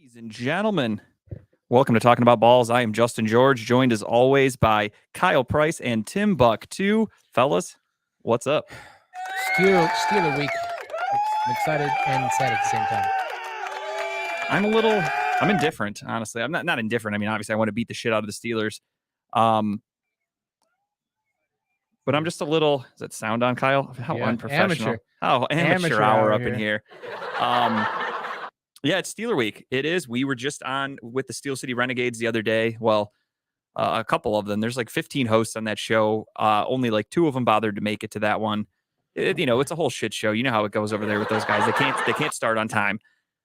Ladies and gentlemen, welcome to Talking About Balls. I am Justin George, joined as always by Kyle Price and Tim Buck. Two fellas, what's up? Steeler week. I'm excited and sad at the same time. I'm indifferent, honestly. I'm not indifferent. I mean, obviously, I want to beat the shit out of the Steelers. But I'm just a little. Is that sound on, Kyle? How unprofessional. Amateur. How amateur hour up in here. Yeah, it's Steeler week. It is. We were just on with the Steel City Renegades the other day. Well, a couple of them. There's like 15 hosts on that show. Only like 2 of them bothered to make it to that one. It's a whole shit show. You know how it goes over there with those guys. They can't start on time.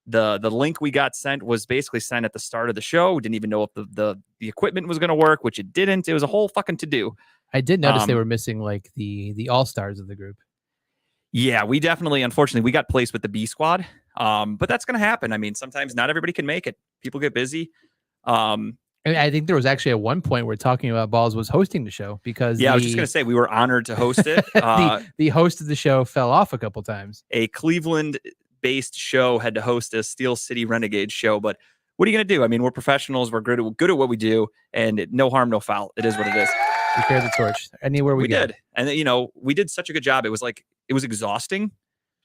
The link we got sent was basically sent at the start of the show. We didn't even know if the equipment was going to work, which it didn't. It was a whole fucking to-do. I did notice they were missing like the all-stars of the group. Yeah, we definitely, unfortunately, we got placed with the B squad. But that's going to happen. I mean, sometimes not everybody can make it. People get busy. I think there was actually at one point where Talking About Balls was hosting the show because I was just going to say we were honored to host it. The host of the show fell off a couple times. A Cleveland-based show had to host a Steel City Renegades show, but what are you going to do? I mean, we're professionals. We're good at what we do, and no harm, no foul. It is what it is. We carry the torch anywhere we go. Did, and we did such a good job. It was exhausting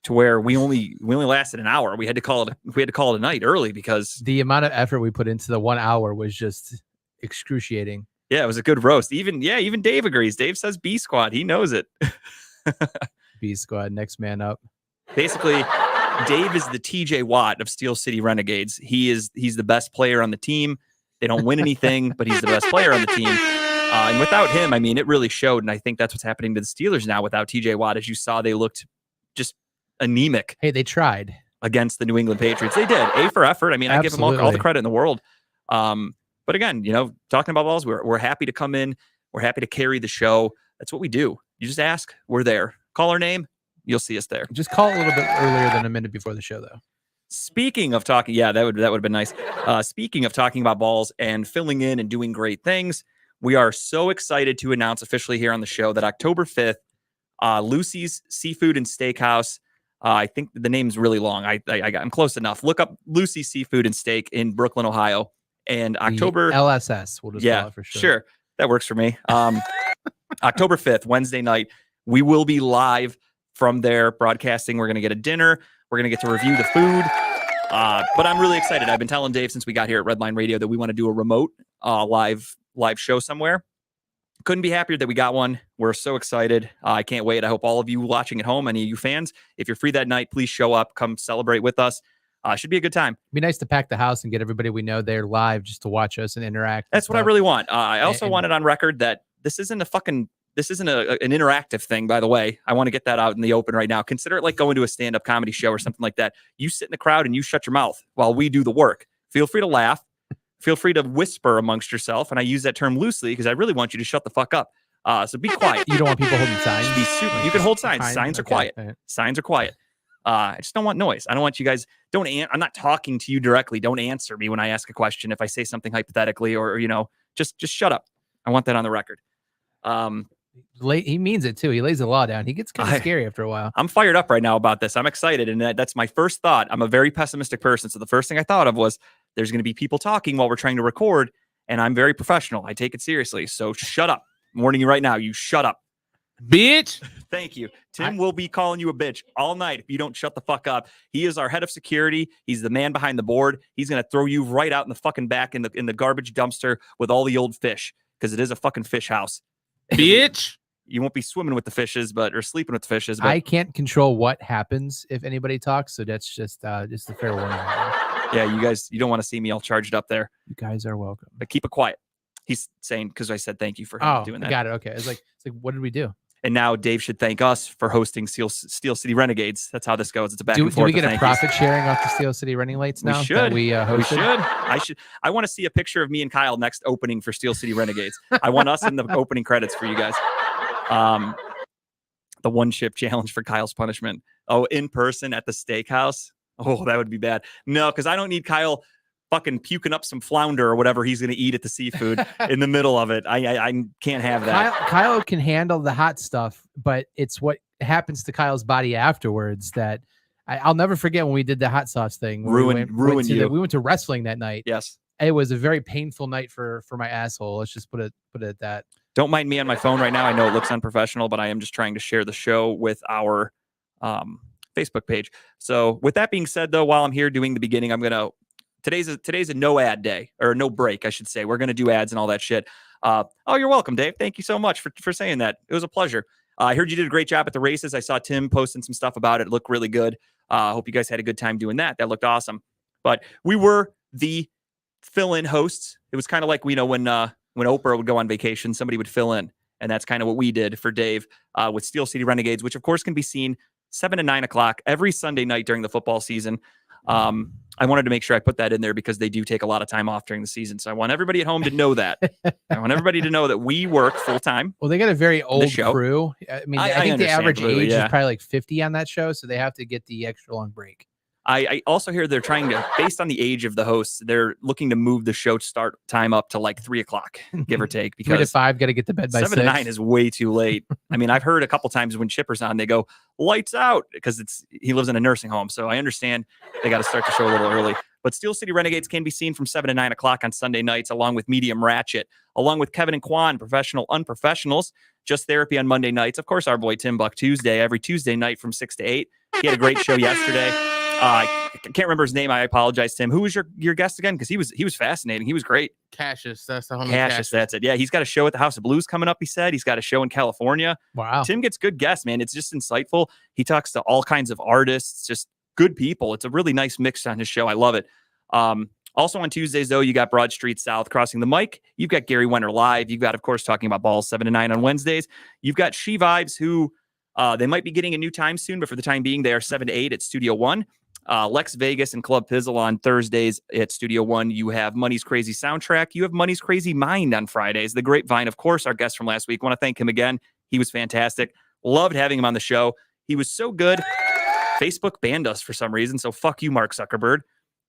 to where we only lasted an hour. We had to call it a night early because the amount of effort we put into the 1 hour was just excruciating. Yeah, it was a good roast. Even Dave agrees. Dave says B squad. He knows it. B squad, next man up. Basically, Dave is the TJ Watt of Steel City Renegades. He's the best player on the team. They don't win anything, but he's the best player on the team. And without him, I mean, it really showed. And I think that's what's happening to the Steelers now without TJ Watt. As you saw, they looked just anemic. Hey, they tried against the New England Patriots. They did. A for effort. I mean, I give them all the credit in the world. But again, Talking About Balls, we're happy to come in. We're happy to carry the show. That's what we do. You just ask. We're there. Call our name. You'll see us there. Just call a little bit earlier than a minute before the show, though. Speaking of talking, yeah, that would have been nice. Speaking of Talking About Balls and filling in and doing great things, we are so excited to announce officially here on the show that October 5th, Lucy's Seafood and Steakhouse. I think the name's really long. I'm close enough. Look up Lucy's Seafood and Steak in Brooklyn, Ohio. And October LSS, we'll just call it for sure. Sure. That works for me. October 5th, Wednesday night, we will be live from there broadcasting. We're going to get a dinner. We're going to get to review the food. But I'm really excited. I've been telling Dave since we got here at Redline Radio that we want to do a remote live show somewhere. Couldn't be happier that we got one. We're so excited. I can't wait. I hope all of you watching at home, any of you fans, if you're free that night, please show up. Come celebrate with us. Should be a good time. It'd be nice to pack the house and get everybody we know there live just to watch us and interact. That's what I really want. I also want it on record that this isn't an interactive thing, by the way. I want to get that out in the open right now. Consider it like going to a stand-up comedy show or something like that. You sit in the crowd and you shut your mouth while we do the work. Feel free to laugh. Feel free to whisper amongst yourself. And I use that term loosely because I really want you to shut the fuck up. So be quiet. You don't want people holding signs? You can hold signs. Signs are quiet. Right. Signs are quiet. I just don't want noise. I don't want you guys. I'm not talking to you directly. Don't answer me when I ask a question. If I say something hypothetically or just shut up. I want that on the record. He means it too. He lays the law down. He gets kind of scary after a while. I'm fired up right now about this. I'm excited. And that's my first thought. I'm a very pessimistic person. So the first thing I thought of was there's going to be people talking while we're trying to record. And I'm very professional. I take it seriously. So shut up. I'm warning you right now. You shut up. Bitch. Thank you. Tim will be calling you a bitch all night if you don't shut the fuck up. He is our head of security. He's the man behind the board. He's going to throw you right out in the fucking back in the garbage dumpster with all the old fish because it is a fucking fish house. Bitch. You won't be swimming with the fishes, or sleeping with the fishes. But I can't control what happens if anybody talks, so that's just a fair warning. Yeah, you don't want to see me all charged up there. You guys are welcome. But keep it quiet. He's saying because I said thank you for doing that. Got it. Okay. It's like what did we do? And now Dave should thank us for hosting Steel City Renegades. That's how this goes. It's a back and forth. Do we get a profit sharing off the Steel City Renegades now? We should. We should. I want to see a picture of me and Kyle next opening for Steel City Renegades. I want us in the opening credits for you guys. The one chip challenge for Kyle's punishment. Oh, in person at the steakhouse. Oh, that would be bad. No, because I don't need Kyle fucking puking up some flounder or whatever he's going to eat at the seafood in the middle of it. I can't have that. Kyle can handle the hot stuff, but it's what happens to Kyle's body afterwards that I'll never forget when we did the hot sauce thing. When Ruined you. We went to wrestling that night. Yes. It was a very painful night for my asshole. Let's just put it at that. Don't mind me on my phone right now. I know it looks unprofessional, but I am just trying to share the show with our Facebook page. So with that being said, though, while I'm here doing the beginning, today's a no ad day, or no break, I should say. We're going to do ads and all that shit. You're welcome, Dave. Thank you so much for saying that. It was a pleasure. I heard you did a great job at the races. I saw Tim posting some stuff about it. It looked really good. Hope you guys had a good time doing that. That looked awesome. But we were the fill-in hosts. It was kind of like, when Oprah would go on vacation, somebody would fill in. And that's kind of what we did for Dave with Steel City Renegades, which of course can be seen 7 to 9 o'clock every Sunday night during the football season. I wanted to make sure I put that in there because they do take a lot of time off during the season. So I want everybody at home to know that. I want everybody to know that we work full time. Well, they got a very old crew. I mean, I think the average age is probably like 50 on that show. So they have to get the extra long break. I also hear they're trying to, based on the age of the hosts, they're looking to move the show start time up to like 3 o'clock, give or take. Because 3 to 5, got to get to bed by 7 6. to 9 is way too late. I mean, I've heard a couple times when Chipper's on, they go lights out because he lives in a nursing home. So I understand they got to start the show a little early. But Steel City Renegades can be seen from 7 to 9 o'clock on Sunday nights, along with Medium Ratchet, along with Kevin and Quan, Professional Unprofessionals, Just Therapy on Monday nights. Of course, our boy Tim Buck Tuesday, every Tuesday night from 6 to 8. He had a great show yesterday. I can't remember his name. I apologize, Tim. Who was your guest again? Because he was fascinating. He was great. Cassius, that's the homie. Cassius, that's it. Yeah, he's got a show at the House of Blues coming up. He said he's got a show in California. Wow. Tim gets good guests, man. It's just insightful. He talks to all kinds of artists, just good people. It's a really nice mix on his show. I love it. Also on Tuesdays, though, you got Broad Street South, Crossing the Mic. You've got Gary Wenner Live. You've got, of course, Talking About Balls 7 to 9 on Wednesdays. You've got She Vibes, who they might be getting a new time soon, but for the time being, they are 7 to 8 at Studio One. Lex Vegas and Club Pizzle on Thursdays at Studio One. You have Money's Crazy Soundtrack. You have Money's Crazy Mind on Fridays. The Grapevine, of course, our guest from last week. Want to thank him again. He was fantastic. Loved having him on the show. He was so good. Facebook banned us for some reason, so fuck you, Mark Zuckerberg.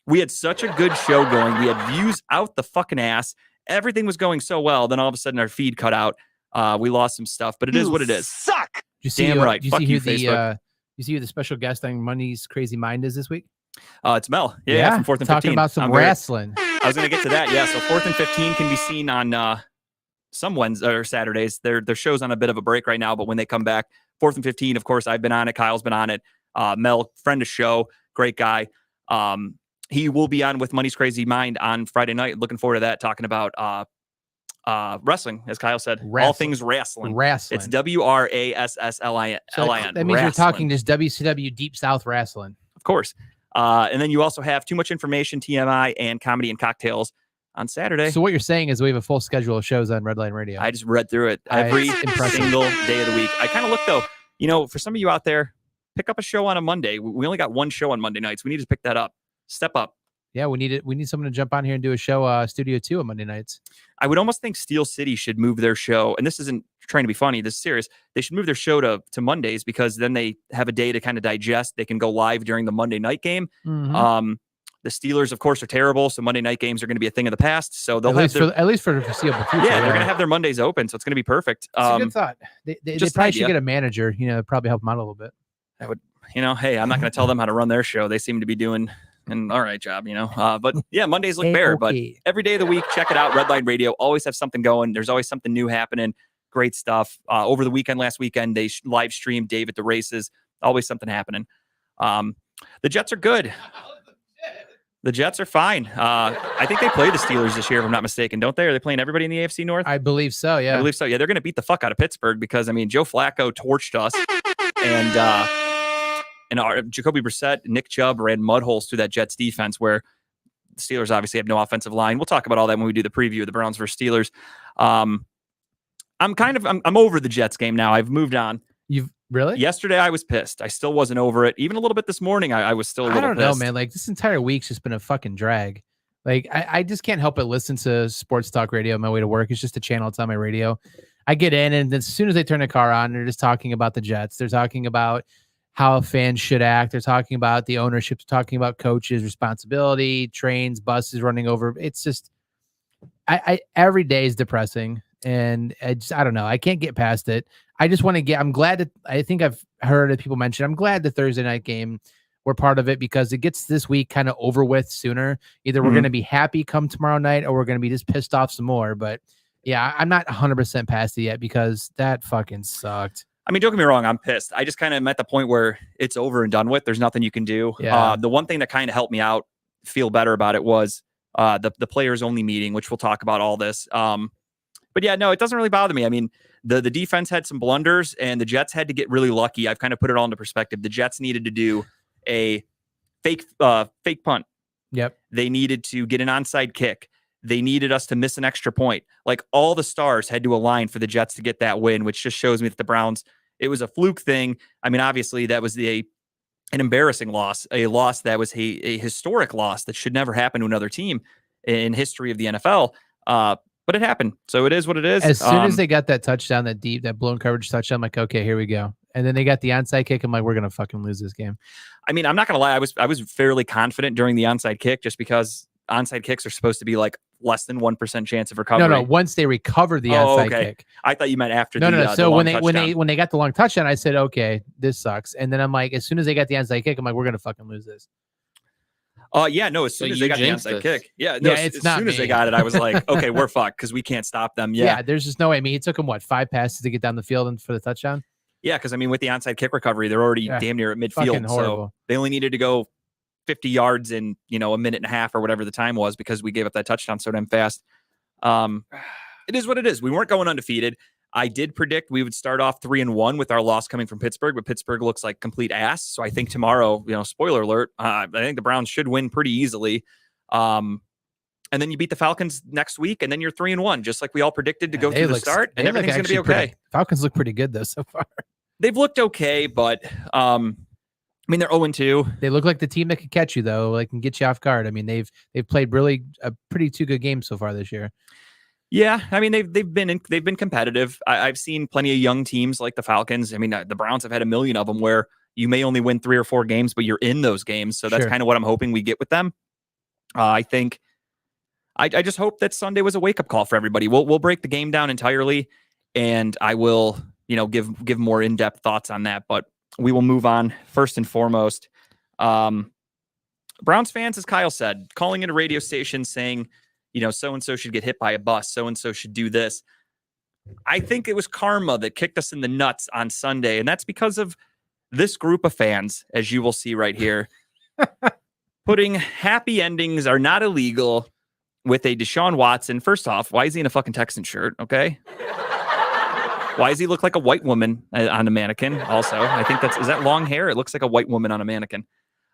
We had such a good show going. We had views out the fucking ass. Everything was going so well. Then all of a sudden our feed cut out. We lost some stuff, but it is what it is. Suck. Damn right. Fuck you, Facebook. You see who the special guest on Money's Crazy Mind is this week? It's Mel. Yeah, from 4th and 15. Talking about some wrestling. I was going to get to that. Yeah, so 4th and 15 can be seen on some Wednesdays or Saturdays. Their show's on a bit of a break right now, but when they come back, 4th and 15, of course, I've been on it. Kyle's been on it. Mel, friend of show, great guy. He will be on with Money's Crazy Mind on Friday night. Looking forward to that, talking about wrestling, as Kyle said. All things wrestling. It's WRASSLIN. So that means you're talking just WCW Deep South Wrestling. Of course. And then you also have Too Much Information, TMI, and Comedy and Cocktails on Saturday. So what you're saying is we have a full schedule of shows on Redline Radio. I just read through it every single day of the week. I kind of look, though, for some of you out there, pick up a show on a Monday. We only got one show on Monday nights. We need to pick that up. Step up. Yeah, we need someone to jump on here and do a show, Studio 2 on Monday nights. I would almost think Steel City should move their show, and this isn't trying to be funny, this is serious. They should move their show to Mondays because then they have a day to kind of digest. They can go live during the Monday night game. Mm-hmm. The Steelers, of course, are terrible, so Monday night games are going to be a thing of the past. So they'll at least for the foreseeable future. Yeah, they're going to have their Mondays open, so it's going to be perfect. It's a good thought. They probably should get a manager, probably help them out a little bit. I would, hey, I'm not going to tell them how to run their show. They seem to be doing an all right job, But yeah, Mondays look bare, but every day of the week, check it out. Redline Radio always have something going. There's always something new happening. Great stuff. Over the weekend, last weekend, they live streamed Dave at the races. Always something happening. The Jets are good. The Jets are fine. I think they play the Steelers this year, if I'm not mistaken, don't they? Are they playing everybody in the AFC North? I believe so, yeah. I believe so. Yeah, they're going to beat the fuck out of Pittsburgh because, Joe Flacco torched us. And our Jacoby Brissett, Nick Chubb ran mud holes through that Jets defense where the Steelers obviously have no offensive line. We'll talk about all that when we do the preview of the Browns versus Steelers. I'm over the Jets game now. I've moved on. You've really? Yesterday I was pissed. I still wasn't over it. Even a little bit this morning, I was still a little pissed. I don't know, man. Like this entire week's just been a fucking drag. Like I just can't help but listen to sports talk radio on my way to work. It's just a channel. It's on my radio. I get in and as soon as they turn the car on, they're just talking about the Jets. They're talking about how fans should act. They're talking about the ownership, talking about coaches' responsibility, trains, buses running over. It's just, every day is depressing. And I don't know. I can't get past it. I just want to I'm glad that I think I've heard people mention, I'm glad the Thursday night game we're part of it because it gets this week kind of over with sooner. Either we're Mhm. going to be happy come tomorrow night or we're going to be just pissed off some more. But yeah, I'm not 100% past it yet because that fucking sucked. I mean, don't get me wrong, I'm pissed. I just kind of am at the point where it's over and done with. There's nothing you can do. Yeah. The one thing that kind of helped me out, feel better about it, was the players only meeting, which we'll talk about all this. But yeah, no, it doesn't really bother me. I mean, the defense had some blunders and the Jets had to get really lucky. I've kind of put it all into perspective. The Jets needed to do a fake punt. Yep. They needed to get an onside kick. They needed us to miss an extra point. Like, all the stars had to align for the Jets to get that win, which just shows me that the Browns, it was a fluke thing. I mean, obviously that was an embarrassing loss, a loss that was a historic loss that should never happen to another team in history of the NFL. But it happened. So it is what it is. As soon as they got that touchdown, that blown coverage touchdown, I'm like, okay, here we go. And then they got the onside kick. I'm like, we're going to fucking lose this game. I mean, I'm not going to lie. I was fairly confident during the onside kick just because onside kicks are supposed to be like less than 1% chance of recovery. No. Once they recovered the onside kick. I thought you meant after. No. So when touchdown. they got the long touchdown, I said, okay, this sucks. And then I'm like, as soon as they got the onside kick, I'm like, we're going to fucking lose this. Yeah, no, as soon as they got the onside kick. Yeah, no, as soon me. as they got it, I was like, okay, we're fucked because we can't stop them. Yeah, there's just no way. I mean, it took them 5 passes to get down the field and for the touchdown. Yeah, because I mean, with the onside kick recovery, they're already damn near at midfield. So they only needed to go 50 yards in, a minute and a half or whatever the time was because we gave up that touchdown so damn fast. It is what it is. We weren't going undefeated. I did predict we would start off 3-1 with our loss coming from Pittsburgh, but Pittsburgh looks like complete ass. So I think tomorrow, spoiler alert, I think the Browns should win pretty easily. And then you beat the Falcons next week, and then you're 3-1, just like we all predicted to go through the start, and everything's going to be okay. Falcons look pretty good though so far. They've looked okay, but I mean, they're 0-2. They look like the team that can catch you though, like can get you off guard. I mean, they've played really pretty 2 good games so far this year. Yeah, I mean they've been competitive. I've seen plenty of young teams like the Falcons. I mean the Browns have had a million of them where you may only win 3 or 4 games, but you're in those games. So that's kind of what I'm hoping we get with them. I think I just hope that Sunday was a wake up call for everybody. We'll break the game down entirely, and I will give more in depth thoughts on that. But we will move on first and foremost. Browns fans, as Kyle said, calling in a radio station saying, so-and-so should get hit by a bus. So-and-so should do this. I think it was karma that kicked us in the nuts on Sunday. And that's because of this group of fans, as you will see right here, putting happy endings are not illegal with a Deshaun Watson. First off, why is he in a fucking Texan shirt? Okay. Why does he look like a white woman on a mannequin? Also, I think is that long hair? It looks like a white woman on a mannequin.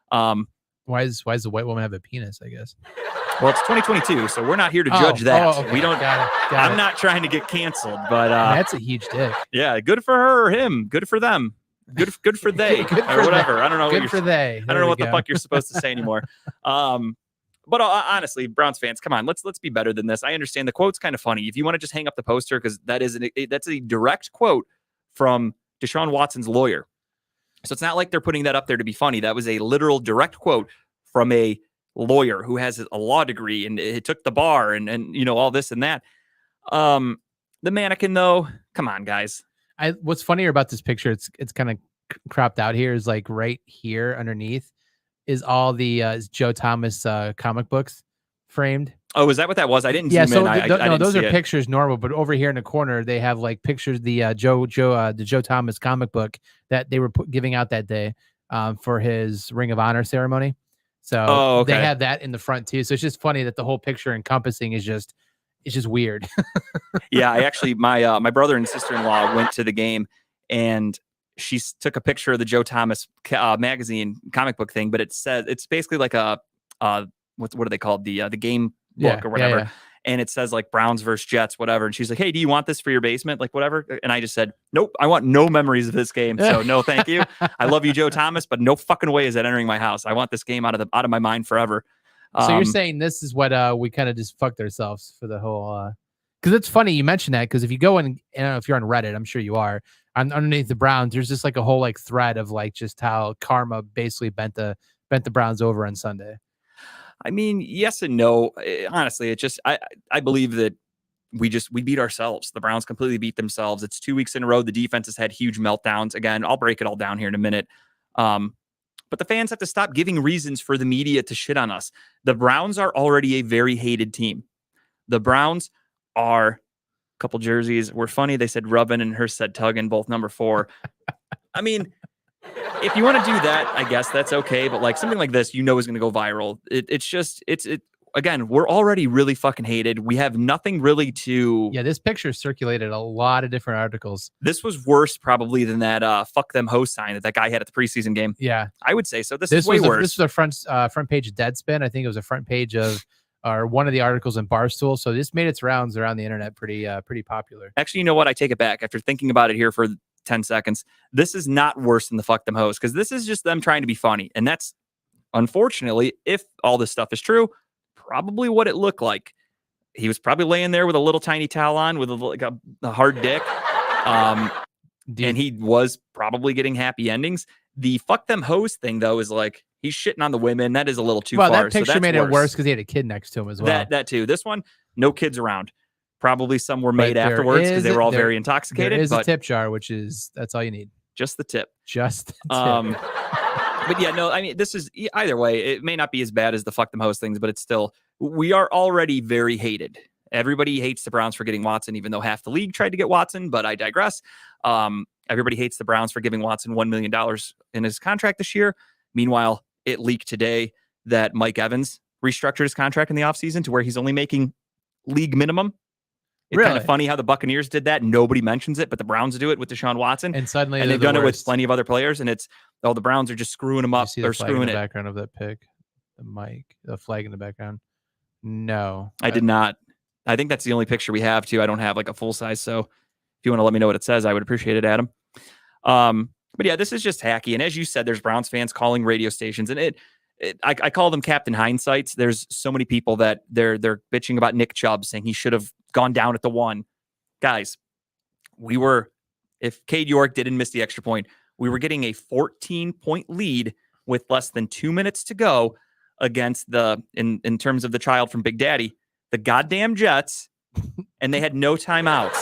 Why does the white woman have a penis, I guess? Well, it's 2022, so we're not here to judge that. Okay. We don't. I'm not trying to get canceled, but that's a huge dick. Yeah, good for her or him. Good for them. Good for they good for or whatever. Them. I don't know. Good for they. I don't know what the fuck you're supposed to say anymore. But honestly, Browns fans, come on, let's be better than this. I understand the quote's kind of funny. If you want to just hang up the poster, because that's a direct quote from Deshaun Watson's lawyer. So it's not like they're putting that up there to be funny. That was a literal direct quote from a lawyer who has a law degree and it took the bar and all this and that. The mannequin though, come on, guys. What's funnier about this picture? It's kind of cropped out here. Is like right here underneath is all the Joe Thomas comic books framed. Oh, is that what that was? I didn't zoom in. I didn't those see are pictures normal, but over here in the corner they have like pictures the Joe Thomas comic book that they were giving out that day for his Ring of Honor ceremony. So they have that in the front too. So it's just funny that the whole picture encompassing is just weird. Yeah, I actually my brother and sister-in-law went to the game and she took a picture of the Joe Thomas magazine comic book thing, but it says it's basically like a what are they called, the game book or whatever. Yeah. And it says like Browns versus Jets, whatever. And she's like, hey, do you want this for your basement? Like whatever. And I just said, nope, I want no memories of this game. So no, thank you. I love you, Joe Thomas, but no fucking way is that entering my house. I want this game out of my mind forever. So you're saying this is what we kind of just fucked ourselves for the whole, because it's funny you mentioned that, because if you go in, I don't know if you're on Reddit, I'm sure you are, underneath the Browns, there's just like a whole like thread of like just how karma basically bent the Browns over on Sunday. I mean, yes and no. Honestly, it just I believe that we beat ourselves. The Browns completely beat themselves. It's 2 weeks in a row. The defense has had huge meltdowns. Again, I'll break it all down here in a minute. But the fans have to stop giving reasons for the media to shit on us. The Browns are already a very hated team. The Browns are a couple jerseys were funny. They said rubbin and hers said tuggin, both number 4. I mean, if you want to do that, I guess that's okay. But like something like this, is going to go viral. Again, we're already really fucking hated. We have nothing really to. Yeah, this picture circulated a lot of different articles. This was worse probably than that fuck them host sign that guy had at the preseason game. Yeah, I would say so. This is way worse. This was a front page of Deadspin. I think it was a front page of or one of the articles in Barstool. So this made its rounds around the internet pretty popular. Actually, you know what? I take it back. After thinking about it here for 10 seconds, this is not worse than the fuck them host because this is just them trying to be funny. And that's, unfortunately, if all this stuff is true, probably what it looked like. He was probably laying there with a little tiny towel on with a hard dick. And he was probably getting happy endings. The fuck them host thing, though, is like he's shitting on the women. That is a little too far. That picture so made it worse because he had a kid next to him as well. That too. This one, no kids around. Probably some were made afterwards because they were all very intoxicated. There is a tip jar, that's all you need. Just the tip. Just the tip. But yeah, no, I mean, this is either way. It may not be as bad as the fuck them host things, but it's still, we are already very hated. Everybody hates the Browns for getting Watson, even though half the league tried to get Watson, but I digress. Everybody hates the Browns for giving Watson $1 million in his contract this year. Meanwhile, it leaked today that Mike Evans restructured his contract in the offseason to where he's only making league minimum. It's kind of funny how the Buccaneers did that. Nobody mentions it, but the Browns do it with Deshaun Watson. And suddenly they've done it with plenty of other players. And it's, the Browns are just screwing them up. They're screwing it. Background of that pick, the flag in the background. No, I did not. I think that's the only picture we have too. I don't have like a full size. So if you want to let me know what it says, I would appreciate it, Adam. But yeah, this is just hacky. And as you said, there's Browns fans calling radio stations, and I call them Captain Hindsights. There's so many people that they're bitching about Nick Chubb, saying he should have gone down at the 1. Guys, if Cade York didn't miss the extra point, we were getting a 14-point lead with less than 2 minutes to go against in terms of the child from Big Daddy, the goddamn Jets, and they had no timeouts.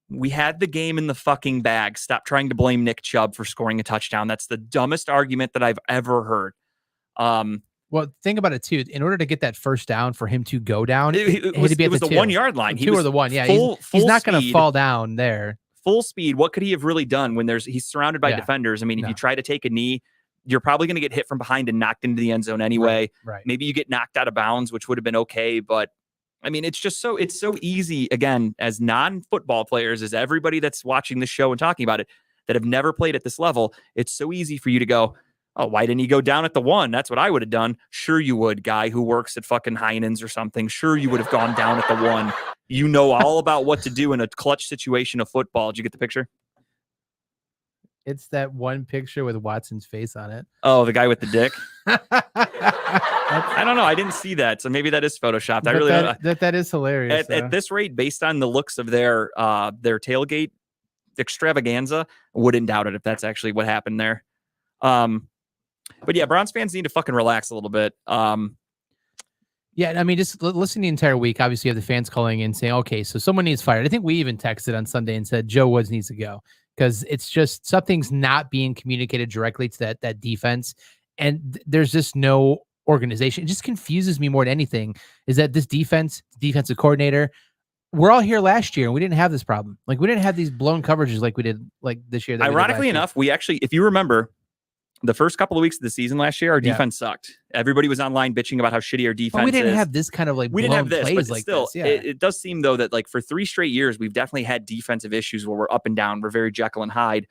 We had the game in the fucking bag. Stop trying to blame Nick Chubb for scoring a touchdown. That's the dumbest argument that I've ever heard. Well, think about it too. In order to get that first down for him to go down, it was the 1 yard line. He was the 1. Yeah, he's not going to fall down there. Full speed. What could he have really done when he's surrounded by defenders? I mean, if you try to take a knee, you're probably going to get hit from behind and knocked into the end zone anyway. Right. Maybe you get knocked out of bounds, which would have been okay. But I mean, it's so easy, again, as non-football players, as everybody that's watching this show and talking about it that have never played at this level, it's so easy for you to go, oh, why didn't he go down at the 1? That's what I would have done. Sure you would, guy who works at fucking Heinen's or something. Sure you would have gone down at the 1. You know all about what to do in a clutch situation of football. Did you get the picture? It's that one picture with Watson's face on it. Oh, the guy with the dick? I don't know. I didn't see that. So maybe that is photoshopped. I really that is hilarious. At this rate, based on the looks of their tailgate extravaganza, wouldn't doubt it if that's actually what happened there. But yeah, Browns fans need to fucking relax a little bit. Yeah, I mean, just listening the entire week, obviously you have the fans calling in saying, okay, so someone needs fired. I think we even texted on Sunday and said Joe Woods needs to go because it's just something's not being communicated directly to that defense. And there's just no organization. It just confuses me more than anything is that this defensive coordinator, we're all here last year and we didn't have this problem. Like we didn't have these blown coverages like we did like this year. Ironically enough, we actually, if you remember, the first couple of weeks of the season last year, our defense sucked. Everybody was online bitching about how shitty our defense is. We didn't have this kind of like we didn't have this, but like still, this. Yeah. It does seem though that like for 3 straight years, we've definitely had defensive issues where we're up and down. We're very Jekyll and Hyde.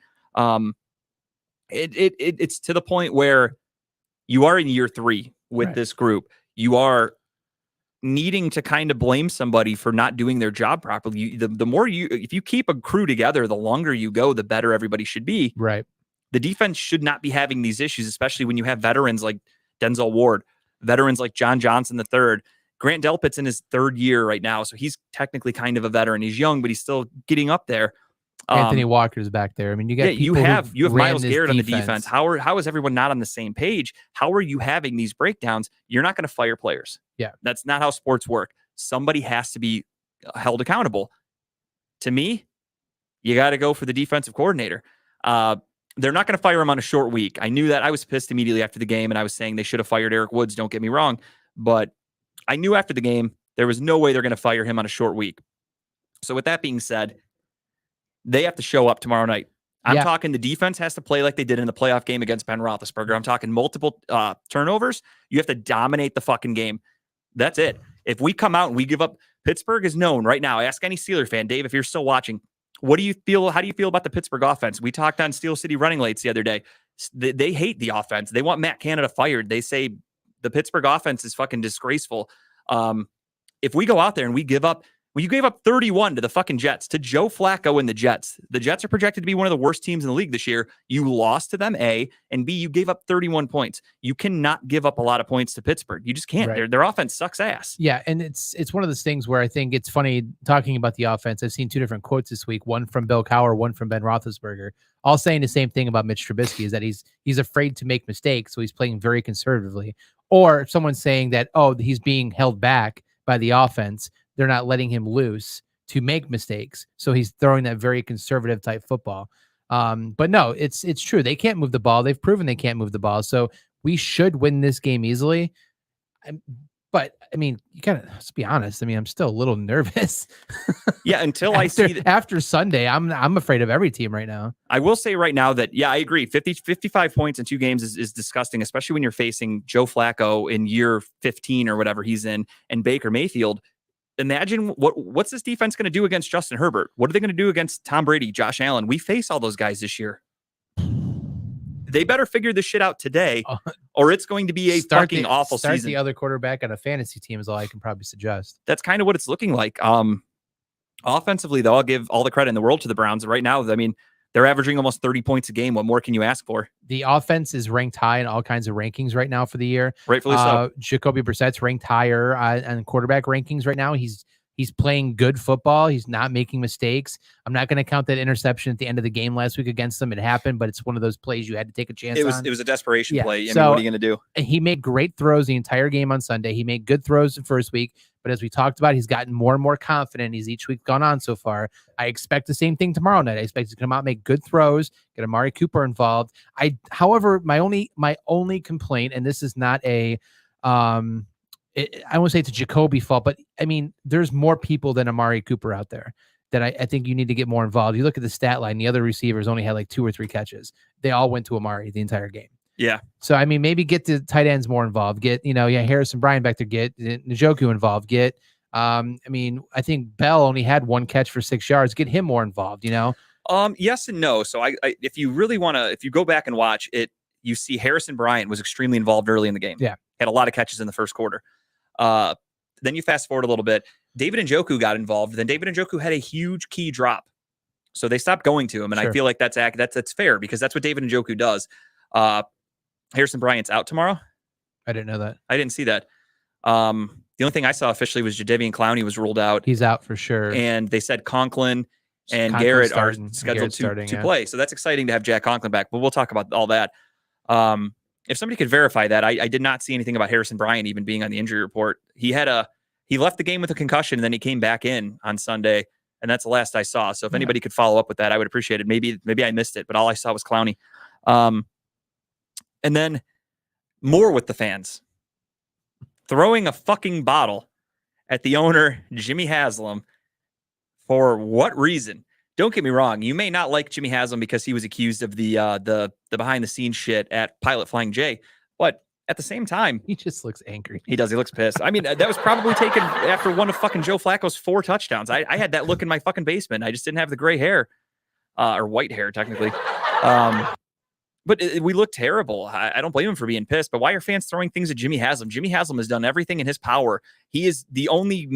It's to the point where you are in year 3 with this group. You are needing to kind of blame somebody for not doing their job properly. The more if you keep a crew together, the longer you go, the better everybody should be. Right. The defense should not be having these issues, especially when you have veterans like Denzel Ward, veterans like John Johnson III. Grant Delpit's in his 3rd year right now, so he's technically kind of a veteran. He's young, but he's still getting up there. Anthony Walker's back there. I mean, you have Miles Garrett on the defense. How is everyone not on the same page? How are you having these breakdowns? You're not going to fire players. Yeah, that's not how sports work. Somebody has to be held accountable. To me, you got to go for the defensive coordinator. they're not going to fire him on a short week. I knew that. I was pissed immediately after the game, and I was saying they should have fired Eric Woods. Don't get me wrong. But I knew after the game, there was no way they're going to fire him on a short week. So with that being said, they have to show up tomorrow night. I'm talking the defense has to play like they did in the playoff game against Ben Roethlisberger. I'm talking multiple turnovers. You have to dominate the fucking game. That's it. If we come out and we give up, Pittsburgh is known right now. Ask any Steeler fan, Dave, if you're still watching. What do you feel? How do you feel about the Pittsburgh offense? We talked on Steel City Running Lates the other day. They hate the offense. They want Matt Canada fired. They say the Pittsburgh offense is fucking disgraceful. If we go out there and we give up, you gave up 31 to the fucking Jets, to Joe Flacco and the Jets. The Jets are projected to be one of the worst teams in the league this year. You lost to them, A, and B, you gave up 31 points. You cannot give up a lot of points to Pittsburgh. You just can't. Right. Their offense sucks ass. Yeah, and it's one of those things where I think it's funny talking about the offense. I've seen two different quotes this week, one from Bill Cowher, one from Ben Roethlisberger, all saying the same thing about Mitch Trubisky, is that he's afraid to make mistakes, so he's playing very conservatively. Or someone's saying that, oh, he's being held back by the offense. They're not letting him loose to make mistakes. So he's throwing that very conservative type football. But no, it's true. They can't move the ball. They've proven they can't move the ball. So we should win this game easily. But I mean, you gotta, let's be honest. I mean, I'm still a little nervous. Yeah, until after Sunday, I'm afraid of every team right now. I will say right now that, yeah, I agree. 55 points in 2 games is disgusting, especially when you're facing Joe Flacco in year 15 or whatever he's in, and Baker Mayfield. Imagine what's this defense going to do against Justin Herbert? What are they going to do against Tom Brady, Josh Allen? We face all those guys this year. They better figure this shit out today, or it's going to be a fucking awful season. Start the other quarterback on a fantasy team is all I can probably suggest. That's kind of what it's looking like. Offensively, though, I'll give all the credit in the world to the Browns. Right now, I mean, they're averaging almost 30 points a game. What more can you ask for? The offense is ranked high in all kinds of rankings right now for the year. Rightfully so. Jacoby Brissett's ranked higher on quarterback rankings right now. He's playing good football. He's not making mistakes. I'm not going to count that interception at the end of the game last week against them. It happened, but it's one of those plays you had to take a chance on. It was a desperation play. I mean, what are you going to do? He made great throws the entire game on Sunday. He made good throws the first week, but as we talked about, he's gotten more and more confident as each week gone on so far. I expect the same thing tomorrow night. I expect to come out and make good throws, get Amari Cooper involved. However, my only complaint, and this is not a I won't say it's a Jacoby fault, but I mean, there's more people than Amari Cooper out there that I think you need to get more involved. You look at the stat line, the other receivers only had like 2 or 3 catches. They all went to Amari the entire game. Yeah. So, I mean, maybe get the tight ends more involved. Get, Harrison Bryant back there, get Njoku involved. I mean, I think Bell only had 1 catch for 6 yards. Get him more involved, Yes and no. So if you really want to, if you go back and watch it, you see Harrison Bryant was extremely involved early in the game. Yeah. Had a lot of catches in the first quarter. Then you fast forward a little bit. David Njoku got involved. Then David Njoku had a huge key drop. So they stopped going to him. And I feel like that's fair because that's what David Njoku does. Harrison Bryant's out tomorrow. I didn't know that. I didn't see that. The only thing I saw officially was Jadeveon Clowney was ruled out. He's out for sure. And they said Conklin and Garrett are scheduled to play. So that's exciting to have Jack Conklin back, but we'll talk about all that. If somebody could verify that, I did not see anything about Harrison Bryant even being on the injury report. He left the game with a concussion and then he came back in on Sunday, and that's the last I saw. So if anybody could follow up with that, I would appreciate it. Maybe I missed it, but all I saw was Clowney. And then more with the fans throwing a fucking bottle at the owner, Jimmy Haslam, for what reason? Don't get me wrong. You may not like Jimmy Haslam because he was accused of the behind the scenes shit at Pilot Flying J, but at the same time, he just looks angry. He does. He looks pissed. I mean, that was probably taken after one of fucking Joe Flacco's 4 touchdowns. I had that look in my fucking basement. I just didn't have the gray hair, or white hair technically. But we look terrible. I don't blame him for being pissed. But why are fans throwing things at Jimmy Haslam? Jimmy Haslam has done everything in his power. He is the only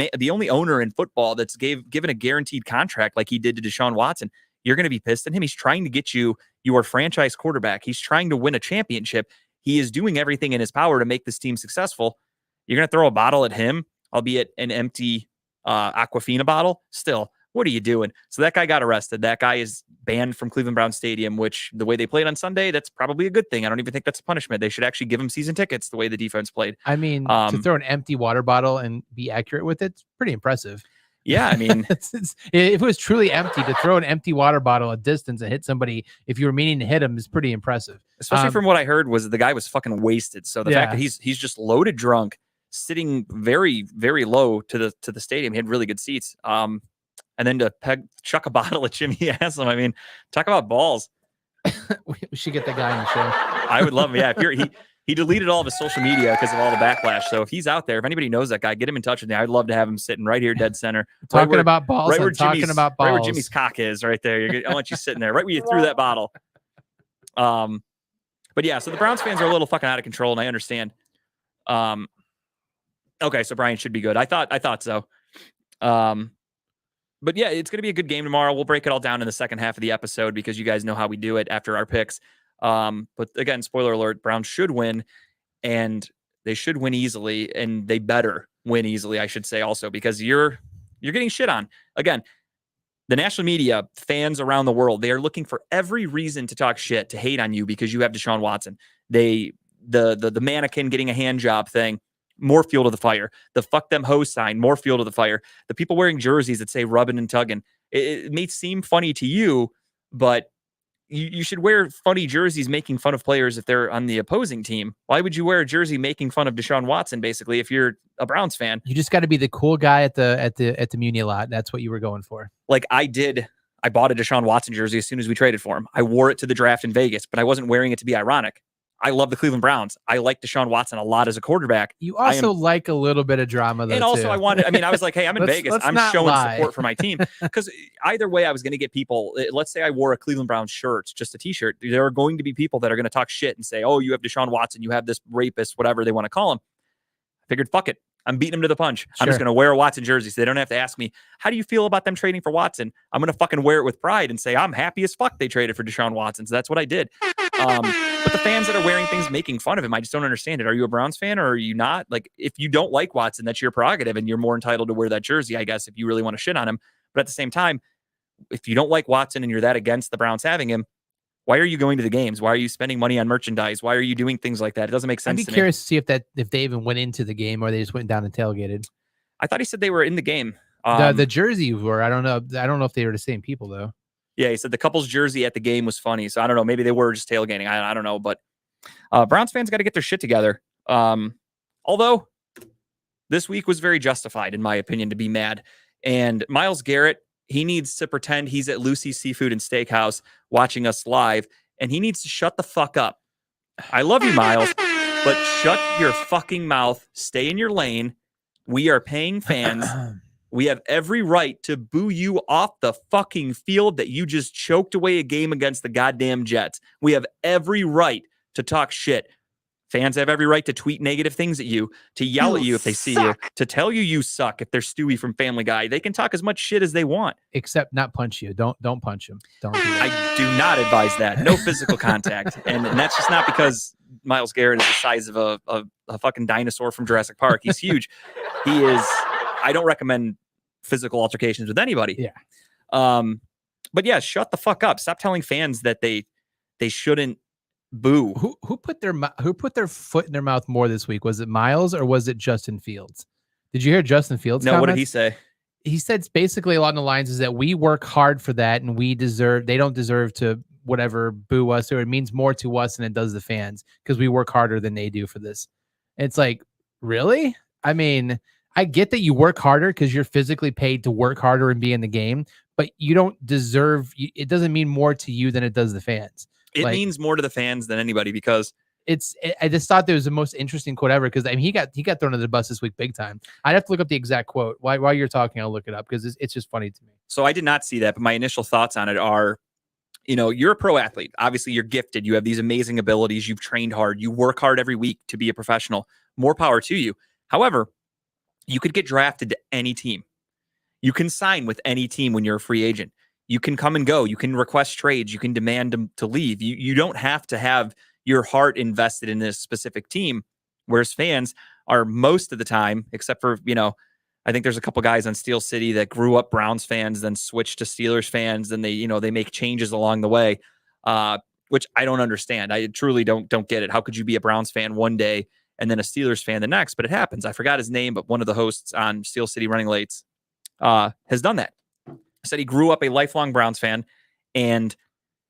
owner in football that's given a guaranteed contract like he did to Deshaun Watson. You're going to be pissed at him. He's trying to get you your franchise quarterback. He's trying to win a championship. He is doing everything in his power to make this team successful. You're going to throw a bottle at him, albeit an empty Aquafina bottle. Still, what are you doing? So that guy got arrested. That guy is banned from Cleveland Browns Stadium, which the way they played on Sunday, that's probably a good thing. I don't even think that's a punishment. They should actually give him season tickets the way the defense played. I mean, to throw an empty water bottle and be accurate with it's pretty impressive. Yeah, I mean, If it was truly empty, to throw an empty water bottle at distance and hit somebody, if you were meaning to hit him, is pretty impressive. especially from what I heard was the guy was fucking wasted. So the fact that he's just loaded drunk, sitting very, very low to the stadium, he had really good seats. And then to chuck a bottle at Jimmy Haslam, I mean, talk about balls. We should get that guy on the show. I would love him. Yeah, he deleted all of his social media because of all the backlash. So if he's out there, if anybody knows that guy, get him in touch with me. I'd love to have him sitting right here, dead center. Talking about balls. Right where Right where Jimmy's cock is, right there. I want you sitting there, right where you threw that bottle. But yeah, so the Browns fans are a little fucking out of control, and I understand. Okay, so Brian should be good. I thought so. But yeah, it's going to be a good game tomorrow. We'll break it all down in the second half of the episode because you guys know how we do it after our picks. But again, spoiler alert, Browns should win, and they should win easily, and they better win easily, I should say also, because you're getting shit on. Again, the national media, fans around the world, they are looking for every reason to talk shit, to hate on you because you have Deshaun Watson. The mannequin getting a hand job thing, more fuel to the fire. The fuck them hoes sign, more fuel to the fire. The people wearing jerseys that say rubbing and tugging. It may seem funny to you, but you should wear funny jerseys making fun of players if they're on the opposing team. Why would you wear a jersey making fun of Deshaun Watson, basically, if you're a Browns fan? You just got to be the cool guy at the Muni lot. That's what you were going for. Like I bought a Deshaun Watson jersey as soon as we traded for him. I wore it to the draft in Vegas, but I wasn't wearing it to be ironic. I love the Cleveland Browns. I like Deshaun Watson a lot as a quarterback. You also like a little bit of drama, though. And also, too. I was like, hey, I'm in Vegas. I'm showing support for my team. Because either way, I was going to get people. Let's say I wore a Cleveland Browns shirt, just a t-shirt. There are going to be people that are going to talk shit and say, oh, you have Deshaun Watson. You have this rapist, whatever they want to call him. I figured, fuck it. I'm beating him to the punch. Sure. I'm just going to wear a Watson jersey so they don't have to ask me, how do you feel about them trading for Watson? I'm going to fucking wear it with pride and say, I'm happy as fuck they traded for Deshaun Watson. So that's what I did. But the fans that are wearing things making fun of him, I just don't understand it. Are you a Browns fan or are you not? Like, if you don't like Watson, that's your prerogative and you're more entitled to wear that jersey, I guess, if you really want to shit on him. But at the same time, if you don't like Watson and you're that against the Browns having him, why are you going to the games? Why are you spending money on merchandise? Why are you doing things like that? It doesn't make sense. I'd be curious to see if they even went into the game or they just went down and tailgated. I thought he said they were in the game. The jerseys were. I don't know if they were the same people though. Yeah, he said the couple's jersey at the game was funny. So I don't know. Maybe they were just tailgating. I don't know. But Browns fans got to get their shit together. Although this week was very justified, in my opinion, to be mad. And Myles Garrett, he needs to pretend he's at Lucy's Seafood and Steakhouse watching us live, and he needs to shut the fuck up. I love you, Myles, but shut your fucking mouth. Stay in your lane. We are paying fans. We have every right to boo you off the fucking field that you just choked away a game against the goddamn Jets. We have every right to talk shit. Fans have every right to tweet negative things at you, to yell at you if they see you, to tell you suck if they're Stewie from Family Guy. They can talk as much shit as they want. Except not punch you. Don't punch him. Don't do that. I do not advise that. No physical contact. And that's just not because Myles Garrett is the size of a fucking dinosaur from Jurassic Park. He's huge. He is. I don't recommend physical altercations with anybody. Yeah. But yeah, shut the fuck up. Stop telling fans that they shouldn't boo. Who put their foot in their mouth more this week? Was it Myles or was it Justin Fields? Did you hear Justin Fields' No, comments? what did he say? He said basically along the lines is that we work hard for that and they don't deserve to whatever boo us, or it means more to us than it does the fans because we work harder than they do for this. And it's like, really? I mean, I get that you work harder because you're physically paid to work harder and be in the game, but you don't deserve, it doesn't mean more to you than it does the fans. It means more to the fans than anybody because I just thought that was the most interesting quote ever because I mean he got thrown under the bus this week big time. I'd have to look up the exact quote. While you're talking, I'll look it up because it's just funny to me. So I did not see that, but my initial thoughts on it are, you're a pro athlete. Obviously, you're gifted. You have these amazing abilities. You've trained hard. You work hard every week to be a professional. More power to you. However, you could get drafted to any team. You can sign with any team when you're a free agent. You can come and go. You can request trades. You can demand them to leave. You don't have to have your heart invested in this specific team, whereas fans are most of the time, except for, I think there's a couple guys on Steel City that grew up Browns fans, then switched to Steelers fans, and they make changes along the way, which I don't understand. I truly don't get it. How could you be a Browns fan one day and then a Steelers fan the next? But it happens. I forgot his name, but one of the hosts on Steel City Running Late's has done that. Said he grew up a lifelong Browns fan, and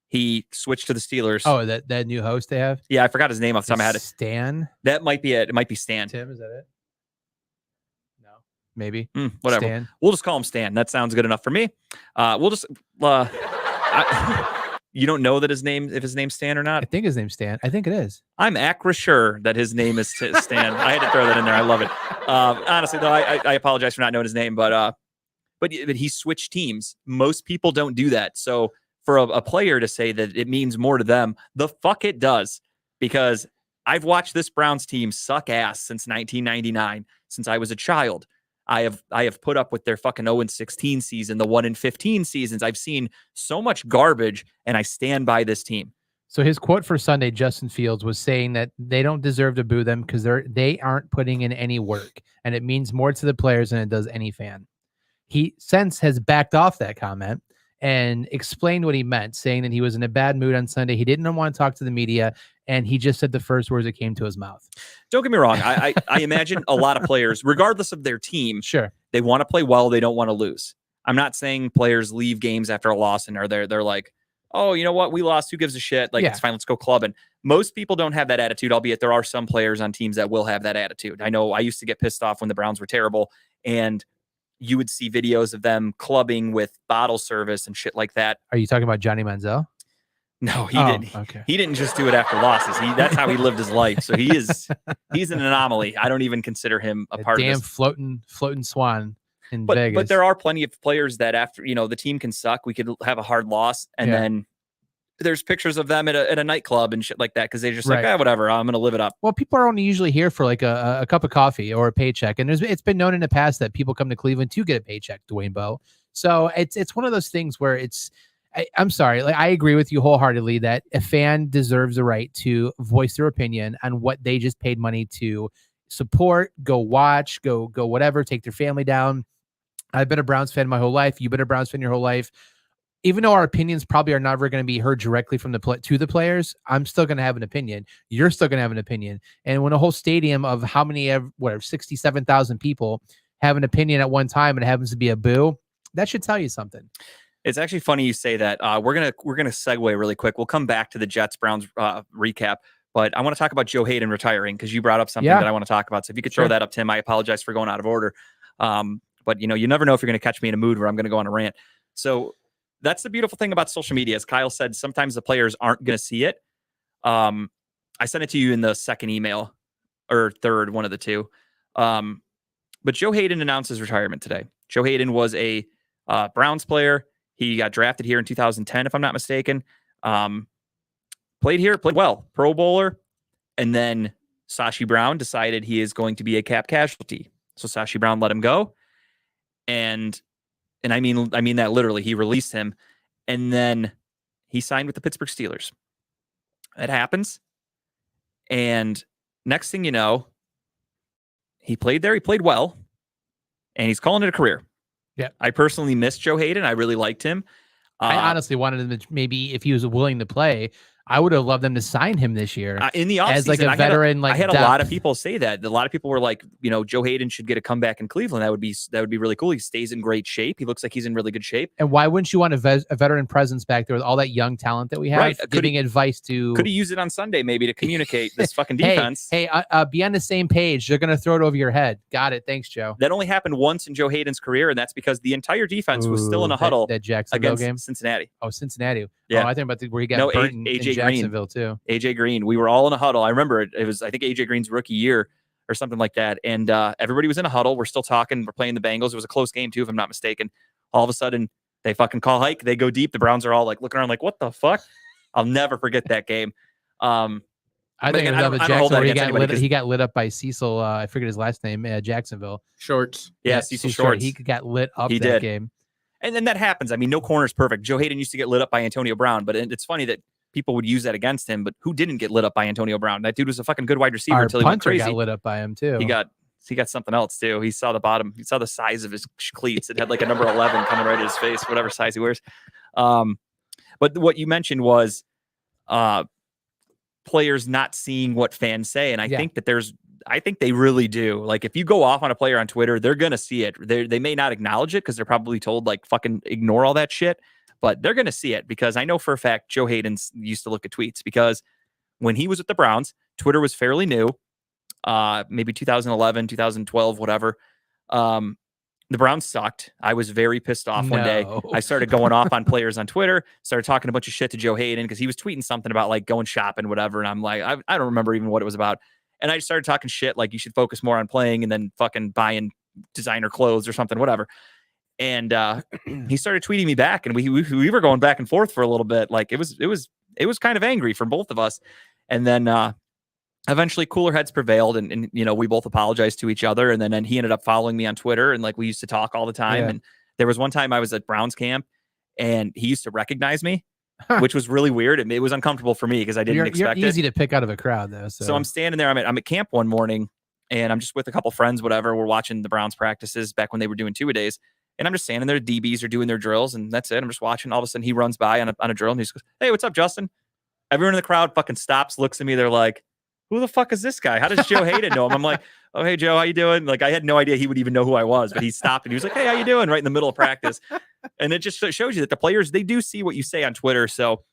he switched to the Steelers. Oh, that new host they have? Yeah, I forgot his name off the top of my head. Stan? That might be it. It might be Stan. Tim, is that it? No. Maybe. Whatever. Stan. We'll just call him Stan. That sounds good enough for me. We'll just... you don't know that if his name's Stan or not? I think his name's Stan. I think it is. I'm acra sure that his name is Stan. I had to throw that in there. I love it. Honestly, though, I apologize for not knowing his name, but he switched teams. Most people don't do that. So for a player to say that it means more to them, the fuck it does. Because I've watched this Browns team suck ass since 1999, since I was a child. I have put up with their fucking 0-16 season, the 1-15 seasons. I've seen so much garbage, and I stand by this team. So his quote for Sunday, Justin Fields, was saying that they don't deserve to boo them because they aren't putting in any work, and it means more to the players than it does any fan. He since has backed off that comment and explained what he meant, saying that he was in a bad mood on Sunday. He didn't want to talk to the media, and he just said the first words that came to his mouth. Don't get me wrong. I imagine a lot of players, regardless of their team, sure, they want to play well. They don't want to lose. I'm not saying players leave games after a loss and they're like, oh, you know what? We lost. Who gives a shit? Like, It's fine. Let's go clubbing. Most people don't have that attitude, albeit there are some players on teams that will have that attitude. I know I used to get pissed off when the Browns were terrible, and you would see videos of them clubbing with bottle service and shit like that. Are you talking about Johnny Manziel? No, he didn't. Okay. He didn't just do it after losses. That's how he lived his life. So he's an anomaly. I don't even consider him a part of this. Floating swan in Vegas. But there are plenty of players that after, the team can suck. We could have a hard loss, and then there's pictures of them at a nightclub and shit like that because they're just like, whatever, I'm gonna live it up. Well, people are only usually here for like a cup of coffee or a paycheck, and it's been known in the past that people come to Cleveland to get a paycheck, Dwayne Bowe. So it's one of those things where I'm sorry, like I agree with you wholeheartedly that a fan deserves the right to voice their opinion on what they just paid money to support, go watch, go whatever, take their family down. I've been a Browns fan my whole life. You've been a Browns fan your whole life. Even though our opinions probably are never going to be heard directly from to the players, I'm still going to have an opinion. You're still going to have an opinion. And when a whole stadium of how many, 67,000 people have an opinion at one time and it happens to be a boo, that should tell you something. It's actually funny you say that. We're gonna segue really quick. We'll come back to the Jets Browns recap, but I want to talk about Joe Hayden retiring because you brought up something that I want to talk about. So if you could throw that up, Tim, I apologize for going out of order. But you never know if you're going to catch me in a mood where I'm going to go on a rant. So that's the beautiful thing about social media. As Kyle said, sometimes the players aren't going to see it. I sent it to you in the second email or third, one of the two. But Joe Hayden announced his retirement today. Joe Hayden was a Browns player. He got drafted here in 2010, if I'm not mistaken. Played here, played well, Pro Bowler. And then Sashi Brown decided he is going to be a cap casualty. So Sashi Brown let him go. And I mean that literally. He released him. And then he signed with the Pittsburgh Steelers. That happens. And next thing you know, he played there. He played well. And he's calling it a career. Yeah, I personally missed Joe Hayden. I really liked him. I honestly wanted him to, maybe if he was willing to play, I would have loved them to sign him this year in the offseason. As like a veteran. I had a lot of people say that. A lot of people were like, Joe Hayden should get a comeback in Cleveland. That would be really cool. He stays in great shape. He looks like he's in really good shape. And why wouldn't you want a veteran presence back there with all that young talent that we have? Right. Giving advice to. Could he use it on Sunday maybe to communicate this fucking defense? Hey, be on the same page. They're going to throw it over your head. Got it. Thanks, Joe. That only happened once in Joe Hayden's career, and that's because the entire defense was still in a huddle that Jacksonville against game? Cincinnati. Oh, Cincinnati. Yeah. Oh, I think about where he got burnt in Jacksonville too. AJ Green. We were all in a huddle. I remember it was, I think, AJ Green's rookie year or something like that. And everybody was in a huddle. We're still talking. We're playing the Bengals. It was a close game too, if I'm not mistaken. All of a sudden, they fucking call hike. They go deep. The Browns are all like looking around like, what the fuck? I'll never forget that game. I think again, it was Jackson. He got lit up by Cecil. I forget his last name. Jacksonville. Shorts. Yeah, Cecil Shorts. He got lit up game. And then that happens. I mean, no corner is perfect. Joe Hayden used to get lit up by Antonio Brown, but it's funny that people would use that against him. But who didn't get lit up by Antonio Brown? That dude was a fucking good wide receiver until he went crazy. Got lit up by him too. He got something else too. He saw the bottom. He saw the size of his cleats. It had like a number 11 coming right at his face, whatever size he wears. But what you mentioned was players not seeing what fans say, and I think that I think they really do. Like, if you go off on a player on Twitter, they're gonna see it. They may not acknowledge it because they're probably told like fucking ignore all that shit, but they're gonna see it because I know for a fact Joe Hayden used to look at tweets because when he was with the Browns, Twitter was fairly new, maybe 2011, 2012, whatever. The Browns sucked. I was very pissed off one day. I started going off on players on Twitter, started talking a bunch of shit to Joe Hayden because he was tweeting something about like going shopping, whatever. And I'm like, I don't remember even what it was about. And I started talking shit like you should focus more on playing and then fucking buying designer clothes or something, whatever. And he started tweeting me back, and we were going back and forth for a little bit. Like it was kind of angry for both of us. And then eventually cooler heads prevailed, and you know, we both apologized to each other. And then he ended up following me on Twitter, and like we used to talk all the time. Yeah. And there was one time I was at Browns camp and he used to recognize me, which was really weird. It was uncomfortable for me because I didn't expect it. You're easy to pick out of a crowd though. So I'm standing there, I'm at camp one morning and I'm just with a couple friends, whatever. We're watching the Browns practices back when they were doing 2-a-days. And I'm just standing there, DBs are doing their drills, and that's it. I'm just watching. All of a sudden he runs by on a drill and he just goes, "Hey, what's up, Justin?" Everyone in the crowd fucking stops, looks at me. They're like, "Who the fuck is this guy? How does Joe Hayden know him?" I'm like, "Oh, hey, Joe, how you doing?" Like, I had no idea he would even know who I was, but he stopped and he was like, "Hey, how you doing?" Right in the middle of practice. And it just shows you that the players, they do see what you say on Twitter. So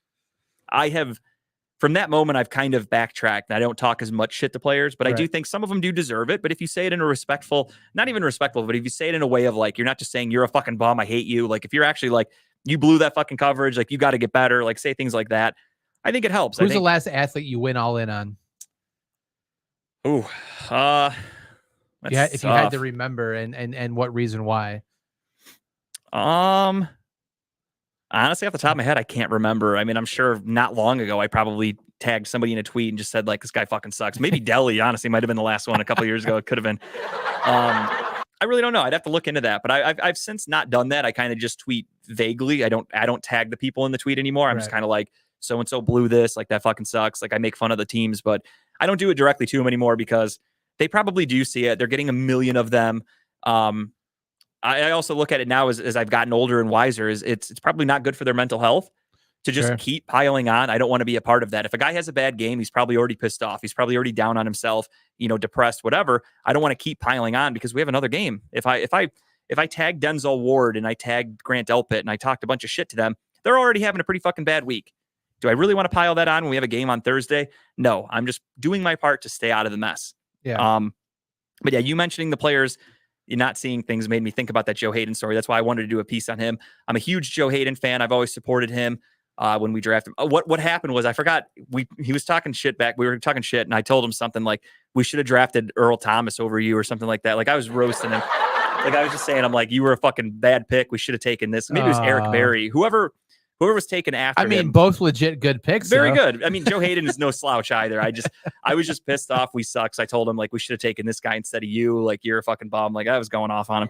from that moment, I've kind of backtracked and I don't talk as much shit to players, but right. I do think some of them do deserve it. But if you say it in a respectful, not even respectful, but if you say it in a way of like, you're not just saying you're a fucking bum, I hate you. Like if you're actually like, you blew that fucking coverage, like you got to get better, like say things like that. I think it helps. Who's the last athlete you went all in on? Ooh, if you had to remember and what reason why? Honestly, off the top of my head, I can't remember. I mean, I'm sure not long ago, I probably tagged somebody in a tweet and just said like, "This guy fucking sucks." Maybe Delhi, honestly, might have been the last one a couple years ago. It could have been. I really don't know. I'd have to look into that. But I've since not done that. I kind of just tweet vaguely. I don't tag the people in the tweet anymore. I'm just kind of like, so and so blew this. Like that fucking sucks. Like I make fun of the teams, but I don't do it directly to them anymore because they probably do see it. They're getting a million of them. I also look at it now as I've gotten older and wiser. It's probably not good for their mental health to just keep piling on. I don't want to be a part of that. If a guy has a bad game, he's probably already pissed off. He's probably already down on himself, depressed, whatever. I don't want to keep piling on because we have another game. If I tag Denzel Ward and I tag Grant Delpit and I talked a bunch of shit to them, they're already having a pretty fucking bad week. Do I really want to pile that on when we have a game on Thursday? No, I'm just doing my part to stay out of the mess. Yeah. But yeah, you mentioning the players, you're not seeing things made me think about that Joe Hayden story. That's why I wanted to do a piece on him. I'm a huge Joe Hayden fan. I've always supported him when we drafted him. What happened was I forgot he was talking shit back. We were talking shit and I told him something like, we should have drafted Earl Thomas over you or something like that. Like I was roasting him. Like I was just saying, I'm like, you were a fucking bad pick. We should have taken this. Maybe it was Eric Berry. Whoever was taken after him. Both legit good picks. Very good. I mean, Joe Hayden is no slouch either. I was just pissed off. We suck. So I told him like, we should have taken this guy instead of you. Like you're a fucking bum. Like I was going off on him,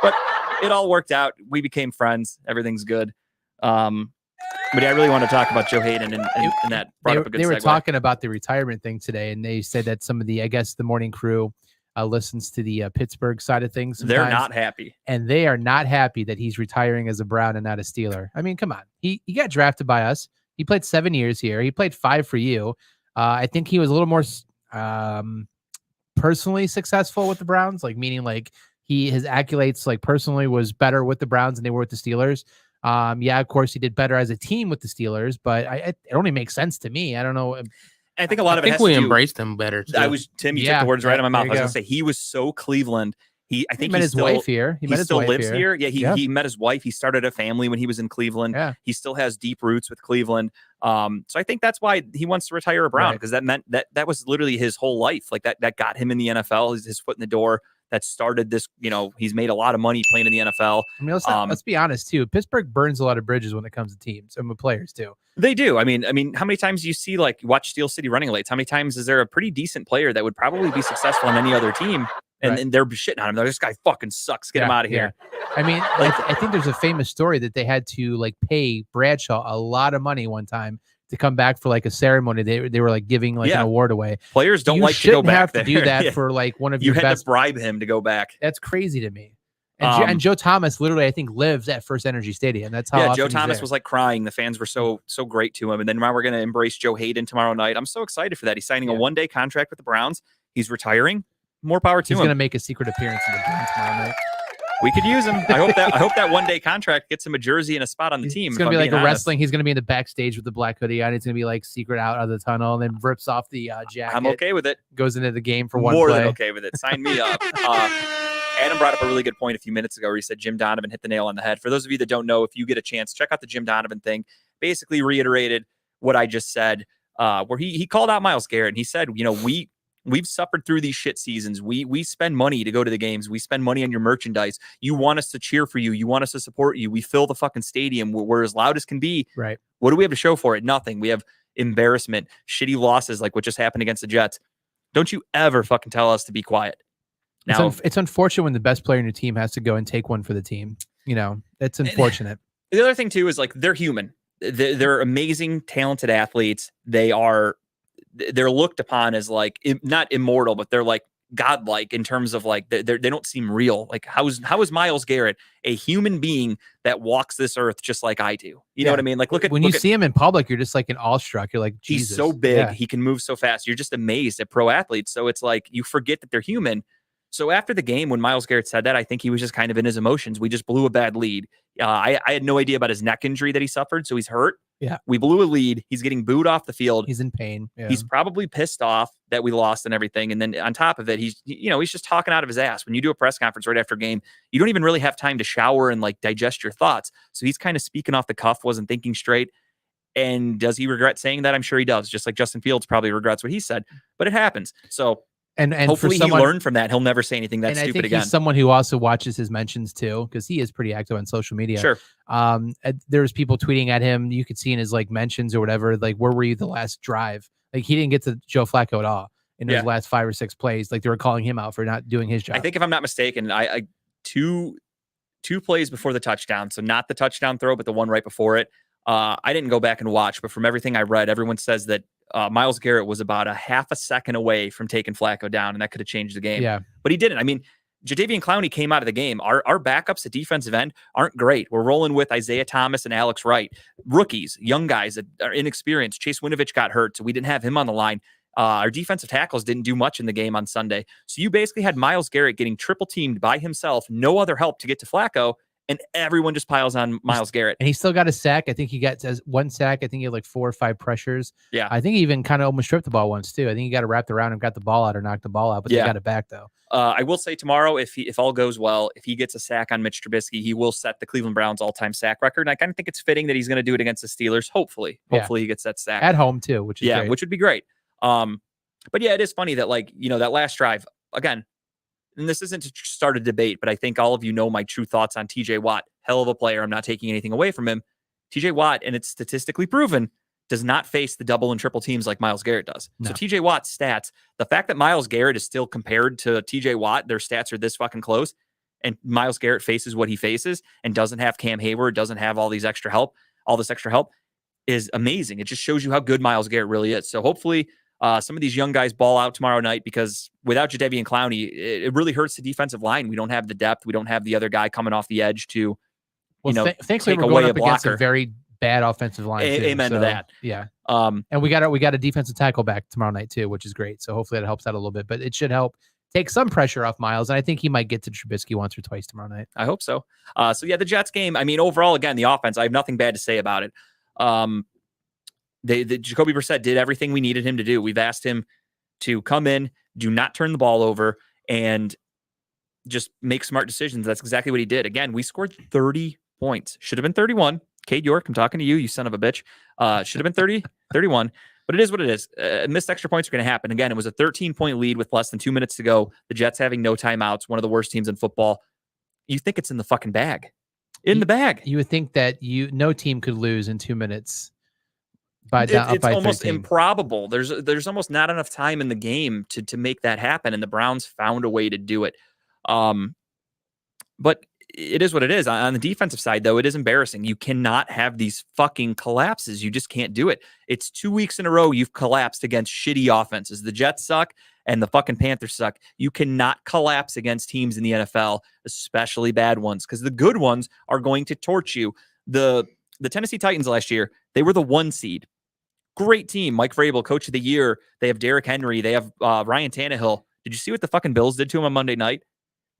but it all worked out. We became friends. Everything's good. But yeah, I really want to talk about Joe Hayden and that brought up a good They were segue. talking about the retirement thing today, and they said that some of the morning crew listens to the Pittsburgh side of things. They're not happy. And they are not happy that he's retiring as a Brown and not a Steeler. I mean, come on. He got drafted by us. He played 7 years here. He played 5 for you. I think he was a little more personally successful with the Browns, like meaning like his accolades like personally was better with the Browns than they were with the Steelers. Yeah, of course he did better as a team with the Steelers, but it only makes sense to me. I don't know. I think a lot of it has we to do, embraced him better. Too. Tim, you took the words right out of my mouth. I was going to say, he was so Cleveland. I think he met his wife here. He still lives here. Yeah, he met his wife. He started a family when he was in Cleveland. Yeah. He still has deep roots with Cleveland. So I think that's why he wants to retire a Brown, because that meant that was literally his whole life. Like that got him in the NFL, his foot in the door. That started this, he's made a lot of money playing in the NFL. I mean, let's be honest too. Pittsburgh burns a lot of bridges when it comes to teams and with players too. They do. I mean, how many times do you see watch Steel City Running Lates? How many times is there a pretty decent player that would probably be successful on any other team, and they're shitting on him? This guy fucking sucks. Get him out of here. I mean, I think there's a famous story that they had to pay Bradshaw a lot of money one time to come back for a ceremony. They were giving an award away. Players don't like to go back. Have to do that for one of your best. You had to bribe him to go back. That's crazy to me. And Joe Thomas literally, I think, lives at First Energy Stadium. That's how. Joe Thomas was crying. The fans were so great to him. And then now we're going to embrace Joe Hayden tomorrow night. I'm so excited for that. He's signing a one-day contract with the Browns. He's retiring. More power to He's him. going to make a secret appearance in the game tomorrow night. We could use him. I hope that one day contract gets him a jersey and a spot on the team. It's going to be like a wrestling. He's going to be in the backstage with the black hoodie on. He's going to be like secret out of the tunnel and then rips off the jacket. I'm okay with it. Goes into the game for one More play. than okay with it. Sign me up. Adam brought up a really good point a few minutes ago where he said Jim Donovan hit the nail on the head. For those of you that don't know, if you get a chance, check out the Jim Donovan thing. Basically reiterated what I just said, where he called out Myles Garrett and he said, we've suffered through these shit seasons. We spend money to go to the games. We spend money on your merchandise. You want us to cheer for you. You want us to support you. We fill the fucking stadium. We're as loud as can be. Right. What do we have to show for it? Nothing. We have embarrassment, shitty losses like what just happened against the Jets. Don't you ever fucking tell us to be quiet. Now, it's unfortunate when the best player in your team has to go and take one for the team. It's unfortunate. The other thing too is like they're human. They're amazing, talented athletes. They're looked upon as like not immortal, but they're like godlike in terms of like they don't seem real. Like how is Myles Garrett a human being that walks this earth just like I do? You know what I mean? Like look when you see him in public, you're just like an awestruck. You're like, Jesus. He's so big, Yeah. he can move so fast. You're just amazed at pro athletes. So it's like you forget that they're human. So after the game, when Myles Garrett said that, I think he was just kind of in his emotions. We just blew a bad lead. I had no idea about his neck injury that he suffered, so he's hurt. Yeah. We blew a lead. He's getting booed off the field. He's in pain. Yeah. He's probably pissed off that we lost and everything. And then on top of it, he's just talking out of his ass. When you do a press conference right after a game, you don't even really have time to shower and like digest your thoughts. So he's kind of speaking off the cuff, wasn't thinking straight. And does he regret saying that? I'm sure he does. Just like Justin Fields probably regrets what he said, but it happens. So and hopefully for someone, he learned from that. He'll never say anything that and stupid I think again. He's someone who also watches his mentions too, because he is pretty active on social media. Sure. There's people tweeting at him. You could see in his like mentions or whatever, like, where were you the last drive? Like he didn't get to Joe Flacco at all in his last 5 or 6 plays. Like they were calling him out for not doing his job. I think if I'm not mistaken, I two plays before the touchdown. So not the touchdown throw, but the one right before it. I didn't go back and watch, but from everything I read, everyone says that Myles Garrett was about a half a second away from taking Flacco down, and that could have changed the game. Yeah. But he didn't. I mean, Jadeveon Clowney came out of the game. Our backups at defensive end aren't great. We're rolling with Isaiah Thomas and Alex Wright. Rookies, young guys that are inexperienced. Chase Winovich got hurt, so we didn't have him on the line. Our defensive tackles didn't do much in the game on Sunday. So you basically had Myles Garrett getting triple teamed by himself, no other help to get to Flacco, and everyone just piles on Myles Garrett. And he still got a sack. I think he got 1 sack. I think he had like 4 or 5 pressures. Yeah. I think he even kind of almost stripped the ball once too. I think he got it wrapped around and got the ball out or knocked the ball out, but they got it back though. I will say tomorrow, if all goes well, if he gets a sack on Mitch Trubisky, he will set the Cleveland Browns all-time sack record. And I kind of think it's fitting that he's going to do it against the Steelers. Hopefully he gets that sack at home too, which is great. which would be great. But yeah, it is funny that that last drive again, and this isn't to start a debate, but I think all of you know my true thoughts on TJ Watt. Hell of a player. I'm not taking anything away from him. TJ Watt, and it's statistically proven, does not face the double and triple teams like Myles Garrett does. No. So TJ Watt's stats, the fact that Myles Garrett is still compared to TJ Watt, their stats are this fucking close, and Myles Garrett faces what he faces and doesn't have Cam Hayward, doesn't have all this extra help, is amazing. It just shows you how good Myles Garrett really is. So hopefully some of these young guys ball out tomorrow night, because without Jadeveon Clowney, it really hurts the defensive line. We don't have the depth. We don't have the other guy coming off the edge to, thankfully take we're away going a up against blocker. a very bad offensive line. Too, Amen to that. Yeah. And we got a defensive tackle back tomorrow night too, which is great. So hopefully that helps out a little bit, but it should help take some pressure off Myles. And I think he might get to Trubisky once or twice tomorrow night. I hope so. So yeah, the Jets game, I mean, overall, again, the offense, I have nothing bad to say about it. Jacoby Brissett did everything we needed him to do. We've asked him to come in, do not turn the ball over, and just make smart decisions. That's exactly what he did. Again, we scored 30 points. Should have been 31. Cade York, I'm talking to you, you son of a bitch. Should have been 30, 31. But it is what it is. Missed extra points are going to happen. Again, it was a 13-point lead with less than 2 minutes to go. The Jets having no timeouts, one of the worst teams in football. You think it's in the fucking bag. The bag. You would think that no team could lose in 2 minutes. It's almost improbable. There's almost not enough time in the game to make that happen, and the Browns found a way to do it. But it is what it is. On the defensive side, though, it is embarrassing. You cannot have these fucking collapses. You just can't do it. It's 2 weeks in a row you've collapsed against shitty offenses. The Jets suck and the fucking Panthers suck. You cannot collapse against teams in the NFL, especially bad ones, because the good ones are going to torch you. The Tennessee Titans last year, they were the 1 seed. Great team. Mike Vrabel, coach of the year. They have Derrick Henry. They have Ryan Tannehill. Did you see what the fucking Bills did to him on Monday night?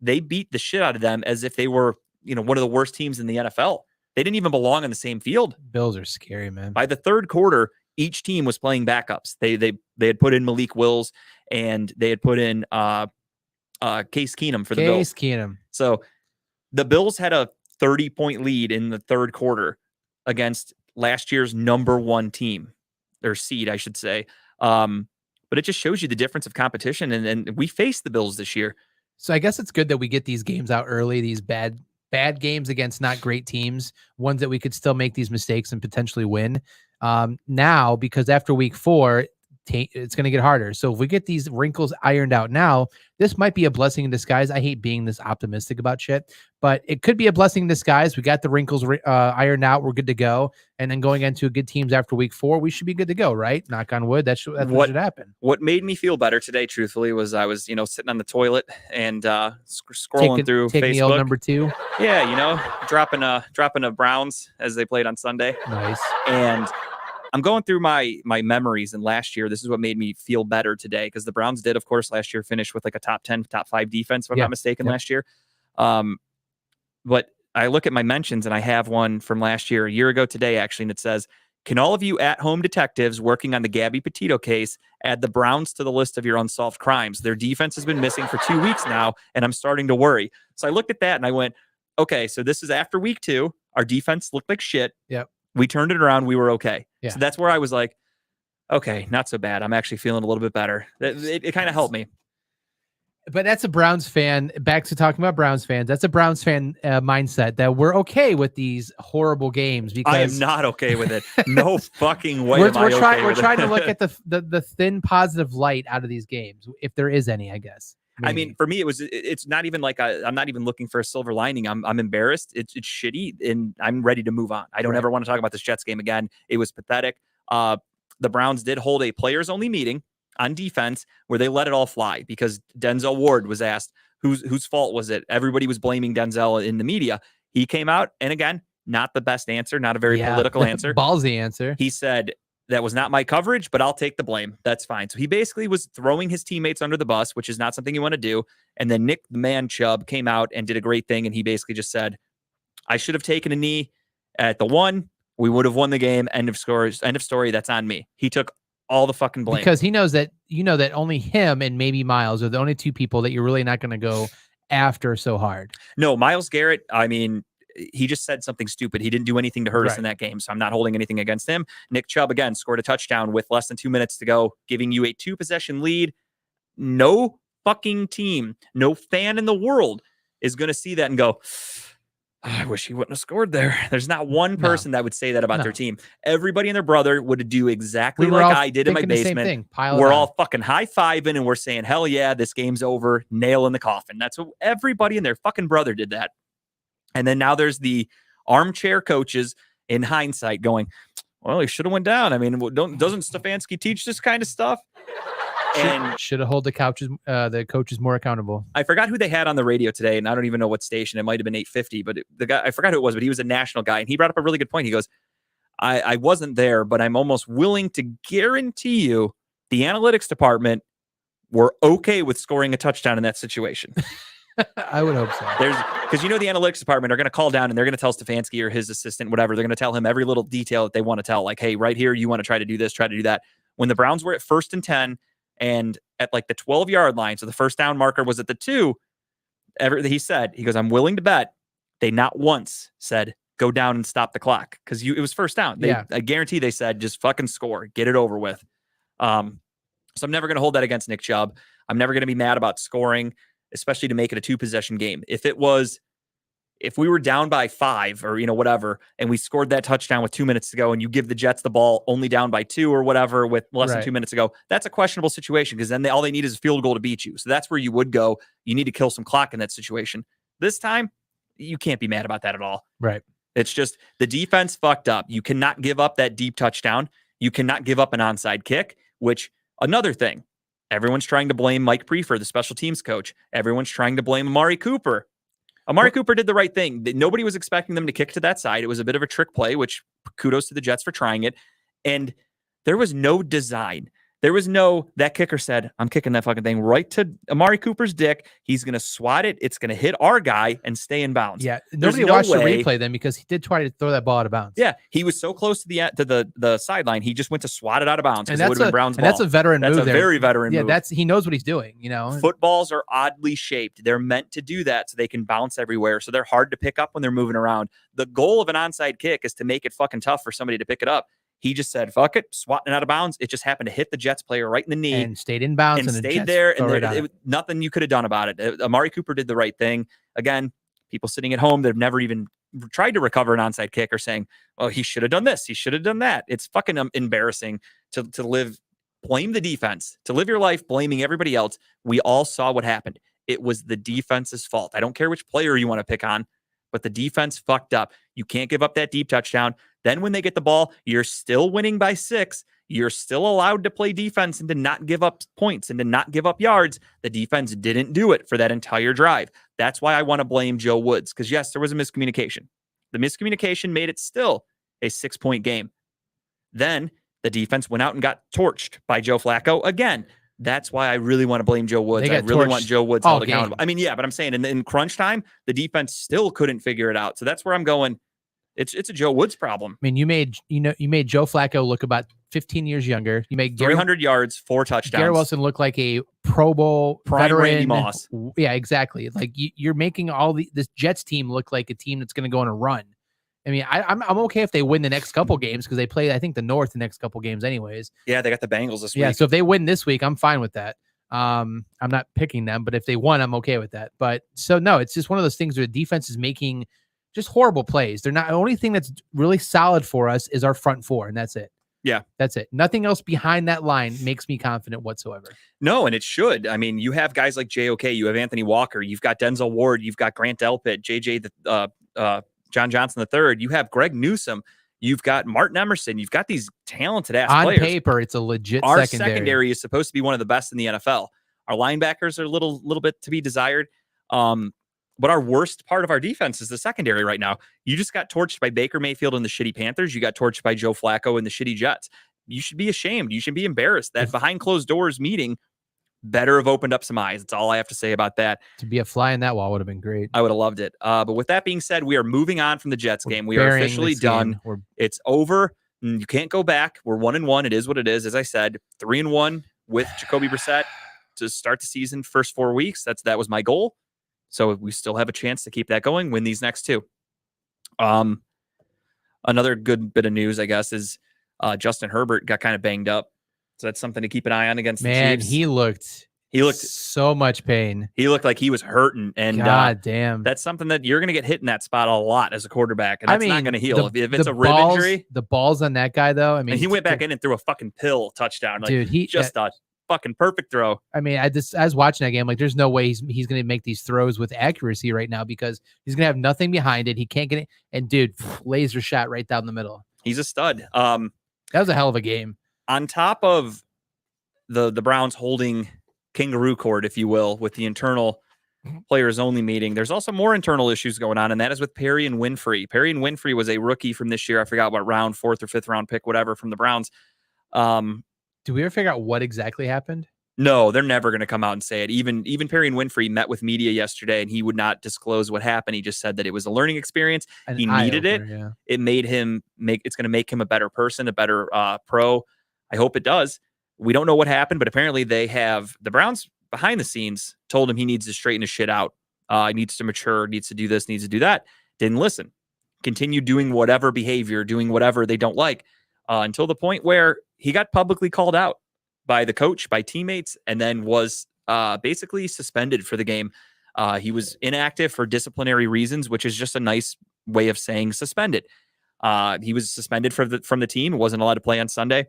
They beat the shit out of them as if they were, one of the worst teams in the NFL. They didn't even belong on the same field. Bills are scary, man. By the third quarter, each team was playing backups. They had put in Malik Willis and they had put in Case Keenum for the Bills. Case Keenum. So the Bills had a 30-point lead in the third quarter against last year's number one team, or seed, I should say. But it just shows you the difference of competition. And we faced the Bills this year. So I guess it's good that we get these games out early, these bad games against not great teams, ones that we could still make these mistakes and potentially win. Now, because after week 4, it's going to get harder. So if we get these wrinkles ironed out now, this might be a blessing in disguise. I hate being this optimistic about shit, but it could be a blessing in disguise. We got the wrinkles ironed out. We're good to go. And then going into good teams after week 4, we should be good to go, right? Knock on wood. That's what should happen. What made me feel better today, truthfully, was I was, sitting on the toilet and scrolling through taking Facebook. The old number 2. Yeah, dropping a Browns as they played on Sunday. Nice. And I'm going through my memories, and last year, this is what made me feel better today, because the Browns did, of course, last year finish with like a top 10, top 5 defense, if I'm not mistaken, last year. But I look at my mentions, and I have one from last year, a year ago today, actually, and it says, "Can all of you at-home detectives working on the Gabby Petito case add the Browns to the list of your unsolved crimes? Their defense has been missing for 2 weeks now, and I'm starting to worry." So I looked at that, and I went, okay, so this is after week 2. Our defense looked like shit. Yep. We turned it around. We were okay. Yeah. So that's where I was like, okay, not so bad. I'm actually feeling a little bit better. It kind of helped me. But that's a Browns fan. Back to talking about Browns fans. That's a Browns fan mindset that we're okay with these horrible games. Because I am not okay with it. No fucking way. We're to trying to look at the thin positive light out of these games, if there is any, I guess. Maybe. I mean, for me, it's not even like I'm not even looking for a silver lining. I'm embarrassed. It's shitty, and I'm ready to move on. I don't ever want to talk about this Jets game again. It was pathetic. The Browns did hold a players-only meeting on defense where they let it all fly because Denzel Ward was asked whose fault was it. Everybody was blaming Denzel in the media. He came out, and again, not the best answer, not a very political answer. Ballsy answer. He said, "That was not my coverage, but I'll take the blame. That's fine." So he basically was throwing his teammates under the bus, which is not something you want to do. And then Nick the Man Chubb came out and did a great thing. And he basically just said, "I should have taken a knee at the 1. We would have won the game. End of story. That's on me." He took all the fucking blame. Because he knows that, that only him and maybe Miles are the only 2 people that you're really not going to go after so hard. No, Myles Garrett, I mean, he just said something stupid. He didn't do anything to hurt us in that game, so I'm not holding anything against him. Nick Chubb, again, scored a touchdown with less than 2 minutes to go, giving you a 2-possession lead. No fucking team, no fan in the world is going to see that and go, "I wish he wouldn't have scored there." There's not one person that would say that about their team. Everybody and their brother would do exactly like I did in my basement. We're all fucking high-fiving, and we're saying, hell yeah, this game's over, nail in the coffin. That's what everybody and their fucking brother did that. And then now there's the armchair coaches in hindsight going, well, he should have went down. I mean, doesn't Stefanski teach this kind of stuff? And should have held the coaches more accountable. I forgot who they had on the radio today, and I don't even know what station. It might have been 850, but the guy, I forgot who it was, but he was a national guy, and he brought up a really good point. He goes, I wasn't there, but I'm almost willing to guarantee you the analytics department were okay with scoring a touchdown in that situation. I would hope so. Because the analytics department are going to call down and they're going to tell Stefanski or his assistant, whatever. They're going to tell him every little detail that they want to tell. Like, hey, right here, you want to try to do this, try to do that. When the Browns were at 1st and 10 and at like the 12-yard line, so the first down marker was at the 2, he goes, I'm willing to bet they not once said, go down and stop the clock. Because it was first down. I guarantee they said, just fucking score, get it over with. So I'm never going to hold that against Nick Chubb. I'm never going to be mad about scoring, especially to make it a 2-possession game. If we were down by 5 or, whatever, and we scored that touchdown with 2 minutes to go and you give the Jets the ball only down by 2 or whatever with less than 2 minutes to go, that's a questionable situation because then all they need is a field goal to beat you. So that's where you would go. You need to kill some clock in that situation. This time, you can't be mad about that at all. Right. It's just the defense fucked up. You cannot give up that deep touchdown. You cannot give up an onside kick, which another thing. Everyone's trying to blame Mike Prefer, the special teams coach. Everyone's trying to blame Amari Cooper. Amari Cooper did the right thing. Nobody was expecting them to kick to that side. It was a bit of a trick play, which kudos to the Jets for trying it. And There was no design. There was no, that kicker said, I'm kicking that fucking thing right to Amari Cooper's dick. He's going to swat it. It's going to hit our guy and stay in bounds. Yeah, There's nobody no watched way. the replay then because he did try to throw that ball out of bounds. Yeah, he was so close to the sideline. He just went to swat it out of bounds because it would have been Brown's ball. That's a veteran That's move. a very veteran move. Yeah, he knows what he's doing. You know, footballs are oddly shaped. They're meant to do that so they can bounce everywhere. So they're hard to pick up when they're moving around. The goal of an onside kick is to make it fucking tough for somebody to pick it up. He just said, fuck it, swatting it out of bounds. It just happened to hit the Jets player right in the knee. And stayed in bounds. And stayed there. And nothing you could have done about it. Amari Cooper did the right thing. Again, people sitting at home that have never even tried to recover an onside kick are saying, well, he should have done this. He should have done that. It's fucking embarrassing to blame the defense, to live your life blaming everybody else. We all saw what happened. It was the defense's fault. I don't care which player you want to pick on, but the defense fucked up. You can't give up that deep touchdown. Then when they get the ball, you're still winning by 6. You're still allowed to play defense and to not give up points and to not give up yards. The defense didn't do it for that entire drive. That's why I want to blame Joe Woods, because yes, there was a miscommunication. The miscommunication made it still a 6-point game. Then the defense went out and got torched by Joe Flacco again. That's why I really want to blame Joe Woods. I really want Joe Woods held accountable. I mean, yeah, but I'm saying in crunch time, the defense still couldn't figure it out. So that's where I'm going. It's a Joe Woods problem. I mean, you made Joe Flacco look about 15 years younger. You made 300 yards, 4 touchdowns. Garrett Wilson look like a Pro Bowl veteran. Randy Moss. Yeah, exactly. Like you're making this Jets team look like a team that's going to go on a run. I mean, I'm okay if they win the next couple games because they play, I think, the North the next couple games anyways. Yeah, they got the Bengals this week. Yeah, so if they win this week, I'm fine with that. I'm not picking them, but if they won, I'm okay with that. But so no, it's just one of those things where the defense is making just horrible plays. They're not, the only thing that's really solid for us is our front four, and that's it. Yeah. That's it. Nothing else behind that line makes me confident whatsoever. No, and it should. I mean, you have guys like JOK, you have Anthony Walker, you've got Denzel Ward, you've got Grant Delpit, John Johnson III, you have Greg Newsome, you've got Martin Emerson, you've got these talented ass players. On paper, it's a legit Our secondary is supposed to be one of the best in the NFL. Our linebackers are a little bit to be desired. But our worst part of our defense is the secondary right now. You just got torched by Baker Mayfield and the shitty Panthers. You got torched by Joe Flacco and the shitty Jets. You should be ashamed. You should be embarrassed. That behind closed doors meeting better have opened up some eyes. That's all I have to say about that. To be a fly in that wall would have been great. I would have loved it. But with that being said, we are moving on from the Jets game. We are officially done. It's over. You can't go back. We're 1-1. It is what it is. As I said, 3-1 with Jacoby Brissett to start the season first 4 weeks. That was my goal. So we still have a chance to keep that going, win these next 2. Another good bit of news, I guess, is Justin Herbert got kind of banged up. So that's something to keep an eye on against the Chiefs. He looked so much pain. He looked like he was hurting. And God damn. That's something that you're going to get hit in that spot a lot as a quarterback. And that's not going to heal. If it's a rib injury. The balls on that guy, though. I mean, and he went back in and threw a fucking pill touchdown. Like, dude, he just a fucking perfect throw. I mean, I was watching that game. Like, there's no way he's going to make these throws with accuracy right now because he's going to have nothing behind it. He can't get it. And dude, laser shot right down the middle. He's a stud. That was a hell of a game. On top of the Browns holding kangaroo court, if you will, with the internal players only meeting, there's also more internal issues going on, and that is with Perry and Winfrey. Perry and Winfrey was a rookie from this year. I forgot what round, 4th or 5th round pick, whatever, from the Browns. Do we ever figure out what exactly happened? No, they're never going to come out and say it. Even Perry and Winfrey met with media yesterday, and he would not disclose what happened. He just said that it was a learning experience. He needed it. Yeah. It made him it's going to make him a better person, a better pro. I hope it does. We don't know what happened, but apparently the Browns behind the scenes told him he needs to straighten his shit out. He needs to mature, needs to do this, needs to do that. Didn't listen. Continued doing whatever behavior, doing whatever they don't like, until the point where he got publicly called out by the coach, by teammates, and then was basically suspended for the game. He was inactive for disciplinary reasons, which is just a nice way of saying suspended. He was suspended from the team, wasn't allowed to play on Sunday.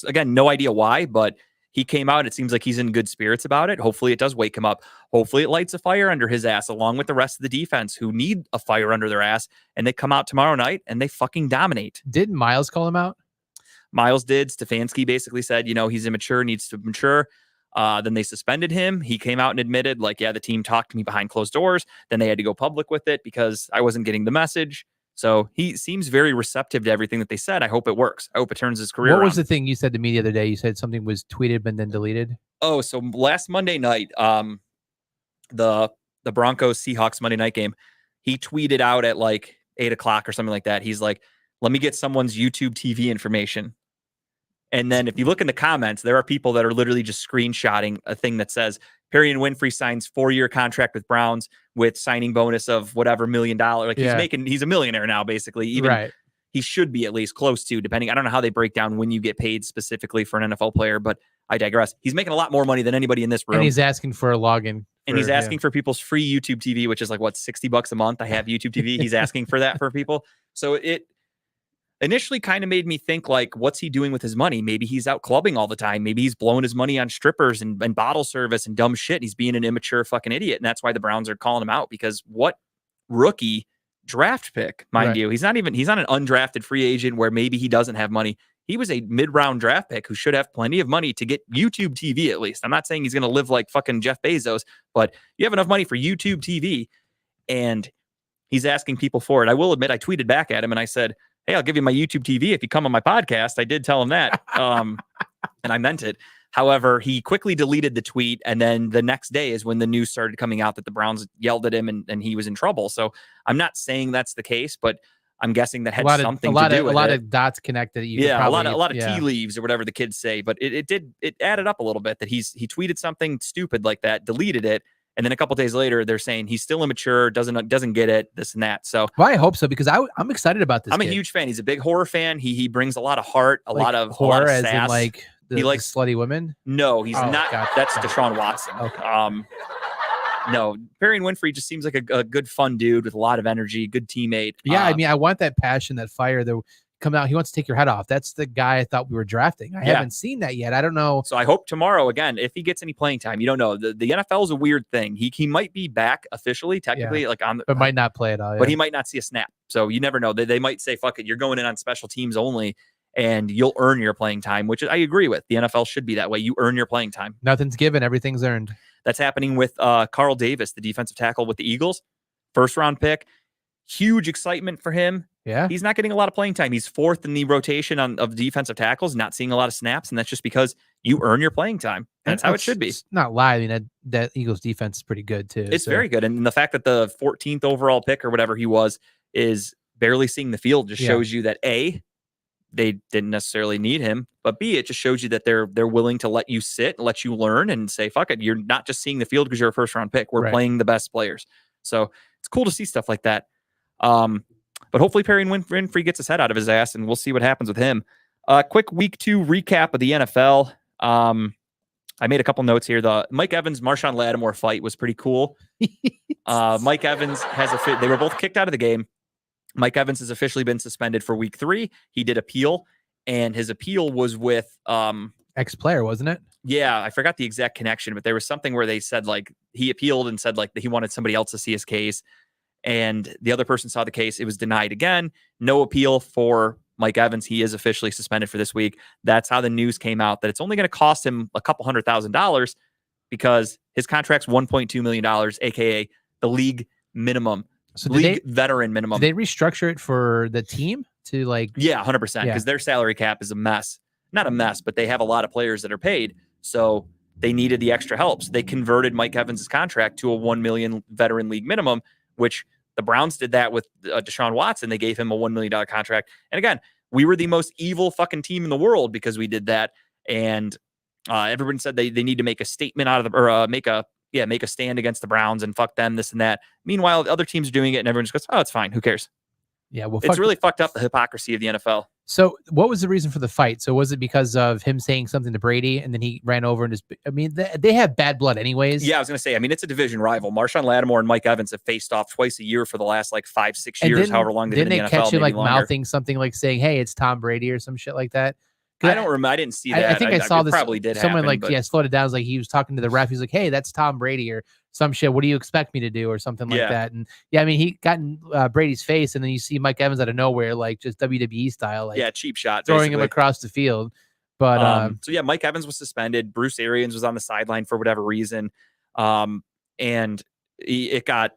Again, no idea why, but he came out. It seems like he's in good spirits about it. Hopefully it does wake him up. Hopefully it lights a fire under his ass, along with the rest of the defense who need a fire under their ass, and they come out tomorrow night and they fucking dominate. Didn't Miles call him out? Miles did. Stefanski basically said, he's immature, needs to mature. Then they suspended him. He came out and admitted, like, yeah, the team talked to me behind closed doors. Then they had to go public with it because I wasn't getting the message. So he seems very receptive to everything that they said. I hope it works. I hope it turns his career What around. was the thing you said to me the other day? You said something was tweeted but then deleted. Oh, so last Monday night, the Broncos Seahawks Monday night game, he tweeted out at like 8:00 or something like that. He's like, let me get someone's YouTube TV information. And then if you look in the comments, there are people that are literally just screenshotting a thing that says Perrion Winfrey signs 4-year contract with Browns with signing bonus of whatever $1 million. Like he's a millionaire now, basically. Even Right. he should be at least close to, depending. I don't know how they break down when you get paid specifically for an NFL player, but I digress. He's making a lot more money than anybody in this room. And he's asking for a login. And he's asking for people's free YouTube TV, which is like, what, $60 a month? I have YouTube TV. He's asking for that for people. So it initially kind of made me think, like, what's he doing with his money? Maybe he's out clubbing all the time. Maybe he's blowing his money on strippers and bottle service and dumb shit. He's being an immature fucking idiot. And that's why the Browns are calling him out, because what rookie draft pick, mind you, he's not an undrafted free agent where maybe he doesn't have money. He was a mid-round draft pick who should have plenty of money to get YouTube TV at least. I'm not saying he's going to live like fucking Jeff Bezos, but you have enough money for YouTube TV, and he's asking people for it. I will admit, I tweeted back at him and I said, hey, I'll give you my YouTube TV if you come on my podcast. I did tell him that, and I meant it. However, he quickly deleted the tweet, and then the next day is when the news started coming out that the Browns yelled at him and he was in trouble. So I'm not saying that's the case, but I'm guessing that had something to do with it. A lot of dots connected. A lot of tea leaves or whatever the kids say. But it added up a little bit that he tweeted something stupid like that, deleted it, and then a couple days later they're saying he's still immature, doesn't get it, this and that. So well, I hope so, because I'm excited about this. I'm a huge fan. He's a big horror fan. He brings a lot of heart, a lot of horror, sass. as in like he likes slutty women. No, he's not. God, that's Deshaun Watson. Okay. No, Perrion Winfrey just seems like a good, fun dude with a lot of energy, good teammate. Yeah, I mean, I want that passion, that fire that come out. He wants to take your head off. That's the guy I thought we were drafting. I haven't seen that yet. I don't know. So I hope tomorrow, again, if he gets any playing time, you don't know. The NFL is a weird thing. He might be back officially, technically, but might not play at all. But he might not see a snap. So you never know. They might say, fuck it, you're going in on special teams only, and you'll earn your playing time, which I agree with. The NFL should be that way. You earn your playing time. Nothing's given. Everything's earned. That's happening with Carl Davis, the defensive tackle with the Eagles. First round pick. Huge excitement for him. Yeah. He's not getting a lot of playing time. He's fourth in the rotation of defensive tackles, not seeing a lot of snaps. And that's just because you earn your playing time. That's how it should be. Not lie. I mean, that Eagles defense is pretty good too. It's very good. And the fact that the 14th overall pick or whatever he was is barely seeing the field just shows you that A, they didn't necessarily need him, but B, it just shows you that they're willing to let you sit, let you learn, and say, fuck it, you're not just seeing the field because you're a first round pick. We're playing the best players. So it's cool to see stuff like that. But hopefully Perrion Winfrey gets his head out of his ass, and we'll see what happens with him. Quick week 2 recap of the NFL. I made a couple notes here. The Mike Evans, Marshawn Lattimore fight was pretty cool. Mike Evans they were both kicked out of the game. Mike Evans has officially been suspended for week 3. He did appeal, and his appeal was with ex-player, wasn't it? Yeah, I forgot the exact connection, but there was something where they said like he appealed and said like that he wanted somebody else to see his case, and the other person saw the case. It was denied again. No appeal for Mike Evans. He is officially suspended for this week. That's how the news came out, that it's only going to cost him a couple $100,000 because his contract's $1.2 million, aka the league minimum. So league veteran minimum. Did they restructure it for the team to like? Yeah, 100%. Because their salary cap is a mess. Not a mess, but they have a lot of players that are paid. So they needed the extra help. So they converted Mike Evans' contract to a $1 million veteran league minimum, which the Browns did that with Deshaun Watson. They gave him a $1 million contract. And again, we were the most evil fucking team in the world because we did that. And everyone said they need to make a statement out of the, or make a stand against the Browns and fuck them, this and that. Meanwhile, other teams are doing it and everyone just goes, oh, it's fine. Who cares? Yeah, well, it's really fucked up, the hypocrisy of the NFL. So what was the reason for the fight? So was it because of him saying something to Brady and then he ran over and just, I mean, they have bad blood anyways. Yeah, I was going to say, I mean, it's a division rival. Marshawn Lattimore and Mike Evans have faced off twice a year for the last like 5-6 years, however long they've been in the NFL. Didn't they catch you like longer. Mouthing something like saying, hey, it's Tom Brady or some shit like that? I don't remember. I didn't see that. I think I saw this. Probably did. Someone happen, like slowed it down. It was like he was talking to the ref. He's like, "Hey, that's Tom Brady or some shit. What do you expect me to do?" or something like that. And yeah, I mean, he got in Brady's face, and then you see Mike Evans out of nowhere, like just WWE style, like cheap shot, throwing him across the field. But so yeah, Mike Evans was suspended. Bruce Arians was on the sideline for whatever reason, and it got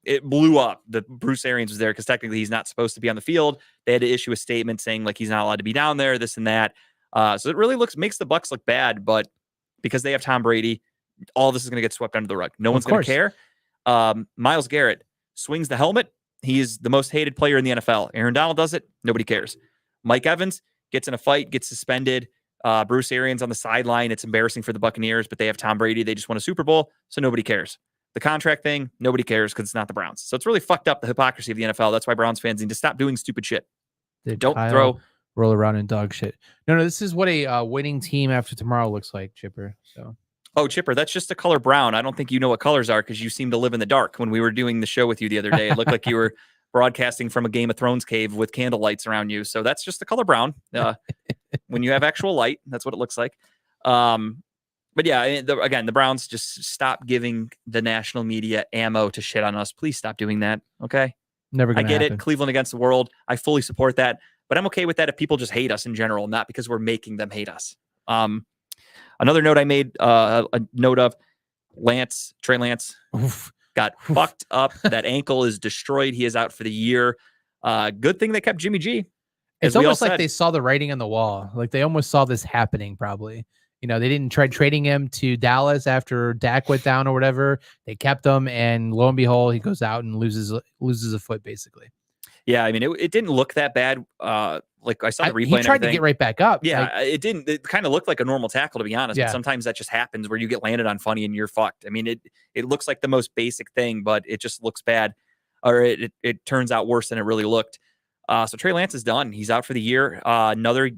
it blew up that Bruce Arians was there because technically he's not supposed to be on the field. They had to issue a statement saying like he's not allowed to be down there, this and that. So it really makes the Bucs look bad, but because they have Tom Brady, all this is going to get swept under the rug. No one's going to care. Myles Garrett swings the helmet. He is the most hated player in the NFL. Aaron Donald does it. Nobody cares. Mike Evans gets in a fight, gets suspended. Bruce Arians on the sideline. It's embarrassing for the Buccaneers, but they have Tom Brady. They just won a Super Bowl, so nobody cares. The contract thing, nobody cares because it's not the Browns. So it's really fucked up the hypocrisy of the NFL. That's why Browns fans need to stop doing stupid shit. Don't throw roll around in dog shit. No, this is what a winning team after tomorrow looks like, Chipper. So. Oh, Chipper, that's just the color brown. I don't think you know what colors are because you seem to live in the dark. When we were doing the show with you the other day, it looked like you were broadcasting from a Game of Thrones cave with candle lights around you. So that's just the color brown. When you have actual light, that's what it looks like. But yeah, again, the Browns just stop giving the national media ammo to shit on us. Please stop doing that. Okay. Never gonna happen. It. Cleveland against the world. I fully support that, but I'm okay with that if people just hate us in general, not because we're making them hate us. Another note I made a note of Trey Lance got fucked up. That ankle is destroyed. He is out for the year. Good thing they kept Jimmy G. It's almost like they saw the writing on the wall. Like they almost saw this happening probably. You know, they didn't try trading him to Dallas after Dak went down or whatever. They kept him, and lo and behold, he goes out and loses a foot basically. Yeah, I mean, it didn't look that bad. Like I saw the replay. He tried to get right back up. Yeah, it didn't. It kind of looked like a normal tackle, to be honest. Yeah. But sometimes that just happens where you get landed on funny and you're fucked. I mean, it looks like the most basic thing, but it just looks bad, or it turns out worse than it really looked. So Trey Lance is done. He's out for the year. Another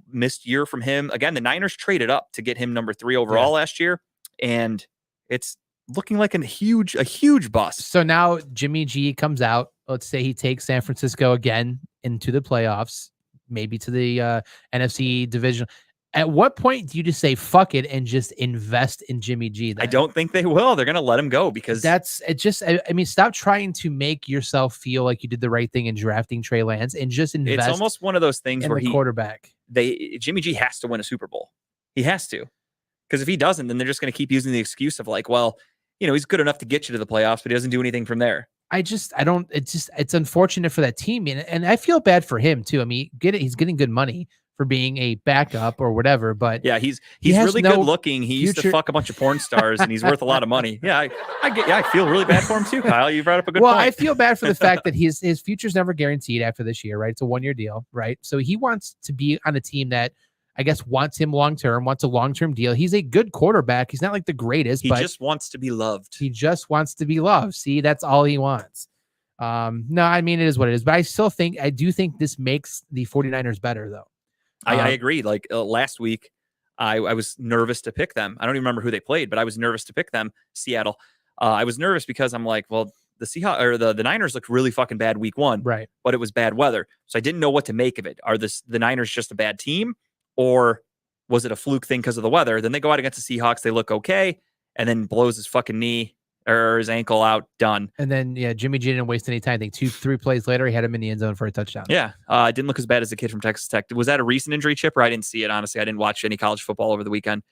missed year from him. Again, the Niners traded up to get him number 3 overall last year, and it's looking like a huge bust. So now Jimmy G comes out. Let's say he takes San Francisco again into the playoffs, maybe to the NFC division. At what point do you just say fuck it and just invest in Jimmy G? Then? I don't think they will. They're going to let him go because that's it. Just I mean, stop trying to make yourself feel like you did the right thing in drafting Trey Lance and just invest. It's almost one of those things where quarterback. Jimmy G has to win a Super Bowl. He has to, because if he doesn't, then they're just going to keep using the excuse of like, well, you know, he's good enough to get you to the playoffs, but he doesn't do anything from there. It's unfortunate for that team. And I feel bad for him too. I mean, he's getting good money for being a backup or whatever, but yeah, he's really good looking. He used to fuck a bunch of porn stars and he's worth a lot of money. Yeah. I feel really bad for him too, Kyle. You brought up a good point. I feel bad for the fact that his future's never guaranteed after this year, right? It's a 1-year deal, right? So he wants to be on a team that I guess wants him long-term, wants a long-term deal. He's a good quarterback. He's not like the greatest, but he just wants to be loved. He just wants to be loved. See, that's all he wants. No, I mean, it is what it is, but I do think this makes the 49ers better though. I agree. Like last week, I was nervous to pick them. I don't even remember who they played, but I was nervous to pick them. Seattle. I was nervous because I'm like, well, the Seahawks or the Niners looked really fucking bad week 1, right? But it was bad weather, so I didn't know what to make of it. Are the Niners just a bad team, or was it a fluke thing because of the weather? Then they go out against the Seahawks, they look okay, and then blows his fucking knee or his ankle out, done. And then, Jimmy G didn't waste any time. I think 2-3 plays later, he had him in the end zone for a touchdown. Yeah, it didn't look as bad as the kid from Texas Tech. Was that a recent injury, Chip, or I didn't see it, honestly. I didn't watch any college football over the weekend.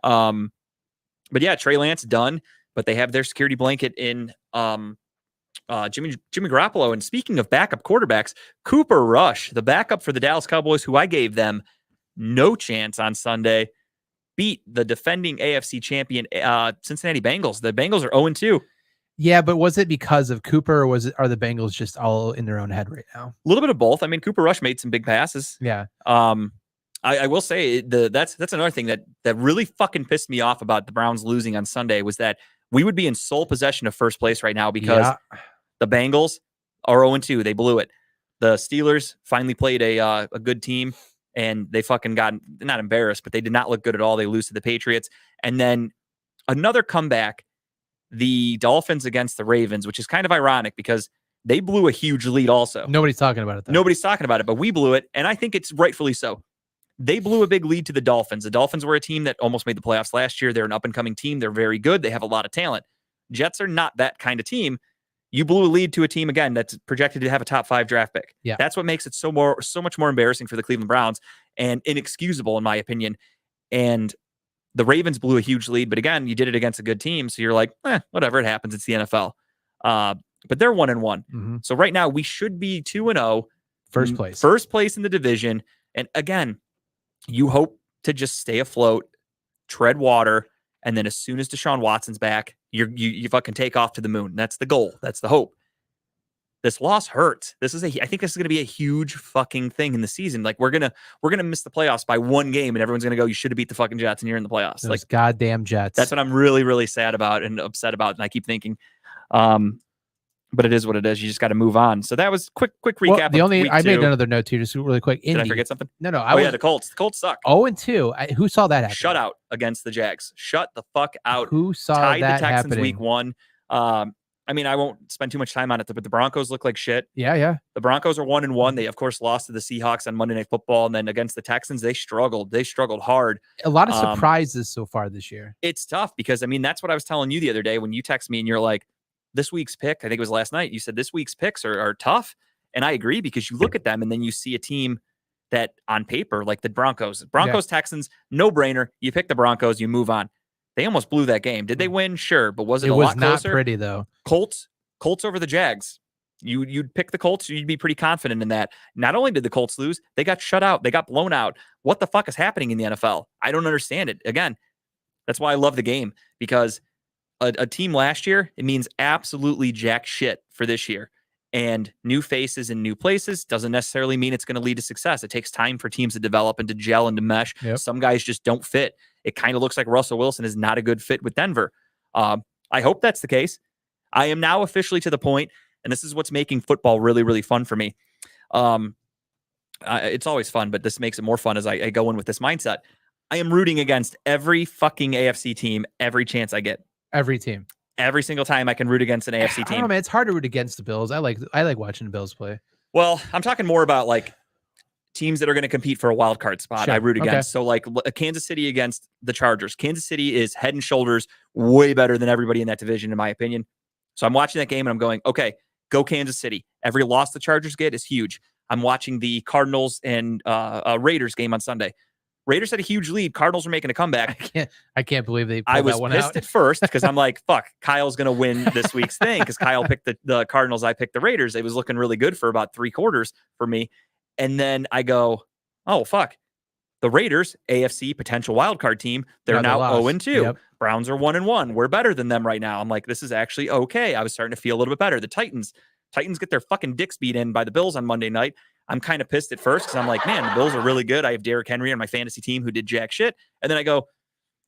But yeah, Trey Lance done, but they have their security blanket in Jimmy Garoppolo. And speaking of backup quarterbacks, Cooper Rush, the backup for the Dallas Cowboys, who I gave them no chance on Sunday, beat the defending AFC champion Cincinnati Bengals. The Bengals are 0-2. Yeah, but was it because of Cooper, or are the Bengals just all in their own head right now? A little bit of both. I mean, Cooper Rush made some big passes. Yeah. I will say that's another thing that really fucking pissed me off about the Browns losing on Sunday was that we would be in sole possession of first place right now because the Bengals are 0-2. They blew it. The Steelers finally played a good team. And they fucking got not embarrassed, but they did not look good at all. They lose to the Patriots. And then another comeback, the Dolphins against the Ravens, which is kind of ironic because they blew a huge lead also. Nobody's talking about it, though. Nobody's talking about it, but we blew it. And I think it's rightfully so. They blew a big lead to the Dolphins. The Dolphins were a team that almost made the playoffs last year. They're an up-and-coming team. They're very good. They have a lot of talent. Jets are not that kind of team. You blew a lead to a team, again, that's projected to have a top 5 draft pick. Yeah. That's what makes it so much more embarrassing for the Cleveland Browns and inexcusable, in my opinion. And the Ravens blew a huge lead, but again, you did it against a good team. So you're like, whatever, it happens. It's the NFL. but they're 1-1. Mhm. So right now we should be 2-0, first place in the division. And again, you hope to just stay afloat, tread water, and then as soon as Deshaun Watson's back, you fucking take off to the moon. That's the goal. That's the hope. This loss hurts. I think this is going to be a huge fucking thing in the season. Like we're gonna miss the playoffs by one game, and everyone's gonna go, "You should have beat the fucking Jets, and you're in the playoffs." Those Like goddamn Jets. that's what I'm really, really sad about and upset about. And I keep thinking, but it is what it is. You just got to move on. So that was quick recap. Well, of week I made 2. another note too, just really quick. Did I forget something? No, Yeah, the Colts. The Colts suck. 0-2. Who saw that happen? Shutout against the Jags. Shut the fuck out. Who saw Tied that the Texans happening? week 1. I mean, I won't spend too much time on it, but the Broncos look like shit. Yeah. The Broncos are 1-1. They, of course, lost to the Seahawks on Monday Night Football, and then against the Texans, they struggled. They struggled hard. A lot of surprises so far this year. It's tough because, I mean, that's what I was telling you the other day when you text me and you're like, this week's pick, I think it was last night, you said this week's picks are tough. And I agree because you look at them and then you see a team that on paper, like the Broncos, Texans, no brainer. You pick the Broncos, you move on. They almost blew that game. Did they win? Sure. But was it a lot closer? It was not pretty though. Colts over the Jags. You'd pick the Colts. You'd be pretty confident in that. Not only did the Colts lose, they got shut out. They got blown out. What the fuck is happening in the NFL? I don't understand it. Again, that's why I love the game, because a team last year, it means absolutely jack shit for this year. And new faces in new places doesn't necessarily mean it's going to lead to success. It takes time for teams to develop and to gel and to mesh. Yep. Some guys just don't fit. It kind of looks like Russell Wilson is not a good fit with Denver. I hope that's the case. I am now officially to the point, and this is what's making football really, really fun for me. It's always fun, but this makes it more fun as I go in with this mindset. I am rooting against every fucking AFC team every chance I get. Every team. Every single time I can root against an AFC team. I don't know, man. It's hard to root against the Bills. I like watching the Bills play. Well, I'm talking more about like teams that are going to compete for a wild card spot. Sure. I root against. Okay. So like Kansas City against the Chargers. Kansas City is head and shoulders way better than everybody in that division, in my opinion. So I'm watching that game and I'm going, okay, go Kansas City. Every loss the Chargers get is huge. I'm watching the Cardinals and Raiders game on Sunday. Raiders had a huge lead. Cardinals are making a comeback. I can't believe they I pulled was that one pissed out. at first because I'm like, fuck, Kyle's going to win this week's thing because Kyle picked the Cardinals. I picked the Raiders. It was looking really good for about 3 quarters for me. And then I go, oh, fuck. The Raiders, AFC potential wildcard team, they're now 0-2. Yep. Browns are 1-1. We're better than them right now. I'm like, this is actually okay. I was starting to feel a little bit better. The Titans get their fucking dicks beat in by the Bills on Monday night. I'm kind of pissed at first because I'm like, man, the Bills are really good. I have Derrick Henry on my fantasy team who did jack shit. And then I go,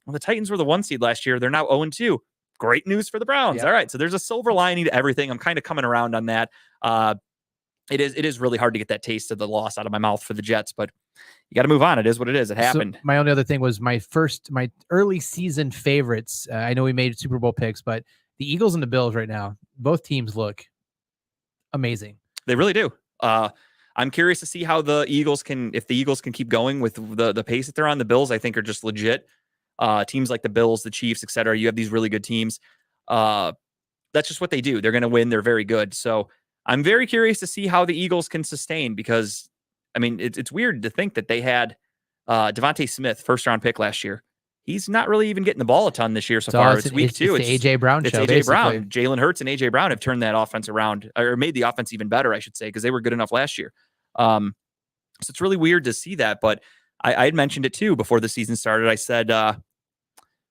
well, the Titans were the 1 seed last year. They're now 0-2. Great news for the Browns. Yeah. All right. So there's a silver lining to everything. I'm kind of coming around on that. It is really hard to get that taste of the loss out of my mouth for the Jets, but you got to move on. It is what it is. It happened. So my only other thing was my early season favorites. I know we made Super Bowl picks, but the Eagles and the Bills right now, both teams look amazing. They really do. I'm curious to see how if the Eagles can keep going with the pace that they're on. The Bills, I think, are just legit. Teams like the Bills, the Chiefs, et cetera. You have these really good teams. That's just what they do. They're going to win. They're very good. So I'm very curious to see how the Eagles can sustain because, I mean, it's weird to think that they had Devontae Smith, first-round pick last year. He's not really even getting the ball a ton this year so far. It's week 2. It's the A.J. Brown show, A.J. Brown. Jalen Hurts and A.J. Brown have turned that offense around, or made the offense even better, I should say, because they were good enough last year. So it's really weird to see that. But I had mentioned it, too, before the season started. I said the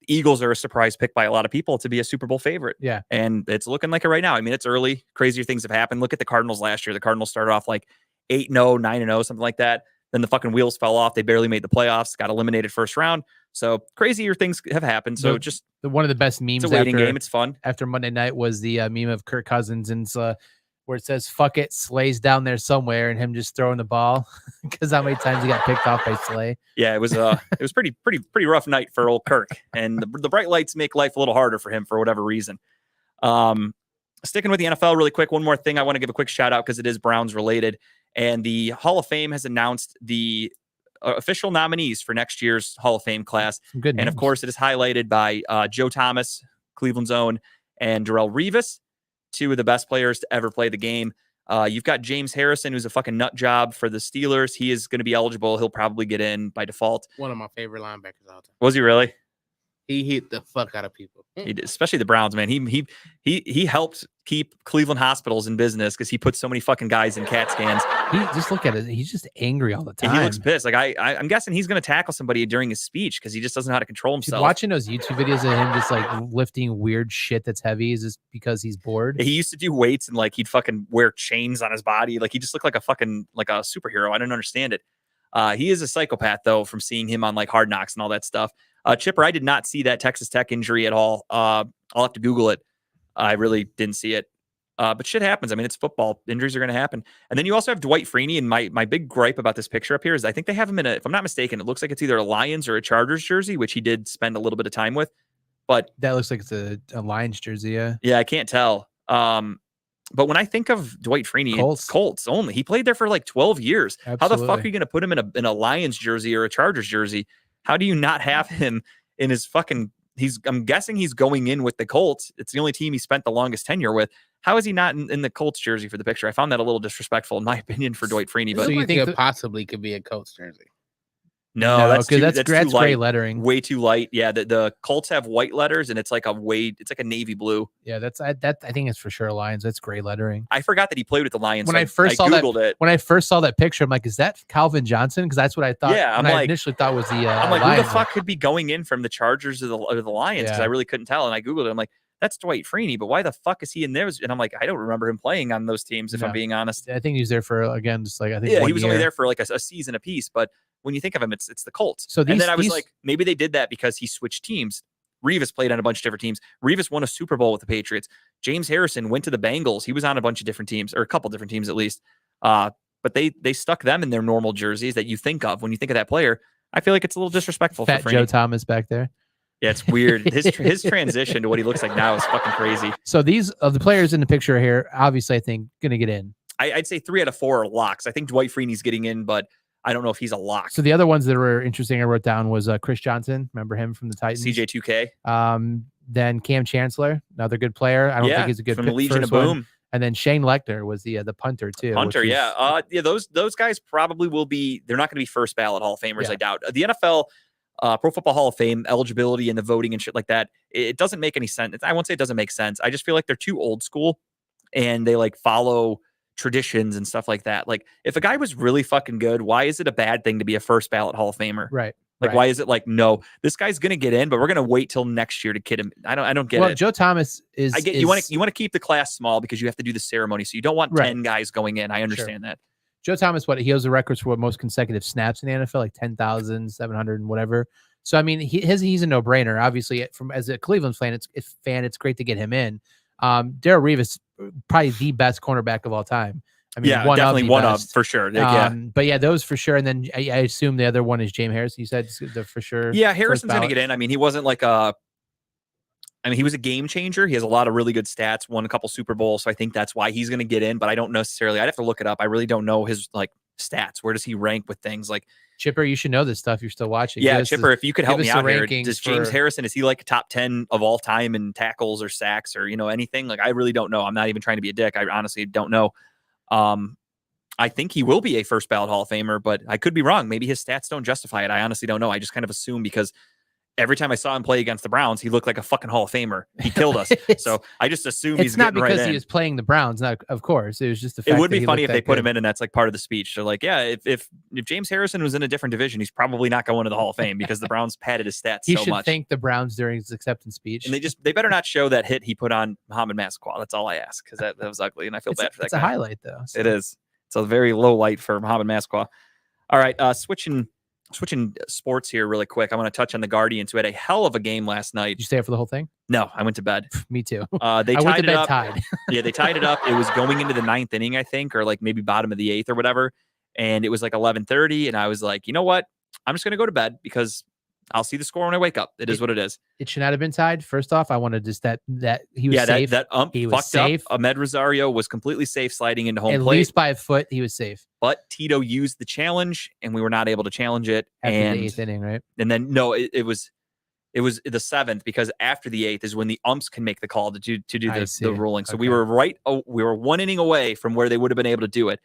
Eagles are a surprise pick by a lot of people to be a Super Bowl favorite. Yeah. And it's looking like it right now. I mean, it's early. Crazier things have happened. Look at the Cardinals last year. The Cardinals started off like 8-0, 9-0, something like that. Then the fucking wheels fell off. They barely made the playoffs, got eliminated first round. So crazier things have happened. So just one of the best memes. It's a waiting game. It's fun. After Monday night was the meme of Kirk Cousins and where it says "fuck it," Slay's down there somewhere, and him just throwing the ball because how many times he got picked off by Slay. Yeah, it was pretty rough night for old Kirk, and the bright lights make life a little harder for him for whatever reason. Sticking with the NFL really quick, one more thing I want to give a quick shout out because it is Browns related. And the Hall of Fame has announced the official nominees for next year's Hall of Fame class. Good names. And of course, it is highlighted by Joe Thomas, Cleveland's own, and Darrelle Revis, 2 of the best players to ever play the game. You've got James Harrison, who's a fucking nut job for the Steelers. He is going to be eligible. He'll probably get in by default. One of my favorite linebackers out there. Was he really? He hit the fuck out of people. He did, especially the Browns, man. He helped keep Cleveland hospitals in business because he put so many fucking guys in CAT scans. He just look at it. He's just angry all the time. And he looks pissed. Like I'm guessing he's going to tackle somebody during his speech because he just doesn't know how to control Dude, himself. watching those YouTube videos of him just like lifting weird shit that's heavy is just because he's bored. He used to do weights and like he'd fucking wear chains on his body. Like he just looked like a fucking like a superhero. I don't understand it. He is a psychopath though, from seeing him on like Hard Knocks and all that stuff. Chipper, I did not see that Texas Tech injury at all. I'll have to Google it. I really didn't see it. But shit happens. I mean, it's football. Injuries are going to happen. And then you also have Dwight Freeney. And my big gripe about this picture up here is I think they have him in if I'm not mistaken, it looks like it's either a Lions or a Chargers jersey, which he did spend a little bit of time with. But that looks like it's a Lions jersey. Yeah, I can't tell. But when I think of Dwight Freeney, it's Colts only. He played there for like 12 years. Absolutely. How the fuck are you going to put him in a Lions jersey or a Chargers jersey? How do you not have him in his fucking I'm guessing he's going in with the Colts. It's the only team he spent the longest tenure with. How is he not in the Colts jersey for the picture? I found that a little disrespectful in my opinion for Dwight Freeney. But so you think it possibly could be a Colts jersey? No, that's that's gray lettering. Way too light. Yeah, the Colts have white letters and it's like a navy blue. Yeah, I think it's for sure Lions. That's gray lettering. I forgot that he played with the Lions. When I first Googled it. When I first saw that picture, I'm like, is that Calvin Johnson? Because that's what I thought. Yeah, I initially thought was the. I'm like, Lions. who the fuck could be going in from the Chargers or the Lions? Because I really couldn't tell. And I Googled it. I'm like, that's Dwight Freeney, but why the fuck is he in there? And I'm like, I don't remember him playing on those teams, if I'm being honest. I think he was there for, again, just like, I think he was only there for like a season apiece. But when you think of him, it's the Colts. And then I was like, maybe they did that because he switched teams. Revis played on a bunch of different teams. Revis won a Super Bowl with the Patriots. James Harrison went to the Bengals. He was on a bunch of different teams, or a couple different teams at least. But they stuck them in their normal jerseys that you think of when you think of that player. I feel like it's a little disrespectful. Fat for Joe Thomas back there. Yeah, it's weird. His transition to what he looks like now is fucking crazy. So these of the players in the picture here, obviously, I think going to get in. I'd say 3 out of 4 are locks. I think Dwight Freeney's getting in, but I don't know if he's a lock. So the other ones that were interesting I wrote down was Chris Johnson. Remember him from the Titans? CJ2K. Then Cam Chancellor, another good player. I don't think he's a good from the Legion of Boom. And then Shane Lecter was the punter too. Punter, yeah. Those guys probably will be. They're not going to be first ballot Hall of Famers, I doubt. The NFL. Pro Football Hall of Fame eligibility and the voting and shit like that, it doesn't make any sense. I won't say it doesn't make sense. I just feel like they're too old school and they like follow traditions and stuff like that. Like if a guy was really fucking good, why is it a bad thing to be a first ballot Hall of Famer? Right. Like why is it like, no, this guy's going to get in, but we're going to wait till next year to kid him. I don't get it. Well, Joe Thomas is. I get you want to keep the class small because you have to do the ceremony. So you don't want 10 guys going in. I understand that. Joe Thomas, he has the records for most consecutive snaps in the NFL, like 10,700 and whatever. So I mean, he's a no-brainer. Obviously, as a Cleveland fan, it's great to get him in. Darrelle Revis, probably the best cornerback of all time. I mean, definitely one of for sure. But yeah, those for sure. And then I assume the other one is James Harrison. You said the for sure. Yeah, Harrison's going to get in. I mean, he wasn't like he was a game changer. He has a lot of really good stats. Won a couple Super Bowls, so I think that's why he's going to get in. But I don't necessarily. I'd have to look it up. I really don't know his like stats. Where does he rank with things like? Chipper, you should know this stuff. You're still watching. Yeah, Chipper, if you could help me out here. Does James Harrison, is he like top 10 of all time in tackles or sacks or, anything? Like, I really don't know. I'm not even trying to be a dick. I honestly don't know. I think he will be a first ballot Hall of Famer, but I could be wrong. Maybe his stats don't justify it. I honestly don't know. I just kind of assume because every time I saw him play against the Browns, he looked like a fucking Hall of Famer. He killed us. So I just assume he's getting right in. It's not because he was playing the Browns. Not, of course. It was just the fact it would be funny if they put him in and that's like part of the speech. So like, yeah, if James Harrison was in a different division, he's probably not going to the Hall of Fame because the Browns padded his stats so much. He should thank the Browns during his acceptance speech. And they better not show that hit he put on Muhammad Massaquoi. That's all I ask because that was ugly and I feel bad for that It's guy. a highlight though. So. It is. It's a very low light for Muhammad Massaquoi. All right, switching sports here really quick. I want to touch on the Guardians who had a hell of a game last night. Did you stay up for the whole thing? No, I went to bed. Me too. They I tied went to bed it up. tied. Yeah, they tied it up. It was going into the 9th inning, I think, or like maybe bottom of the 8th or whatever. And it was like 11:30, and I was like, you know what? I'm just gonna go to bed because I'll see the score when I wake up. It is what it is. It should not have been tied. First off, I wanted just that he was safe. That ump he was fucked safe. up. Ahmed Rosario was completely safe sliding into home At plate. least by a foot, he was safe. But Tito used the challenge, and we were not able to challenge it. After the 8th inning, right? And then no, it was the 7th because after the 8th is when the umps can make the call to do the ruling. So we were 1 inning away from where they would have been able to do it.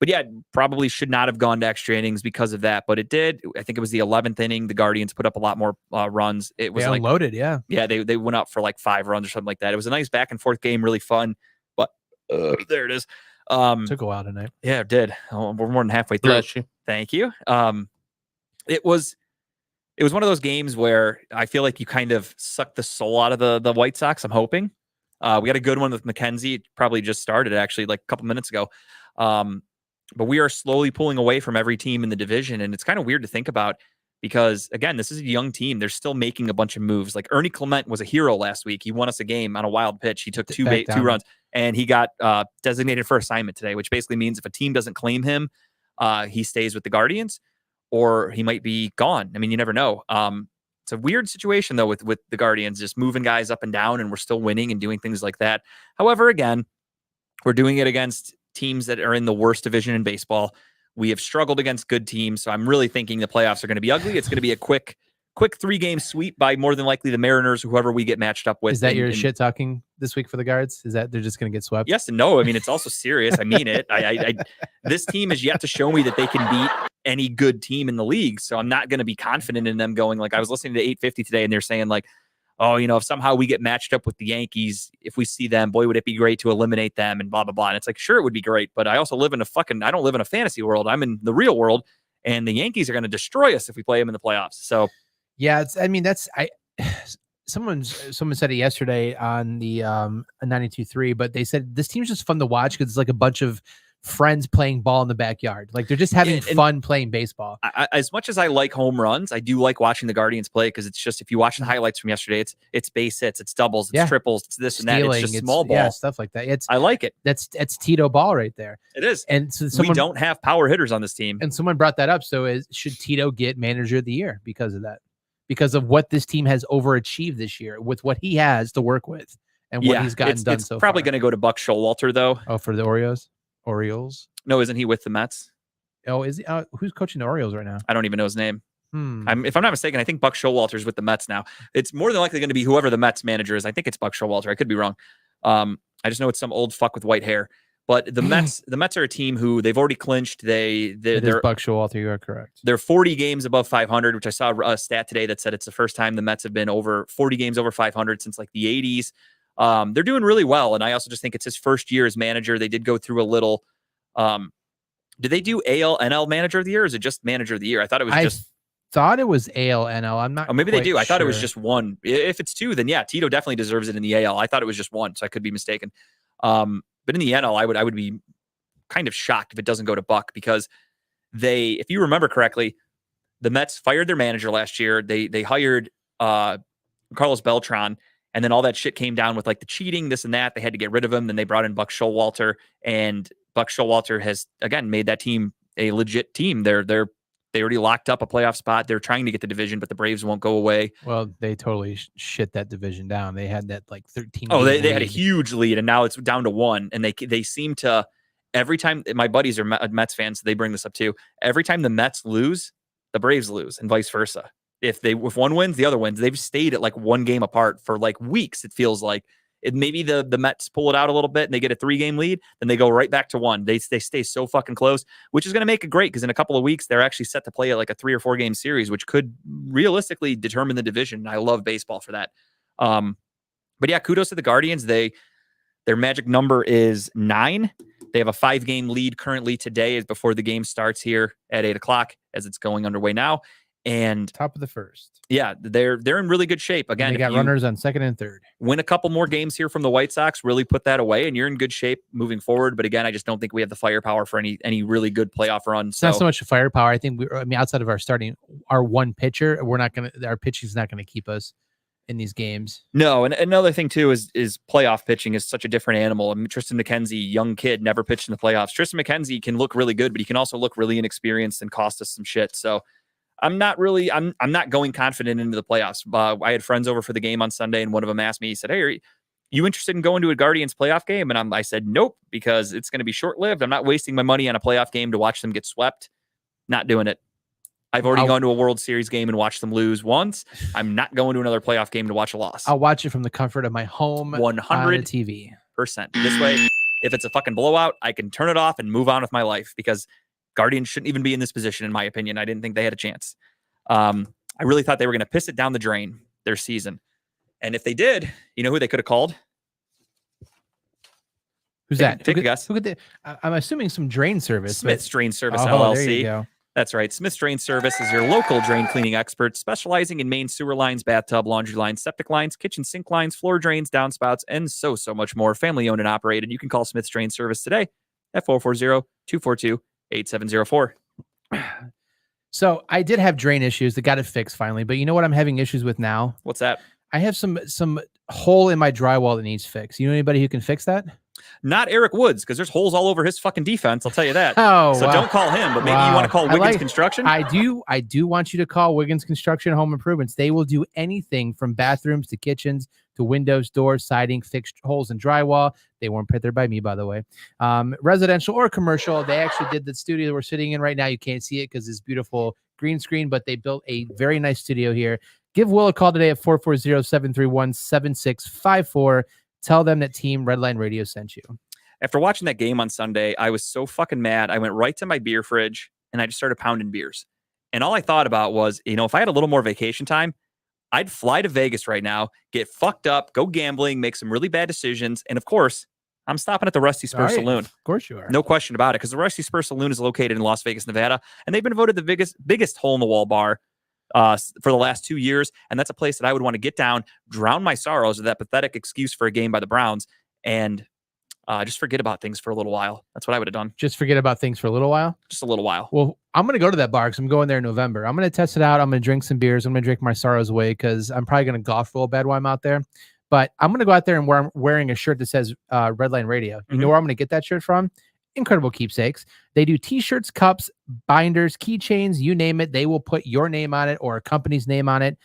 But yeah, probably should not have gone to extra innings because of that, but it did. I think it was the 11th inning. The Guardians put up a lot more runs. It was They like unloaded, yeah. yeah, they went up for like 5 runs or something like that. It was a nice back and forth game, really fun. But there it is. Took a while tonight. Yeah, it did. Oh, we're more than halfway through. Bless you. Thank you. It was one of those games where I feel like you kind of sucked the soul out of the White Sox. I'm hoping. We got a good one with McKenzie. It probably just started actually like a couple minutes ago. But we are slowly pulling away from every team in the division, and it's kind of weird to think about because again, this is a young team. They're still making a bunch of moves. Like Ernie Clement was a hero last week. He won us a game on a wild pitch. He took two runs, and he got designated for assignment today, which basically means if a team doesn't claim him, he stays with the Guardians, or he might be gone. I mean, you never know. It's a weird situation though with the Guardians just moving guys up and down, and we're still winning and doing things like that. However, again, we're doing it against teams that are in the worst division in baseball. We have struggled against good teams, so I'm really thinking the playoffs are going to be ugly. It's going to be a quick 3-game sweep by more than likely the Mariners, whoever we get matched up with. Is that your shit talking this week for the Guards? Is that they're just going to get swept? Yes and no. I mean, it's also serious. I mean it. This team has yet to show me that they can beat any good team in the league. So I'm not going to be confident in them going like I was listening to 850 today, and they're saying like, oh, if somehow we get matched up with the Yankees, if we see them, boy, would it be great to eliminate them and blah, blah, blah. And it's like, sure, it would be great. But I also live in I don't live in a fantasy world. I'm in the real world, and the Yankees are going to destroy us if we play them in the playoffs. So yeah, someone said it yesterday on the 92.3, but they said this team's just fun to watch because it's like a bunch of friends playing ball in the backyard. Like they're just having fun playing baseball. As much as I like home runs, I do like watching the Guardians play because it's just, if you watch the highlights from yesterday, it's base hits, it's doubles, it's triples, it's this and that. It's just small ball. Yeah, stuff like that. I like it. That's Tito ball right there. It is. And so we don't have power hitters on this team. And someone brought that up. So should Tito get manager of the year because of that? Because of what this team has overachieved this year with what he has to work with and what he's gotten done so far. It's probably going to go to Buck Showalter though. Oh, for the Orioles? No, isn't he with the Mets? Oh, is he? Who's coaching the Orioles right now? I don't even know his name. If I'm not mistaken, I think Buck Showalter's with the Mets now. It's more than likely going to be whoever the Mets manager is. I think it's Buck Showalter. I could be wrong. I just know it's some old fuck with white hair. But the Mets are a team who they've already clinched. They're Buck Showalter. You are correct. They're 40 games above 500, which I saw a stat today that said it's the first time the Mets have been over 40 games over 500 since like the 80s. They're doing really well, and I also just think it's his first year as manager. They did go through a little. Did they do AL/NL manager of the year, or is it just manager of the year? I thought it was thought it was AL/NL. I'm not. Oh, maybe they do. Sure. I thought it was just one. If it's two, then yeah, Tito definitely deserves it in the AL. I thought it was just one, so I could be mistaken. But in the NL, I would be kind of shocked if it doesn't go to Buck because if you remember correctly, the Mets fired their manager last year. They hired Carlos Beltran, and then all that shit came down with like the cheating, this and that. They had to get rid of him. Then they brought in Buck Showalter, and Buck Showalter has again made that team a legit team. They already locked up a playoff spot. They're trying to get the division, but the Braves won't go away. Well, they totally shit that division down. They had that like 13. Oh, they had a huge lead, and now it's down to 1. And they seem to every time. My buddies are Mets fans, so they bring this up too. Every time the Mets lose, the Braves lose, and vice versa. If one wins, the other wins. They've stayed at like 1 game apart for like weeks. It feels like maybe the Mets pull it out a little bit and they get a 3-game lead, then they go right back to 1. They stay so fucking close, which is going to make it great because in a couple of weeks they're actually set to play like a 3 or 4 game series, which could realistically determine the division. I love baseball for that. But yeah, kudos to the Guardians. Their magic number is 9. They have a 5-game lead currently today before the game starts here at 8:00 as it's going underway now. And top of the first. Yeah, they're in really good shape. Again, and they got runners on 2nd and 3rd. Win a couple more games here from the White Sox, really put that away, and you're in good shape moving forward. But again, I just don't think we have the firepower for any really good playoff run. It's not so much firepower. I think outside of our one pitcher, our pitching is not gonna keep us in these games. No, and another thing too is playoff pitching is such a different animal. I mean, Tristan McKenzie, young kid, never pitched in the playoffs. Tristan McKenzie can look really good, but he can also look really inexperienced and cost us some shit. So I'm not going confident into the playoffs. I had friends over for the game on Sunday, and one of them asked me, he said, "Hey, are you interested in going to a Guardians playoff game?" And I said, "Nope, because it's going to be short-lived. I'm not wasting my money on a playoff game to watch them get swept. Not doing it. I've already gone to a World Series game and watched them lose once. I'm not going to another playoff game to watch a loss. I'll watch it from the comfort of my home 100 TV. This way, If it's a fucking blowout, I can turn it off and move on with my life because Guardians shouldn't even be in this position, in my opinion. I didn't think they had a chance. I really thought they were going to piss it down the drain, their season. And if they did, you know who they could have called? Who's that? Take a guess. Who could they, I'm assuming some drain service. Smith's Drain Service, Oh, there you LLC. go. That's right. Smith's Drain Service is your local drain cleaning expert, specializing in main sewer lines, bathtub, laundry lines, septic lines, kitchen sink lines, floor drains, downspouts, and so much more. Family owned and operated. You can call Smith's Drain Service today at 440-242-8704. So I did have drain issues that got it fixed finally, but you know what I'm having issues with now? What's that? I have some hole in my drywall that needs fixed. You know anybody who can fix that? Not Eric Woods, because there's holes all over his fucking defense. I'll tell you that. Oh, So wow. don't call him, but maybe you Wow. want to call I Wiggins like- Construction. I do want you to call Wiggins Construction Home Improvements. They will do anything from bathrooms to kitchens to windows, doors, siding, fixed holes in drywall. They weren't put there by me, by the way. Residential or commercial. They actually did the studio that we're sitting in right now. You can't see it because it's beautiful green screen, but they built a very nice studio here. Give Will a call today at 440-731-7654. Tell them that Team Redline Radio sent you. After watching that game on Sunday, I was so fucking mad. I went right to my beer fridge and I just started pounding beers. And all I thought about was, if I had a little more vacation time, I'd fly to Vegas right now, get fucked up, go gambling, make some really bad decisions. And of course, I'm stopping at the Rusty Spur All right. Saloon. Of course you are. No question about it, because the Rusty Spur Saloon is located in Las Vegas, Nevada, and they've been voted the biggest hole-in-the-wall bar for the last 2 years. And that's a place that I would want to get down, drown my sorrows with that pathetic excuse for a game by the Browns, and just forget about things for a little while. That's what I would have done. Just forget about things for a little while. Just a little while. Well, I'm going to go to that bar because I'm going there in November. I'm going to test it out. I'm going to drink some beers. I'm going to drink my sorrows away because I'm probably going to golf real bad while I'm out there. But I'm going to go out there and I'm wearing a shirt that says Redline Radio. You know where I'm going to get that shirt from? Incredible Keepsakes. They do t-shirts, cups, binders, keychains, you name it. They will put your name on it or a company's name on it.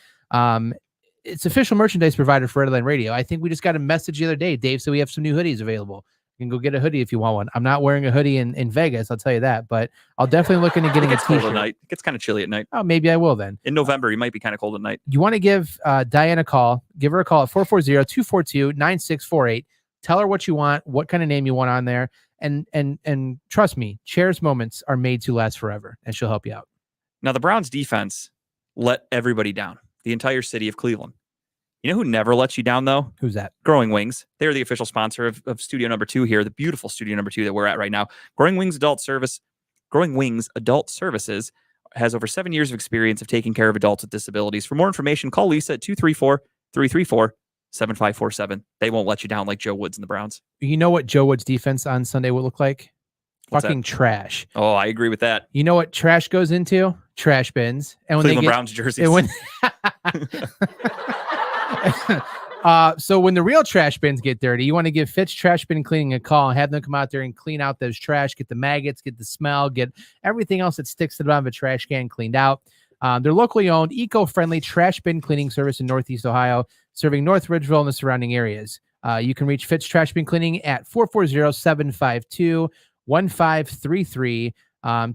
It's official merchandise provider for Redline Radio. I think we just got a message the other day. Dave said we have some new hoodies available. You can go get a hoodie if you want one. I'm not wearing a hoodie in Vegas, I'll tell you that, but I'll definitely look into getting a It's cold at t-shirt. night. It gets kind of chilly at night. Oh, maybe I will then. In November, you might be kind of cold at night. You want to give Diane a call, give her a call at 440-242-9648. Tell her what you want, what kind of name you want on there. And trust me, Chair's moments are made to last forever, and she'll help you out. Now, the Browns defense let everybody down, the entire city of Cleveland. You know who never lets you down, though? Who's that? Growing Wings. They're the official sponsor of Studio Number 2 here, the beautiful Studio Number 2 that we're at right now. Growing Wings Adult Services has over 7 years of experience of taking care of adults with disabilities. For more information, call Lisa at 234-334-7547. They won't let you down like Joe Woods and the Browns. You know what Joe Wood's defense on Sunday will look like? What's Fucking trash. Oh, I agree with that. You know what trash goes into? Trash bins. And when Cleveland they get, Browns jerseys. and when so when the real trash bins get dirty, you want to give Fitch Trash Bin Cleaning a call and have them come out there and clean out those trash, get the maggots, get the smell, get everything else that sticks to the bottom of a trash can cleaned out. They're locally owned, eco-friendly trash bin cleaning service in Northeast Ohio, serving North Ridgeville and the surrounding areas. You can reach Fitch Trash Bin Cleaning at 440-752-1533.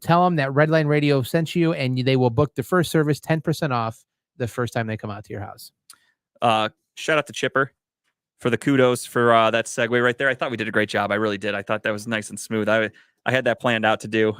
Tell them that Redline Radio sent you, and they will book the first service 10% off the first time they come out to your house. Shout out to Chipper for the kudos for that segue right there. I thought we did a great job. I really did. I thought that was nice and smooth. I had that planned out to do.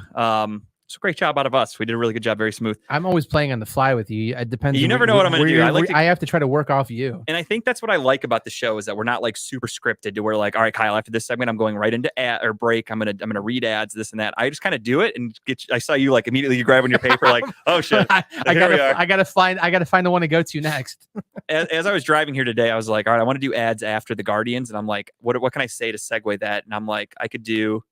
It's a great job out of us. We did a really good job. Very smooth. I'm always playing on the fly with you. It depends. You on never know what I'm gonna where do. you're- I have to try to work off you. And I think that's what I like about the show is that we're not like super scripted to where like, all right, Kyle, after this segment, I'm going right into ad or break. I'm gonna read ads, this and that. I just kind of do it and I saw you like immediately grabbing your paper, like, oh shit. I Here we are. gotta find the one to go to next. As I was driving here today, I was like, all right, I want to do ads after the Guardians, and I'm like, what can I say to segue that? And I'm like, I could do.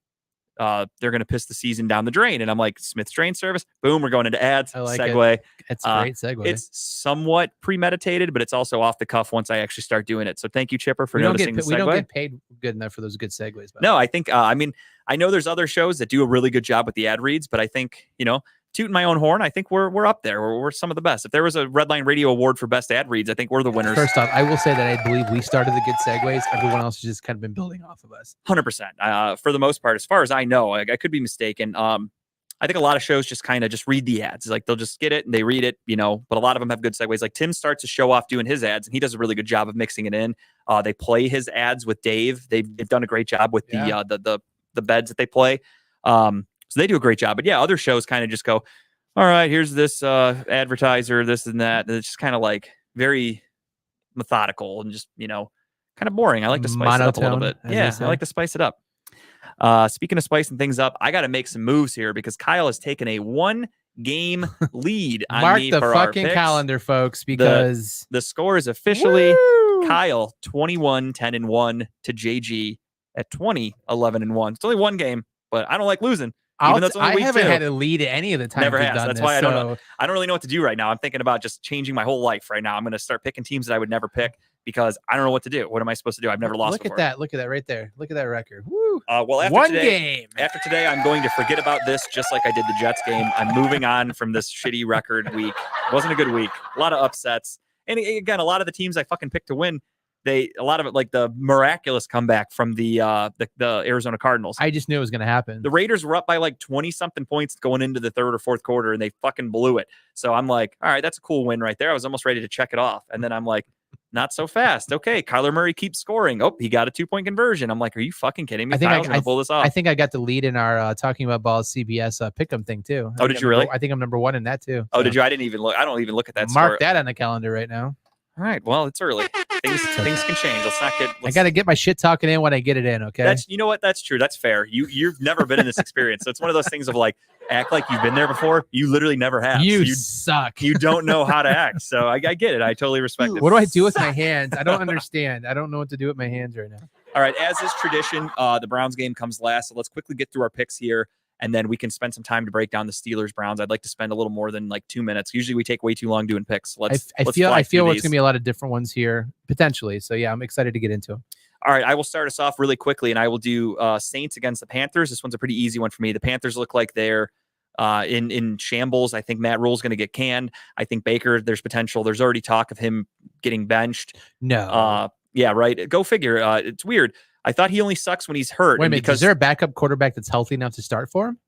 They're going to piss the season down the drain. And I'm like, Smith's Drain Service. Boom, we're going into ads. I like it. segue. It's a great segue. It's somewhat premeditated, but it's also off the cuff once I actually start doing it. So thank you, Chipper, for noticing the segue. We don't get paid good enough for those good segues. But No, I think, I mean, I know there's other shows that do a really good job with the ad reads, but I think, tooting my own horn, I think we're up there. We're some of the best. If there was a Redline Radio Award for best ad reads, I think we're the winners. First off, I will say that I believe we started the good segues. Everyone else has just kind of been building off of us. 100%. For the most part, as far as I know, I could be mistaken. I think a lot of shows just kind of just read the ads. Like they'll just get it and they read it, but a lot of them have good segues. Like Tim starts to show off doing his ads and he does a really good job of mixing it in. They play his ads with Dave. They've done a great job with the beds that they play. So they do a great job. But yeah, other shows kind of just go, all right, here's this advertiser, this and that. And it's just kind of like very methodical and just, kind of boring. I like to spice it up a little bit. Yeah, I like to spice it up. Speaking of spicing things up, I got to make some moves here because Kyle has taken a 1-game lead on Mark me the for our fucking picks. calendar, folks, because the score is officially Woo! Kyle 21-10-1 to JG at 20-11-1. It's only one game, but I don't like losing. Even though it's only I week haven't 2. had a lead at any of the times Never we've has. done That's this, why I don't so know. I don't really know what to do right now. I'm thinking about just changing my whole life right now. I'm going to start picking teams that I would never pick because I don't know what to do. What am I supposed to do? I've never lost Look before. at that. Look at that right there. Look at that record. Woo. Well, after One today, game. After today, I'm going to forget about this just like I did the Jets game. I'm moving on from this shitty record week. It wasn't a good week. A lot of upsets. And again, a lot of the teams I fucking picked to win, a lot of it, like the miraculous comeback from the Arizona Cardinals. I just knew it was going to happen. The Raiders were up by like 20-something points going into the third or fourth quarter, and they fucking blew it. So I'm like, all right, that's a cool win right there. I was almost ready to check it off. And then I'm like, not so fast. Okay, Kyler Murray keeps scoring. Oh, he got a 2-point conversion. I'm like, are you fucking kidding me? I think Kyle's going to pull this off. I think I got the lead in our Talking About Balls CBS pick'em thing, too. Oh, did you really? I think I'm number 1 in that, too. Oh, did you? I didn't even look. I don't even look at that Mark score. that on the calendar right now. All right. Well, it's early. Things can change. Let's not get. I got to get my shit talking in when I get it in, okay? You know what? That's true. That's fair. You've never been in this experience, so it's one of those things of like act like you've been there before. You literally never have. You So suck. you don't know how to act. So I get it. I totally respect it. What do I do with my hands? I don't understand. I don't know what to do with my hands right now. All right. As is tradition, the Browns game comes last. So let's quickly get through our picks here. And then we can spend some time to break down the Steelers Browns. I'd like to spend a little more than like 2 minutes. Usually we take way too long doing picks. I feel it's going to be a lot of different ones here potentially. So yeah, I'm excited to get into them. All right, I will start us off really quickly, and I will do Saints against the Panthers. This one's a pretty easy one for me. The Panthers look like they're in shambles. I think Matt Rule's going to get canned. I think Baker, there's potential. There's already talk of him getting benched. No. Yeah, right. Go figure. It's weird. I thought he only sucks when he's hurt. Wait a minute, because is there a backup quarterback that's healthy enough to start for him?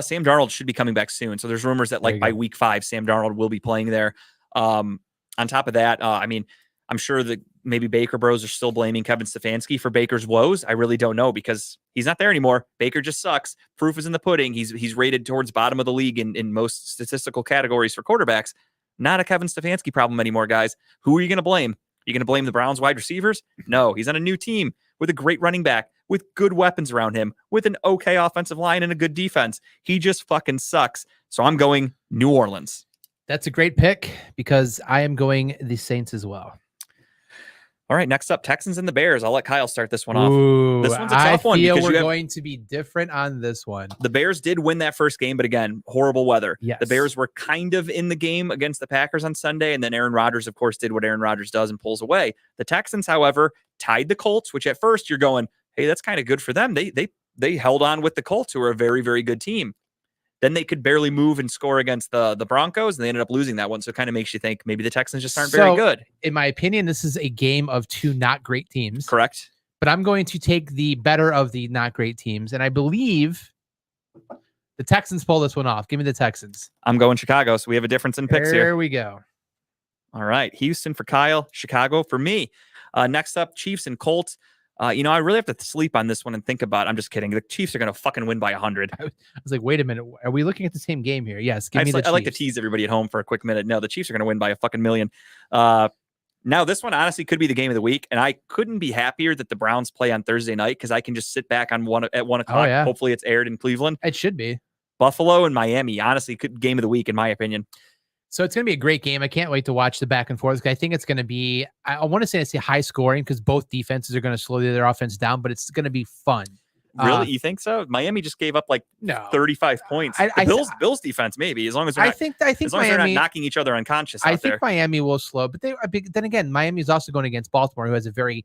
Sam Darnold should be coming back soon. So there's rumors that like by week 5, Sam Darnold will be playing there. On top of that, I mean, I'm sure that maybe Baker Bros are still blaming Kevin Stefanski for Baker's woes. I really don't know because he's not there anymore. Baker just sucks. Proof is in the pudding. He's rated towards bottom of the league in most statistical categories for quarterbacks. Not a Kevin Stefanski problem anymore, guys. Who are you going to blame? You going to blame the Browns wide receivers? No, he's on a new team with a great running back, with good weapons around him, with an okay offensive line and a good defense. He just fucking sucks. So I'm going New Orleans. That's a great pick because I am going the Saints as well. All right, next up, Texans and the Bears. I'll let Kyle start this one off. Ooh, This one's a tough one. I feel because we're going to be different on this one. The Bears did win that first game, but again, horrible weather. Yes. The Bears were kind of in the game against the Packers on Sunday, and then Aaron Rodgers, of course, did what Aaron Rodgers does and pulls away. The Texans, however, tied the Colts, which at first you're going, hey, that's kind of good for them. They held on with the Colts, who are a very, very good team. Then they could barely move and score against the Broncos, and they ended up losing that one. So it kind of makes you think maybe the Texans just aren't very good. In my opinion, this is a game of two not great teams. Correct. But I'm going to take the better of the not great teams. And I believe the Texans pull this one off. Give me the Texans. I'm going Chicago, so we have a difference in picks here. There we go. All right. Houston for Kyle, Chicago for me. Next up, Chiefs and Colts. I really have to sleep on this one and think about it. I'm just kidding. The Chiefs are going to fucking win by 100. I was like, wait a minute. Are we looking at the same game here? Yes. Give me the Chiefs. I like to tease everybody at home for a quick minute. No, the Chiefs are going to win by a fucking million. Now, this one honestly could be the game of the week, and I couldn't be happier that the Browns play on Thursday night because I can just sit back at 1 o'clock. Oh, yeah. Hopefully it's aired in Cleveland. It should be. Buffalo and Miami, honestly, could game of the week, in my opinion. So it's going to be a great game. I can't wait to watch the back and forth. I think it's going to be, I want to say it's high scoring because both defenses are going to slow their offense down, but it's going to be fun. Really? You think so? Miami just gave up like 35 points. Bills defense, maybe, as long as they're not, as long as they're not knocking each other unconscious. I think Miami will slow, but then again, Miami is also going against Baltimore, who has a very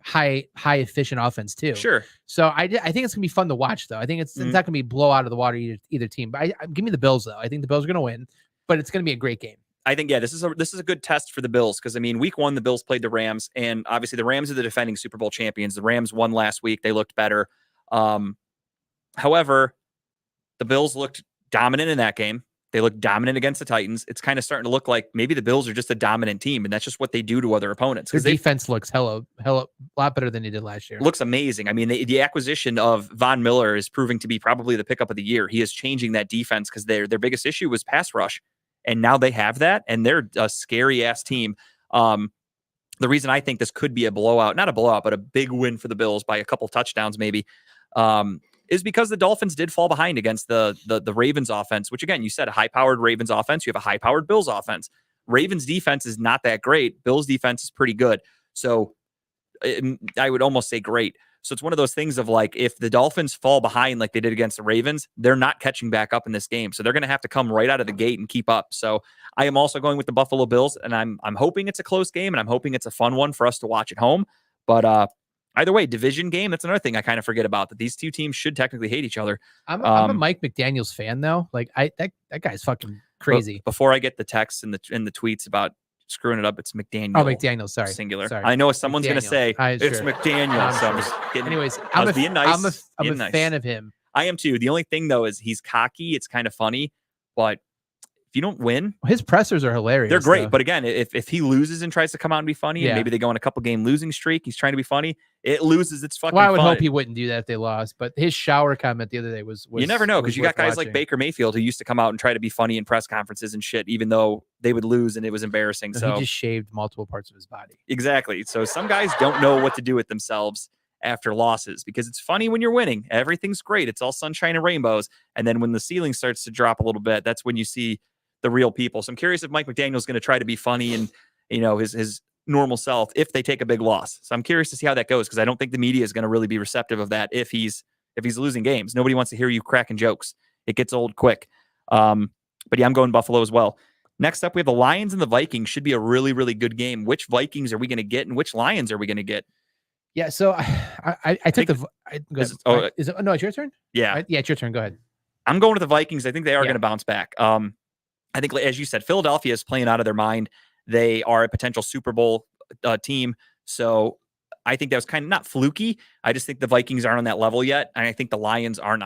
high efficient offense too. Sure. So I think it's gonna be fun to watch though. I think it's not gonna be blow out of the water either team. But give me the Bills though. I think the Bills are gonna win, but it's gonna be a great game. I think this is a good test for the Bills because I mean week 1 the Bills played the Rams and obviously the Rams are the defending Super Bowl champions. The Rams won last week. They looked better. However, the Bills looked dominant in that game. They looked dominant against the Titans. It's kind of starting to look like maybe the Bills are just a dominant team, and that's just what they do to other opponents. Their Because defense looks hella a lot better than they did last year. looks amazing. I mean, the acquisition of Von Miller is proving to be probably the pickup of the year. He is changing that defense because their biggest issue was pass rush, and now they have that, and they're a scary ass team. The reason I think this could be a blowout, not a blowout, but a big win for the Bills by a couple touchdowns maybe, is because the Dolphins did fall behind against the Ravens offense, which again, you said a high-powered Ravens offense. You have a high-powered Bills offense. Ravens defense is not that great. Bills defense is pretty good. So I would almost say great. So it's one of those things of like, if the Dolphins fall behind like they did against the Ravens, they're not catching back up in this game. So they're going to have to come right out of the gate and keep up. So I am also going with the Buffalo Bills, and I'm hoping it's a close game, and I'm hoping it's a fun one for us to watch at home. But either way, division game, that's another thing I kind of forget about, that these two teams should technically hate each other. I'm a Mike McDaniels fan though. Like that guy's fucking crazy. Before I get the texts and the tweets about screwing it up, it's McDaniel. Oh, McDaniels, sorry. Singular. Sorry. I know someone's going to say it's sure. McDaniel. So I'm just kidding. Anyways, I was being nice. I'm being a nice. fan of him. I am too. The only thing though is he's cocky. It's kind of funny, but if you don't win, His pressers are hilarious. they're great. though. But again, if he loses and tries to come out and be funny, and maybe they go on a couple game losing streak, he's trying to be funny, it loses its fucking Well, I would fun. hope he wouldn't do that if they lost. But his shower comment the other day was you never know, because you got guys like watching. Baker Mayfield who used to come out and try to be funny in press conferences and shit, even though they would lose and it was embarrassing. So he just shaved multiple parts of his body. exactly. So some guys don't know what to do with themselves after losses, because it's funny when you're winning. Everything's great. It's all sunshine and rainbows. And then when the ceiling starts to drop a little bit, that's when you see the real people. So I'm curious if Mike McDaniel's going to try to be funny and, his normal self if they take a big loss. So I'm curious to see how that goes, because I don't think the media is going to really be receptive of that if he's losing games. Nobody wants to hear you cracking jokes. It gets old quick. But yeah, I'm going Buffalo as well. Next up, we have the Lions and the Vikings. Should be a really, really good game. Which Vikings are we going to get, and which Lions are we going to get? Yeah, so I took the. Is it? No, it's your turn. Yeah, yeah, it's your turn. Go ahead. I'm going with the Vikings. I think they are Yeah. going to bounce back. I think, as you said, Philadelphia is playing out of their mind. They are a potential Super Bowl team. So I think that was kind of not fluky. I just think the Vikings aren't on that level yet. And I think the Lions are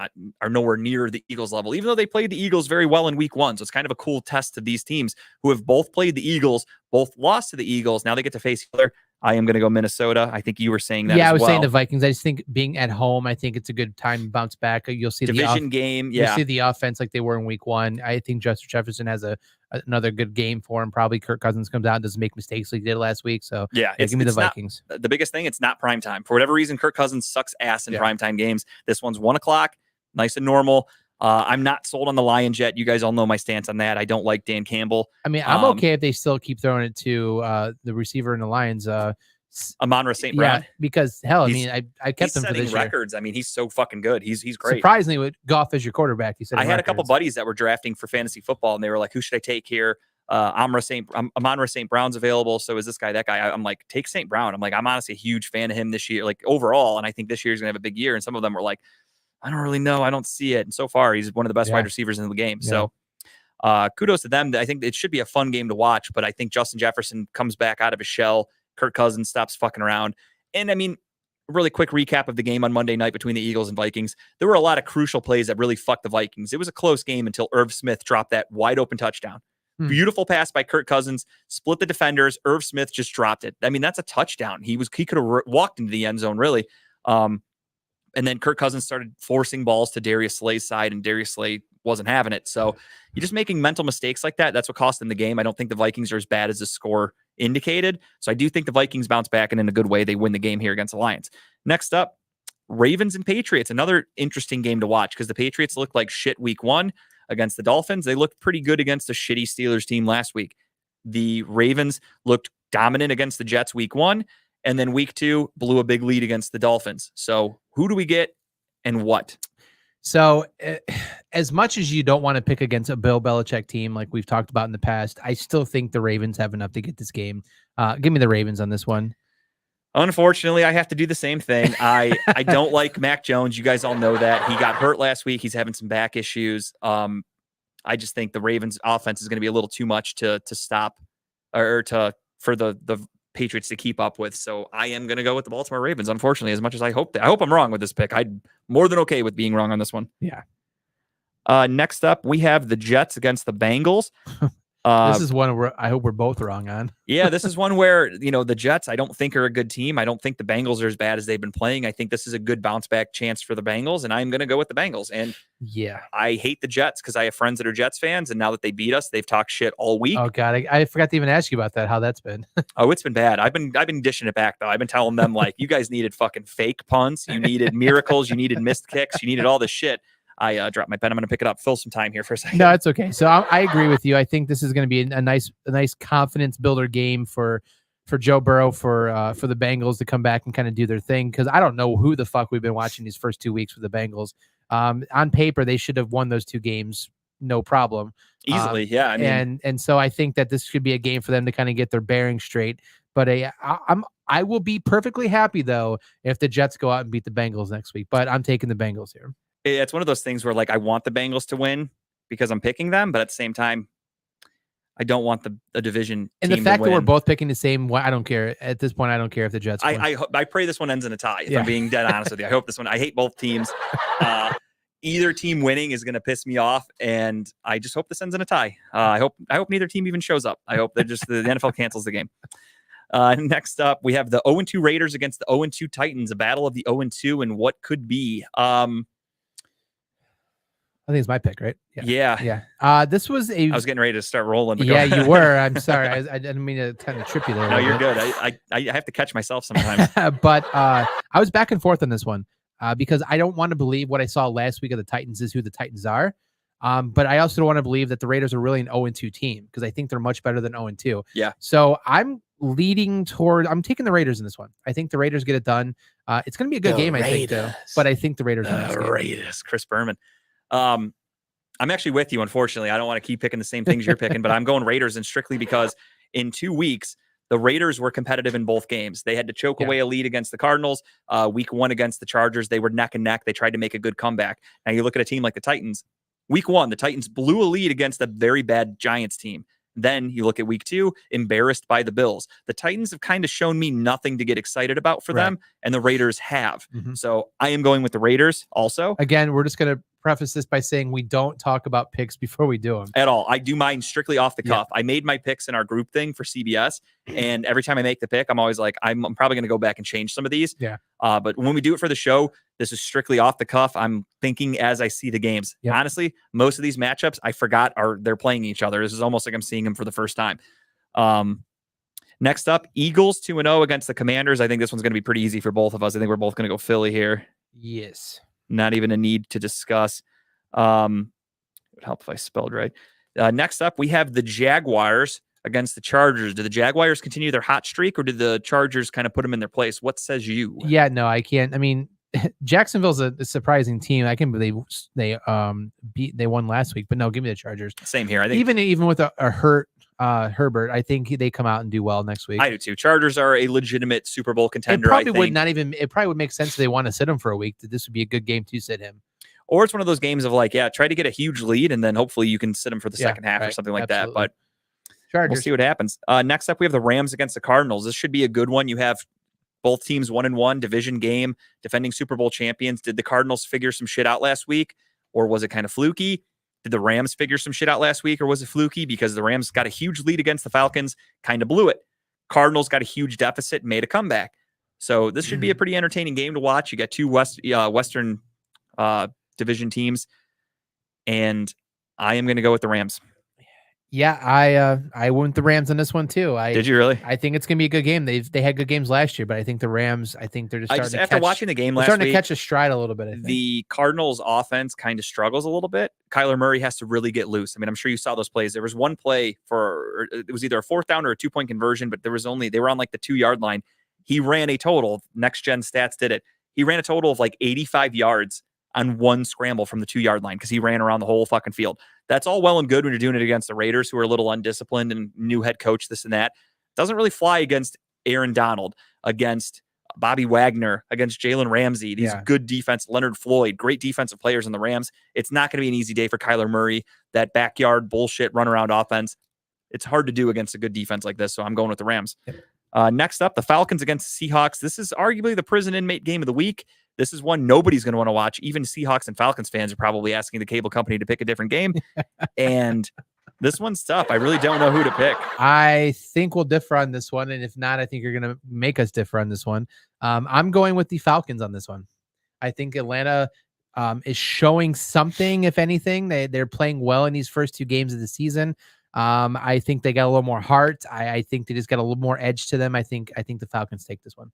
nowhere near the Eagles level, even though they played the Eagles very well in week 1. So it's kind of a cool test to these teams who have both played the Eagles, both lost to the Eagles. Now they get to face each other. I am going to go Minnesota. I think you were saying that. Yeah, as I was well. saying the Vikings. I just think being at home, I think it's a good time to bounce back. You'll see division game. You'll Yeah. see the offense like they were in week 1. I think Justin Jefferson has another good game for him. Probably Kirk Cousins comes out and doesn't make mistakes like he did last week. So Yeah, give me the it's not- Vikings. the biggest thing, it's not prime time. For whatever reason, Kirk Cousins sucks ass in primetime games. This one's 1 o'clock, nice and normal. I'm not sold on the Lions yet. You guys all know my stance on that. I don't like Dan Campbell. I mean, I'm okay if they still keep throwing it to the receiver in the Lions. Amon-Ra St. Brown. Yeah, because hell, I He's- mean, I kept He's him for setting this year. records. I mean, he's so fucking good. He's great. Surprisingly, with Goff as your quarterback, you said I had a couple buddies that were drafting for fantasy football, and they were like, "Who should I take here?" Amon-Ra St. Brown's available. So is this guy, that guy? I'm like, take St. Brown. I'm like, I'm honestly a huge fan of him this year, like overall, and I think this year he's gonna have a big year. And some of them were like, I don't really know. I don't see it. And so far, he's one of the best wide receivers in the game. Yeah. So kudos to them. I think it should be a fun game to watch, but I think Justin Jefferson comes back out of his shell. Kirk Cousins stops fucking around. And I mean, really quick recap of the game on Monday night between the Eagles and Vikings. There were a lot of crucial plays that really fucked the Vikings. It was a close game until Irv Smith dropped that wide open touchdown. Beautiful pass by Kirk Cousins, split the defenders. Irv Smith just dropped it. I mean, that's a touchdown. He could have walked into the end zone, really. And then Kirk Cousins started forcing balls to Darius Slay's side, and Darius Slay wasn't having it. So you're just making mental mistakes like that. That's what cost them the game. I don't think the Vikings are as bad as the score indicated. So I do think the Vikings bounce back, and in a good way, they win the game here against the Lions. Next up, Ravens and Patriots. Another interesting game to watch, because the Patriots looked like shit week 1 against the Dolphins. They looked pretty good against the shitty Steelers team last week. The Ravens looked dominant against the Jets week 1, and then week 2 blew a big lead against the Dolphins. So who do we get and what? So as much as you don't want to pick against a Bill Belichick team like we've talked about in the past, I still think the Ravens have enough to get this game. Give me the Ravens on this one. Unfortunately, I have to do the same thing. I don't like Mac Jones. You guys all know that. He got hurt last week. He's having some back issues. I just think the Ravens offense is going to be a little too much to stop or for the Patriots to keep up with. So I am going to go with the Baltimore Ravens, unfortunately, as much as I hope I'm wrong with this pick. I'm more than okay with being wrong on this one. Yeah. Next up, we have the Jets against the Bengals. This is one where I hope we're both wrong on. Yeah, this is one where, the Jets, I don't think are a good team. I don't think the Bengals are as bad as they've been playing. I think this is a good bounce back chance for the Bengals, and I'm going to go with the Bengals. And yeah, I hate the Jets because I have friends that are Jets fans, and now that they beat us, they've talked shit all week. Oh God, I forgot to even ask you about that. How that's been? Oh, it's been bad. I've been dishing it back though. I've been telling them like, you guys needed fucking fake punts, you needed miracles, you needed missed kicks, you needed all this shit. I dropped my pen. I'm going to pick it up. Fill some time here for a second. No, it's okay. So I agree with you. I think this is going to be a nice confidence builder game for Joe Burrow, for the Bengals to come back and kind of do their thing. Because I don't know who the fuck we've been watching these first 2 weeks with the Bengals. On paper, they should have won those 2 games, no problem, Easily. Yeah. I mean, and so I think that this should be a game for them to kind of get their bearings straight. But I will be perfectly happy though if the Jets go out and beat the Bengals next week. But I'm taking the Bengals here. it's one of those things where like I want the Bengals to win because I'm picking them, but at the same time, I don't want the division And team the fact to that we're win. both picking the same one, I don't care. At this point, I don't care if the Jets win. I pray this one ends in a tie. If Yeah. I'm being dead honest with you, I hope this one. I hate both teams. Either team winning is going to piss me off, and I just hope this ends in a tie. I hope neither team even shows up. I hope that just the NFL cancels the game. Next up, we have the 0-2 Raiders against the 0-2 Titans, a battle of the 0-2 and what could be. I think it's my pick, right? Yeah. Yeah. This was a. I was getting ready to start rolling. But go Yeah, ahead. you were. I'm sorry. I didn't mean to kind of trip you there. a No, little you're bit. good. I have to catch myself sometimes. But I was back and forth on this one because I don't want to believe what I saw last week of the Titans is who the Titans are. But I also don't want to believe that the Raiders are really an 0-2 team because I think they're much better than 0-2. Yeah. So I'm taking the Raiders in this one. I think the Raiders get it done. It's going to be a good The game, I think, though. Raiders. But I think the Raiders win this game. Raiders, Chris Berman. I'm actually with you. Unfortunately, I don't want to keep picking the same things you're picking, but I'm going Raiders, and strictly because in 2 weeks, the Raiders were competitive in both games. They had to choke away a lead against the Cardinals. Week 1 against the Chargers, they were neck and neck. They tried to make a good comeback. Now you look at a team like the Titans. Week 1, the Titans blew a lead against a very bad Giants team. Then you look at week 2, embarrassed by the Bills. The Titans have kind of shown me nothing to get excited about for them, and the Raiders have. Mhm. So I am going with the Raiders also. Again, we're just going to preface this by saying we don't talk about picks before we do them. At all. I do mine strictly off the Yeah. cuff. I made my picks in our group thing for CBS, and every time I make the pick, I'm always like, I'm probably going to go back and change some of these. Yeah. But when we do it for the show, this is strictly off the cuff. I'm thinking as I see the games. Yeah. Honestly, most of these matchups I forgot they're playing each other. This is almost like I'm seeing them for the first time. Next up, Eagles 2-0 against the Commanders. I think this one's going to be pretty easy for both of us. I think we're both going to go Philly here. Yes. Not even a need to discuss. It would help if I spelled right. Next up, we have the Jaguars against the Chargers. Do the Jaguars continue their hot streak, or did the Chargers kind of put them in their place? What says you? Yeah, no, I can't. I mean, Jacksonville's a surprising team. I can believe they won last week, but no, give me the Chargers. Same here. I think Even with a hurt Herbert, I think they come out and do well next week. I do too. Chargers are a legitimate Super Bowl It contender. probably I think. would not even. It probably would make sense if they want to sit him for a week. That this would be a good game to sit him. Or it's one of those games of like, yeah, try to get a huge lead, and then hopefully you can sit them for the Yeah, second half or right. something like Absolutely. that. But Chargers. we'll see what happens. Next up, we have the Rams against the Cardinals. This should be a good one. You have both teams 1-1, division game, defending Super Bowl champions. Did the Cardinals figure some shit out last week, or was it kind of fluky? Did the Rams figure some shit out last week, or was it fluky? Because the Rams got a huge lead against the Falcons, kind of blew it. Cardinals got a huge deficit, made a comeback. So this should be a pretty entertaining game to watch. You got two Western division teams, and I am going to go with the Rams. Yeah, I went with the Rams on this one too. Did you really? I think it's gonna be a good game. They had good games last year, but I think the Rams. I think they're just starting to After catch, watching the game they're last starting week, to catch a stride a little bit. I think. the Cardinals offense kind of struggles a little bit. Kyler Murray has to really get loose. I mean, I'm sure you saw those plays. There was one play it was either a 4th down or a 2-point conversion, but they were on like the 2-yard line. He ran a total, next gen stats did it. He ran a total of like 85 yards on one scramble from the 2-yard line because he ran around the whole fucking field. That's all well and good when you're doing it against the Raiders, who are a little undisciplined and new head coach, this and that. Doesn't really fly against Aaron Donald, against Bobby Wagner, against Jalen Ramsey, these good defense, Leonard Floyd, great defensive players in the Rams. It's not going to be an easy day for Kyler Murray, that backyard bullshit runaround offense. It's hard to do against a good defense like this, so I'm going with the Rams. Yep. Next up, the Falcons against the Seahawks. This is arguably the prison inmate game of the week. This is one nobody's going to want to watch. Even Seahawks and Falcons fans are probably asking the cable company to pick a different game. And this one's tough. I really don't know who to pick. I think we'll differ on this one. And if not, I think you're going to make us differ on this one. I'm going with the Falcons on this one. I think Atlanta is showing something, if anything. They're playing well in these first 2 games of the season. I think they got a little more heart. I think they just got a little more edge to them. I think the Falcons take this one.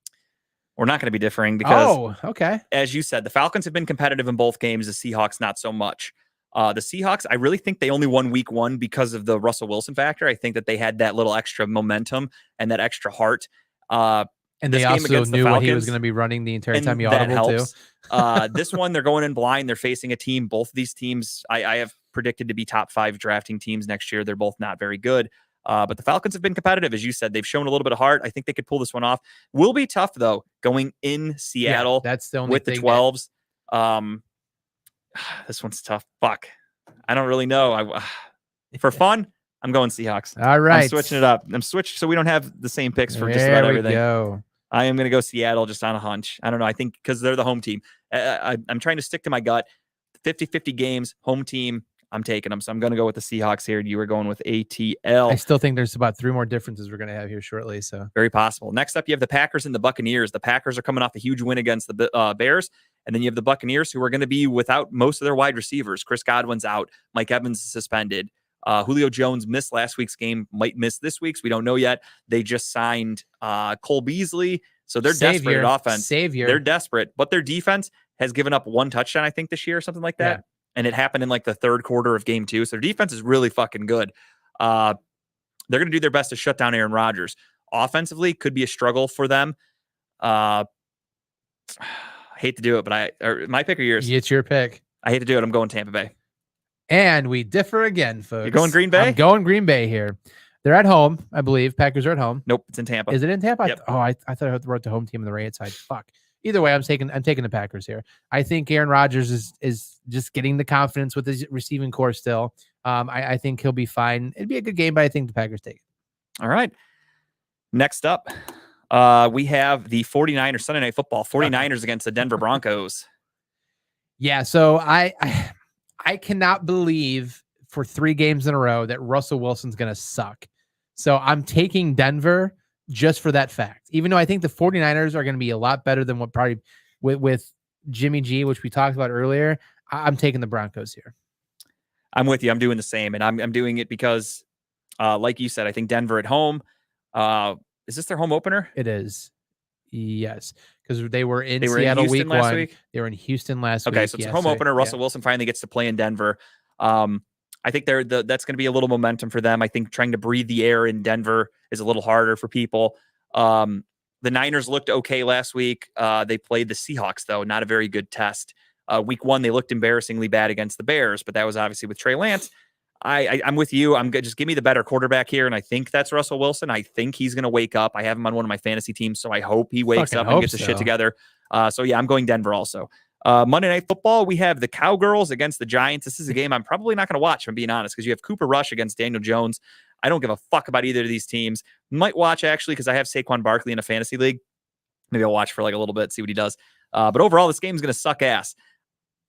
We're not going to be differing because, okay. as you said, the Falcons have been competitive in both games. The Seahawks, not so much. The Seahawks, I really think they only won week 1 because of the Russell Wilson factor. I think that they had that little extra momentum and that extra heart. And they also knew what he was going to be running the entire time he audible too. This one, they're going in blind. They're facing a team. Both of these teams, I have predicted to be top 5 drafting teams next year. They're both not very good. But the Falcons have been competitive, as you said. They've shown a little bit of heart. I think they could pull this one off. Will be tough, though, going in Seattle that's the only with the 12s. This one's tough. Fuck. I don't really know. For fun, I'm going Seahawks. All right. I'm switching it up. I'm switching so we don't have the same picks for just about everything. Go. I am going to go Seattle just on a hunch. I don't know. I think because they're the home team. I'm trying to stick to my gut. 50-50 games, home team. I'm taking them. So I'm going to go with the Seahawks here. You were going with ATL. I still think there's about 3 more differences we're going to have here shortly. So very possible. Next up, you have the Packers and the Buccaneers. The Packers are coming off a huge win against the Bears. And then you have the Buccaneers, who are going to be without most of their wide receivers. Chris Godwin's out. Mike Evans is suspended. Julio Jones missed last week's game, might miss this week's. We don't know yet. They just signed Cole Beasley. So they're desperate at offense. They're desperate. But their defense has given up 1 touchdown, I think, this year or something like that. Yeah. And it happened in like the 3rd quarter of game 2. So their defense is really fucking good. They're going to do their best to shut down Aaron Rodgers. Offensively, could be a struggle for them. Hate to do it, but my pick or yours? It's your pick. I hate to do it. I'm going Tampa Bay. And we differ again, folks. You're going Green Bay? I'm going Green Bay here. They're at home, I believe. Packers are at home. Nope, it's in Tampa. Is it in Tampa? Yep. I thought I wrote the home team on the right side. Fuck. Either way, I'm taking the Packers here. I think Aaron Rodgers is just getting the confidence with his receiving core still. I think he'll be fine. It'd be a good game, but I think the Packers take it. All right. Next up, we have the 49ers, Sunday Night Football, 49ers against the Denver Broncos. Yeah, so I cannot believe for 3 games in a row that Russell Wilson's going to suck. So I'm taking Denver just for that fact, even though I think the 49ers are going to be a lot better than what probably with Jimmy G, which we talked about earlier. I'm taking the Broncos here. I'm with you. I'm doing the same. And I'm doing it because, like you said, I think Denver at home. Is this their home opener? It is. Yes. Because they were in Seattle week 1. They were in Houston last week. Okay, so it's a home opener. Russell Wilson finally gets to play in Denver. I think that's going to be a little momentum for them. I think trying to breathe the air in Denver is a little harder for people. The Niners looked okay last week. They played the Seahawks, though. Not a very good test. Week 1, they looked embarrassingly bad against the Bears, but that was obviously with Trey Lance. I'm with you. I'm good. Just give me the better quarterback here, and I think that's Russell Wilson. I think he's going to wake up. I have him on one of my fantasy teams, so I hope he wakes up and gets his shit together. So yeah, I'm going Denver also. Monday Night Football, we have the Cowgirls against the Giants. This is a game I'm probably not going to watch, if I'm being honest, because you have Cooper Rush against Daniel Jones. I don't give a fuck about either of these teams. Might watch, actually, because I have Saquon Barkley in a fantasy league. Maybe I'll watch for like a little bit, see what he does. But overall, this game is going to suck ass.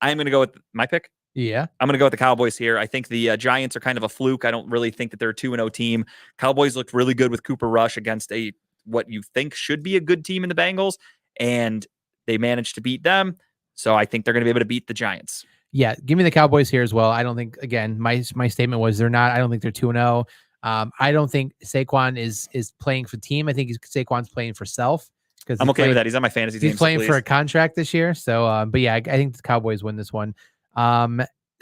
I'm going to go with my pick. Yeah. I'm going to go with the Cowboys here. I think the Giants are kind of a fluke. I don't really think that they're a 2-0 team. Cowboys looked really good with Cooper Rush against what you think should be a good team in the Bengals, and they managed to beat them. So I think they're going to be able to beat the Giants. Yeah, give me the Cowboys here as well. I don't think, again, my statement was they're not. I don't think they're 2-0. I don't think Saquon is playing for team. I think Saquon's playing for self. I'm okay with that. He's on my fantasy team. He's playing for a contract this year. So, but yeah, I think the Cowboys win this one.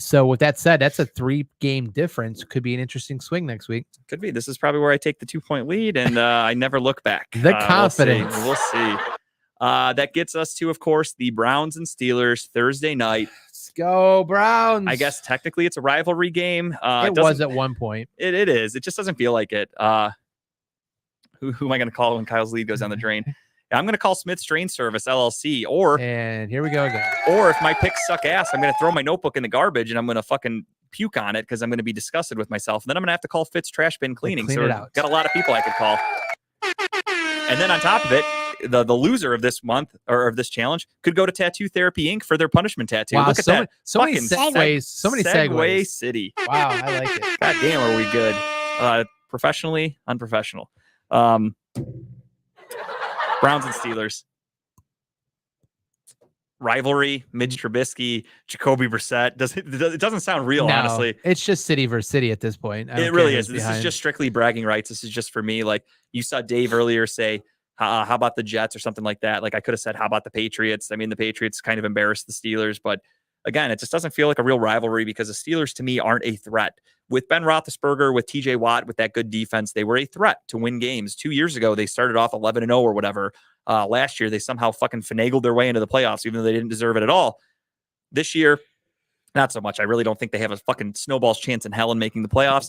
So with that said, that's a 3-game difference. Could be an interesting swing next week. Could be. This is probably where I take the 2-point lead, and I never look back. The confidence. We'll see. That gets us to, of course, the Browns and Steelers Thursday night. Let's go, Browns. I guess technically it's a rivalry game. It was at one point. It is. It just doesn't feel like it. Who am I going to call when Kyle's lead goes down the drain? I'm going to call Smith's Drain Service LLC, and here we go again. Or if my picks suck ass, I'm going to throw my notebook in the garbage and I'm going to fucking puke on it because I'm going to be disgusted with myself. And then I'm going to have to call Fitz Trash Bin Cleaning. Clean so it out. Got a lot of people I could call. And then on top of it, the loser of this month or of this challenge could go to Tattoo Therapy Inc. for their punishment tattoo. Wow, Look at so that. many, so many Fucking segues. So many Segway segues. City. Wow, I like it. God damn, are we good? Professionally, unprofessional. Browns and Steelers. Rivalry, Mitch Trubisky, Jacoby Brissett. It doesn't sound real, No, honestly. it's just city versus city at this point. I don't It care really who's is. This is behind. just strictly bragging rights. This is just for me. Like you saw Dave earlier say, how about the Jets or something like that? Like I could have said, how about the Patriots? I mean, the Patriots kind of embarrassed the Steelers, but again, it just doesn't feel like a real rivalry because the Steelers to me aren't a threat. With Ben Roethlisberger, with TJ Watt, with that good defense, they were a threat to win games. 2 years ago, they started off 11-0 or whatever. Last year, they somehow fucking finagled their way into the playoffs, even though they didn't deserve it at all. This year, not so much. I really don't think they have a fucking snowball's chance in hell in making the playoffs.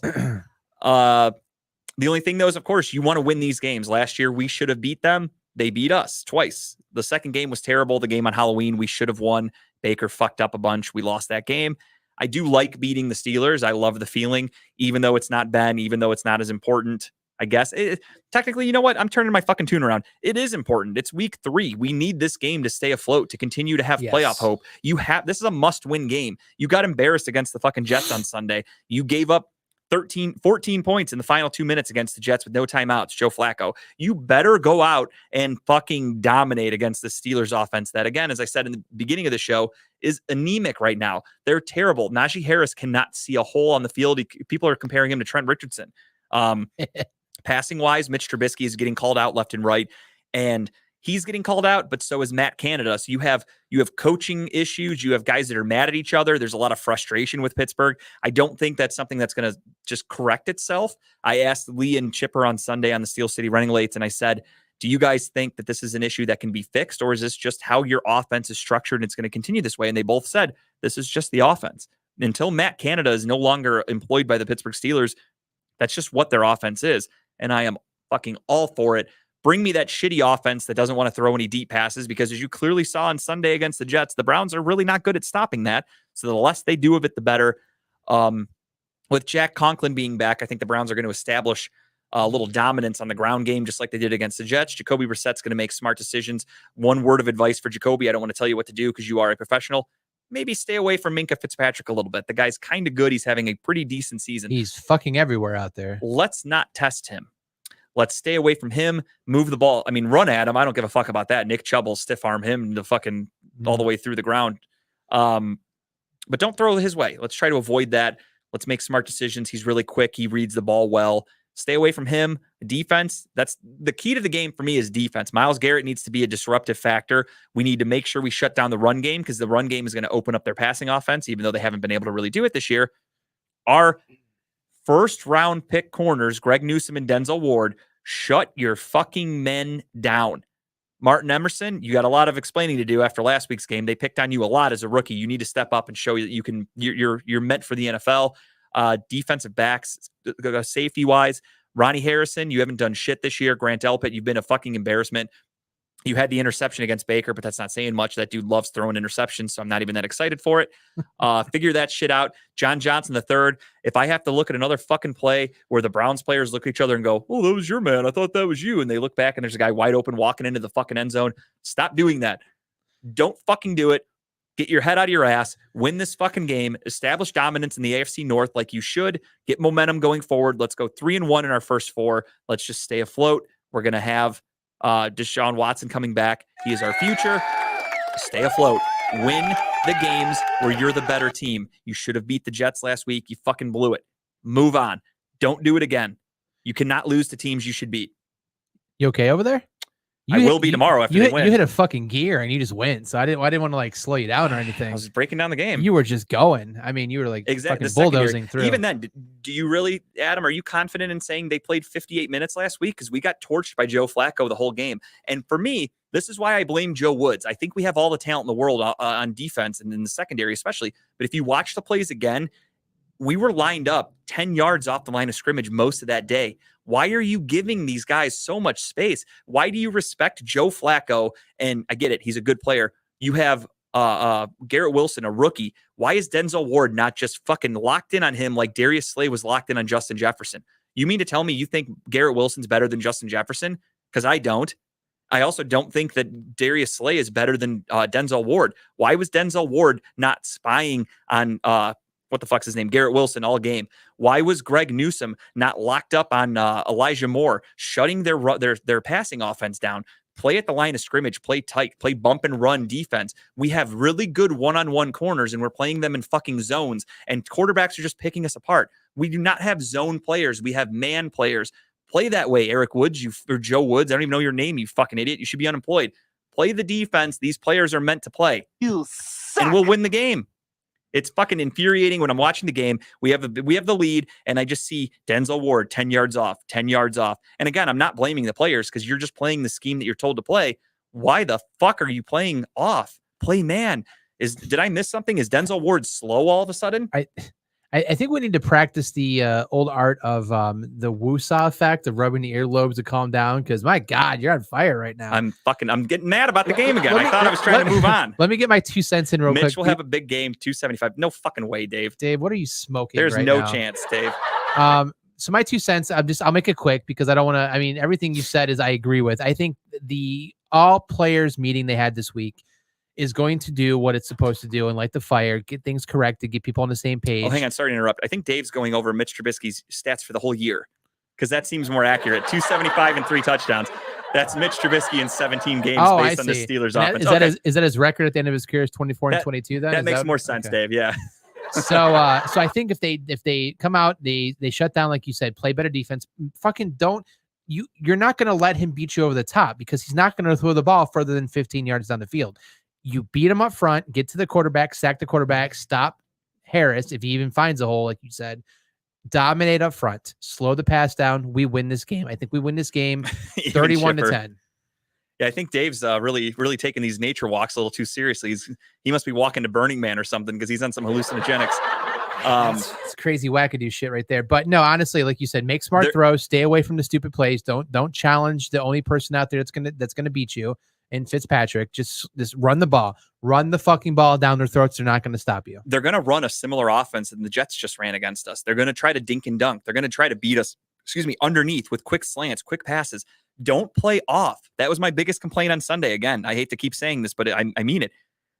The only thing, though, is, of course, you want to win these games. Last year, we should have beat them. They beat us twice. The second game was terrible. The game on Halloween, we should have won. Baker fucked up a bunch. We lost that game. I do like beating the Steelers. I love the feeling, even though it's not Ben, even though it's not as important. I guess technically, you know what? I'm turning my fucking tune around. It is important. It's week 3. We need this game to stay afloat, to continue to have playoff hope. This is a must-win game. You got embarrassed against the fucking Jets on Sunday. You gave up 14 points in the final 2 minutes against the Jets with no timeouts. Joe Flacco. You better go out and fucking dominate against the Steelers offense that, again, as I said in the beginning of the show, is anemic right now. They're terrible. Najee Harris cannot see a hole on the field. People are comparing him to Trent Richardson. Passing wise, Mitch Trubisky is getting called out left and right, and he's getting called out, but so is Matt Canada. So you have coaching issues. You have guys that are mad at each other. There's a lot of frustration with Pittsburgh. I don't think that's something that's going to just correct itself. I asked Lee and Chipper on Sunday on the Steel City Running Lates, and I said, do you guys think that this is an issue that can be fixed, or is this just how your offense is structured and it's going to continue this way? And they both said, this is just the offense. Until Matt Canada is no longer employed by the Pittsburgh Steelers, that's just what their offense is. And I am fucking all for it. Bring me that shitty offense that doesn't want to throw any deep passes, because as you clearly saw on Sunday against the Jets, the Browns are really not good at stopping that. So the less they do of it, the better. With Jack Conklin being back, I think the Browns are going to establish a little dominance on the ground game, just like they did against the Jets. Jacoby Brissett's going to make smart decisions. One word of advice for Jacoby: I don't want to tell you what to do because you are a professional. Maybe stay away from Minkah Fitzpatrick a little bit. The guy's kind of good. He's having a pretty decent season. He's fucking everywhere out there. Let's not test him. Let's stay away from him. Move the ball. I mean, run at him. I don't give a fuck about that. Nick Chubb will stiff arm him to fucking all the way through the ground. But don't throw his way. Let's try to avoid that. Let's make smart decisions. He's really quick. He reads the ball well. Stay away from him. Defense, that's the key to the game for me, is defense. Myles Garrett needs to be a disruptive factor. We need to make sure we shut down the run game, because the run game is going to open up their passing offense, even though they haven't been able to really do it this year. Our first round pick corners, Greg Newsome and Denzel Ward, shut your fucking men down. Martin Emerson, you got a lot of explaining to do after last week's game. They picked on you a lot as a rookie. You need to step up and show that you're meant for the NFL. Defensive backs, safety wise, Ronnie Harrison, you haven't done shit this year. Grant Delpit, you've been a fucking embarrassment. You had the interception against Baker, but that's not saying much. That dude loves throwing interceptions, so I'm not even that excited for it. Figure that shit out. John Johnson III, if I have to look at another fucking play where the Browns players look at each other and go, oh, that was your man, I thought that was you, and they look back and there's a guy wide open walking into the fucking end zone, stop doing that. Don't fucking do it. Get your head out of your ass. Win this fucking game. Establish dominance in the AFC North like you should. Get momentum going forward. Let's go 3-1 in our first 4. Let's just stay afloat. We're going to have Deshaun Watson coming back. He is our future. Stay afloat. Win the games where you're the better team. You should have beat the Jets last week. You fucking blew it. Move on. Don't do it again. You cannot lose to teams you should beat. You okay over there? I will be tomorrow after they win. You hit a fucking gear and you just win. So I didn't want to like slow you down or anything. I was breaking down the game. You were just going. I mean, you were like exactly fucking bulldozing through. Even then, do you really, Adam, are you confident in saying they played 58 minutes last week? Because we got torched by Joe Flacco the whole game. And for me, this is why I blame Joe Woods. I think we have all the talent in the world on defense and in the secondary especially. But if you watch the plays again, we were lined up 10 yards off the line of scrimmage most of that day. Why are you giving these guys so much space? Why do you respect Joe Flacco? And I get it. He's a good player. You have Garrett Wilson, a rookie. Why is Denzel Ward not just fucking locked in on him like Darius Slay was locked in on Justin Jefferson? You mean to tell me you think Garrett Wilson's better than Justin Jefferson? Because I don't. I also don't think that Darius Slay is better than Denzel Ward. Why was Denzel Ward not spying on what the fuck's his name, Garrett Wilson, all game? Why was Greg Newsome not locked up on Elijah Moore, shutting their passing offense down? Play at the line of scrimmage, play tight, play bump and run defense. We have really good one-on-one corners, and we're playing them in fucking zones, and quarterbacks are just picking us apart. We do not have zone players. We have man players. Play that way, Eric Woods, or Joe Woods. I don't even know your name, you fucking idiot. You should be unemployed. Play the defense. These players are meant to play. You suck. And we'll win the game. It's fucking infuriating when I'm watching the game. We have the lead, and I just see Denzel Ward 10 yards off. And again, I'm not blaming the players because you're just playing the scheme that you're told to play. Why the fuck are you playing off? Play man. Did I miss something? Is Denzel Ward slow all of a sudden? I think we need to practice the old art of the woo-saw effect of rubbing the earlobes to calm down. Because my God, you're on fire right now. I'm getting mad about the game again. I thought I was trying to move on. Let me get my 2 cents in real quick. Mitch will have a big game, 275. No fucking way, Dave. Dave, what are you smoking? There's right no now? chance, Dave. So my 2 cents, I'll make it quick because I don't want to. I mean, everything you said is I agree with. I think the all players meeting they had this week is going to do what it's supposed to do and light the fire, get things corrected, get people on the same page. Oh, hang on. Sorry to interrupt. I think Dave's going over Mitch Trubisky's stats for the whole year because that seems more accurate. 275 and 3 touchdowns. That's Mitch Trubisky in 17 games based on the Steelers offense. Is that his record at the end of his career is 24 and 22? That makes more sense, okay. Dave. Yeah. So I think if they come out, they shut down, like you said, play better defense. Fucking don't. You're not going to let him beat you over the top because he's not going to throw the ball further than 15 yards down the field. You beat him up front, get to the quarterback, sack the quarterback, stop Harris if he even finds a hole, like you said. Dominate up front, slow the pass down. We win this game. I think we win this game 31-10. Yeah, I think Dave's really taking these nature walks a little too seriously. He must be walking to Burning Man or something because he's on some hallucinogenics. It's crazy wackadoo shit right there. But no, honestly, like you said, make smart throws, stay away from the stupid plays. Don't challenge the only person out there that's gonna beat you. And Fitzpatrick, just run the ball. Run the fucking ball down their throats. They're not going to stop you. They're going to run a similar offense than the Jets just ran against us. They're going to try to dink and dunk. They're going to try to beat us, underneath with quick slants, quick passes. Don't play off. That was my biggest complaint on Sunday. Again, I hate to keep saying this, but I mean it.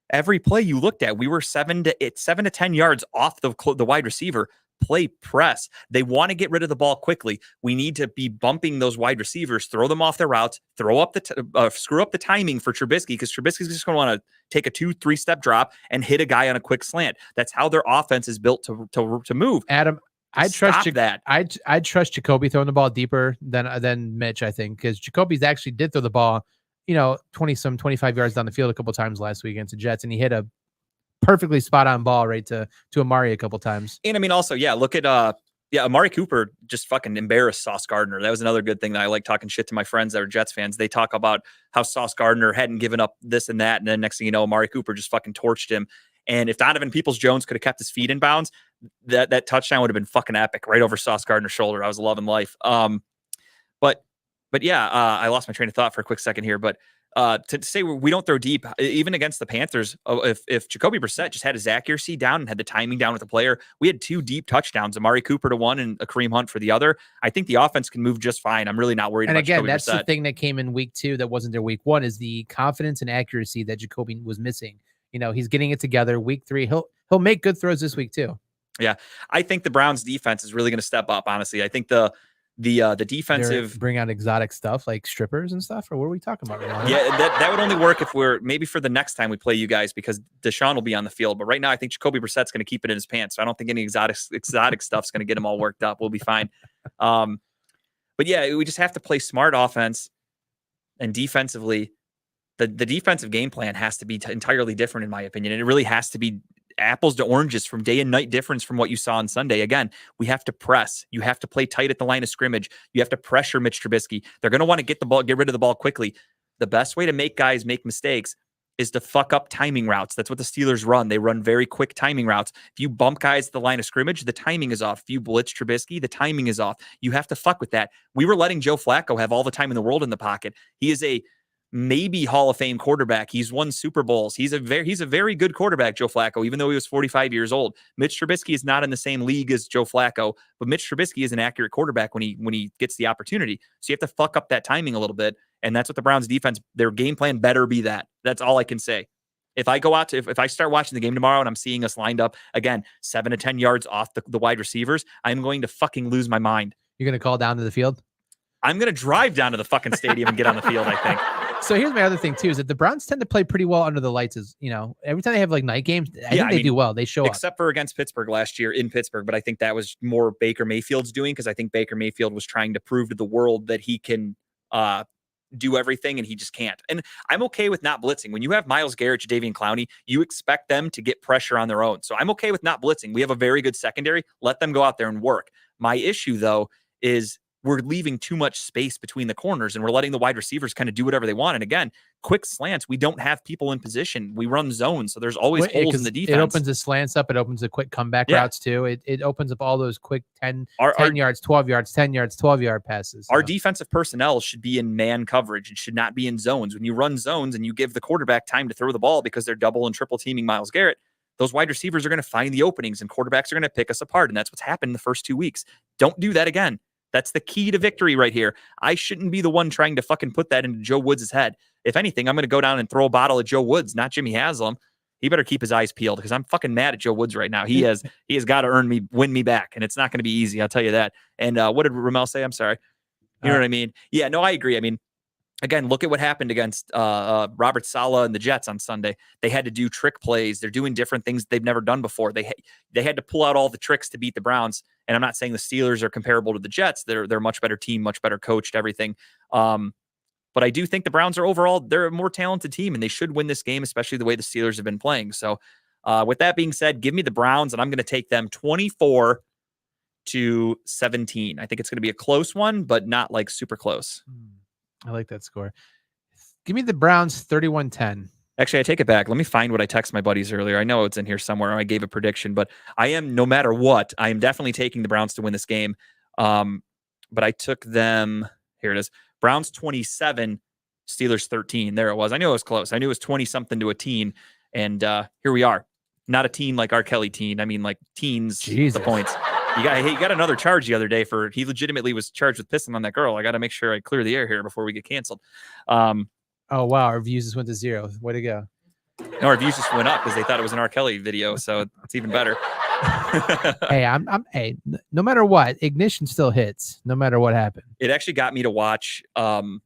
Every play you looked at, we were 7 to 10 yards off the wide receiver. Play press. They want to get rid of the ball quickly. We need to be bumping those wide receivers, throw them off their routes, screw up the timing for Trubisky because Trubisky's just going to want to take a 2-3 step drop and hit a guy on a quick slant. That's how their offense is built to move. Adam, I'd trust that. I'd trust Jacoby throwing the ball deeper than Mitch, I think, because Jacoby's actually did throw the ball, 25 yards down the field a couple times last week against the Jets, and he hit a perfectly spot on ball right to Amari a couple times. And I mean, also, look at Amari Cooper just fucking embarrassed Sauce Gardner. That was another good thing that I like talking shit to my friends that are Jets fans. They talk about how Sauce Gardner hadn't given up this and that, and then next thing you know, Amari Cooper just fucking torched him. And if Donovan Peoples-Jones could have kept his feet in bounds, that touchdown would have been fucking epic right over Sauce Gardner's shoulder. I was loving life. But yeah, I lost my train of thought for a quick second here, but to say we don't throw deep, even against the Panthers, if Jacoby Brissett just had his accuracy down and had the timing down with the player, we had 2 deep touchdowns, Amari Cooper to one and a Kareem Hunt for the other. I think the offense can move just fine. I'm really not worried about Jacoby that's Brissett. The thing that came in week 2 that wasn't there week 1 is the confidence and accuracy that Jacoby was missing. He's getting it together. Week 3, he'll make good throws this week too. Yeah, I think the Browns defense is really going to step up. Honestly, I think the defensive bring out exotic stuff like strippers and stuff, or what are we talking about right now? Yeah, that would only work if we're maybe for the next time we play you guys because Deshaun will be on the field. But right now, I think Jacoby Brissett's going to keep it in his pants. So I don't think any exotic stuff's going to get him all worked up. We'll be fine. But yeah, we just have to play smart offense and defensively. The defensive game plan has to be entirely different, in my opinion. And it really has to be apples to oranges from day and night difference from what you saw on Sunday. Again, we have to press. You have to play tight at the line of scrimmage. You have to pressure Mitch Trubisky. They're going to want to get rid of the ball quickly. The best way to make guys make mistakes is to fuck up timing routes. That's what the Steelers run. They run very quick timing routes. If you bump guys at the line of scrimmage, the timing is off. If you blitz Trubisky, the timing is off. You have to fuck with that. We were letting Joe Flacco have all the time in the world in the pocket. He is a maybe Hall of Fame quarterback. He's won Super Bowls. He's a very good quarterback, Joe Flacco, even though he was 45 years old. Mitch Trubisky is not in the same league as Joe Flacco, but Mitch Trubisky is an accurate quarterback when he gets the opportunity. So you have to fuck up that timing a little bit. And that's what the Browns defense, their game plan better be that. That's all I can say. If I go out to, if I start watching the game tomorrow and I'm seeing us lined up, again, 7 to 10 yards off the wide receivers, I'm going to fucking lose my mind. You're going to call down to the field? I'm going to drive down to the fucking stadium and get on the field, I think. So here's my other thing too, is that the Browns tend to play pretty well under the lights. As you know, every time they have like night games, I think they do well. They show up. Except for against Pittsburgh last year in Pittsburgh, but I think that was more Baker Mayfield's doing, because I think Baker Mayfield was trying to prove to the world that he can do everything, and he just can't. And I'm okay with not blitzing. When you have Myles Garrett, Jadeveon Clowney, you expect them to get pressure on their own. So I'm okay with not blitzing. We have a very good secondary. Let them go out there and work. My issue, though, is we're leaving too much space between the corners, and we're letting the wide receivers kind of do whatever they want. And again, quick slants, we don't have people in position. We run zones, so there's always holes in the defense. It opens the slants up. It opens the quick comeback routes too. It opens up all those quick 10 yards, 12 yards, 10 yards, 12-yard passes. Our defensive personnel should be in man coverage. It should not be in zones. When you run zones and you give the quarterback time to throw the ball because they're double and triple teaming Myles Garrett, those wide receivers are going to find the openings and quarterbacks are going to pick us apart. And that's what's happened in the first 2 weeks. Don't do that again. That's the key to victory right here. I shouldn't be the one trying to fucking put that into Joe Woods' head. If anything, I'm going to go down and throw a bottle at Joe Woods, not Jimmy Haslam. He better keep his eyes peeled, because I'm fucking mad at Joe Woods right now. He has got to win me back, and it's not going to be easy. I'll tell you that. And what did Ramel say? I'm sorry. You know what I mean? Yeah, no, I agree. I mean, again, look at what happened against Robert Saleh and the Jets on Sunday. They had to do trick plays. They're doing different things they've never done before. They had to pull out all the tricks to beat the Browns. And I'm not saying the Steelers are comparable to the Jets. They're a much better team, much better coached, everything. But I do think the Browns are overall, they're a more talented team, and they should win this game, especially the way the Steelers have been playing. So with that being said, give me the Browns, and I'm going to take them 24-17. I think it's going to be a close one, but not like super close. I like that score. Give me the Browns 31-10. Actually, I take it back. Let me find what I texted my buddies earlier. I know it's in here somewhere. I gave a prediction, but I am, no matter what, I am definitely taking the Browns to win this game. But I took them. Here it is. Browns 27, Steelers 13. There it was. I knew it was close. I knew it was 20-something to a teen. And here we are. Not a teen like R. Kelly teen. I mean, like teens, Jesus. The points. He got another charge the other day he legitimately was charged with pissing on that girl. I got to make sure I clear the air here before we get canceled. Oh, wow. Our views just went to 0. Way to go. No, our views just went up because they thought it was an R. Kelly video. So it's even better. Hey, hey, no matter what, Ignition still hits, no matter what happened. It actually got me to watch the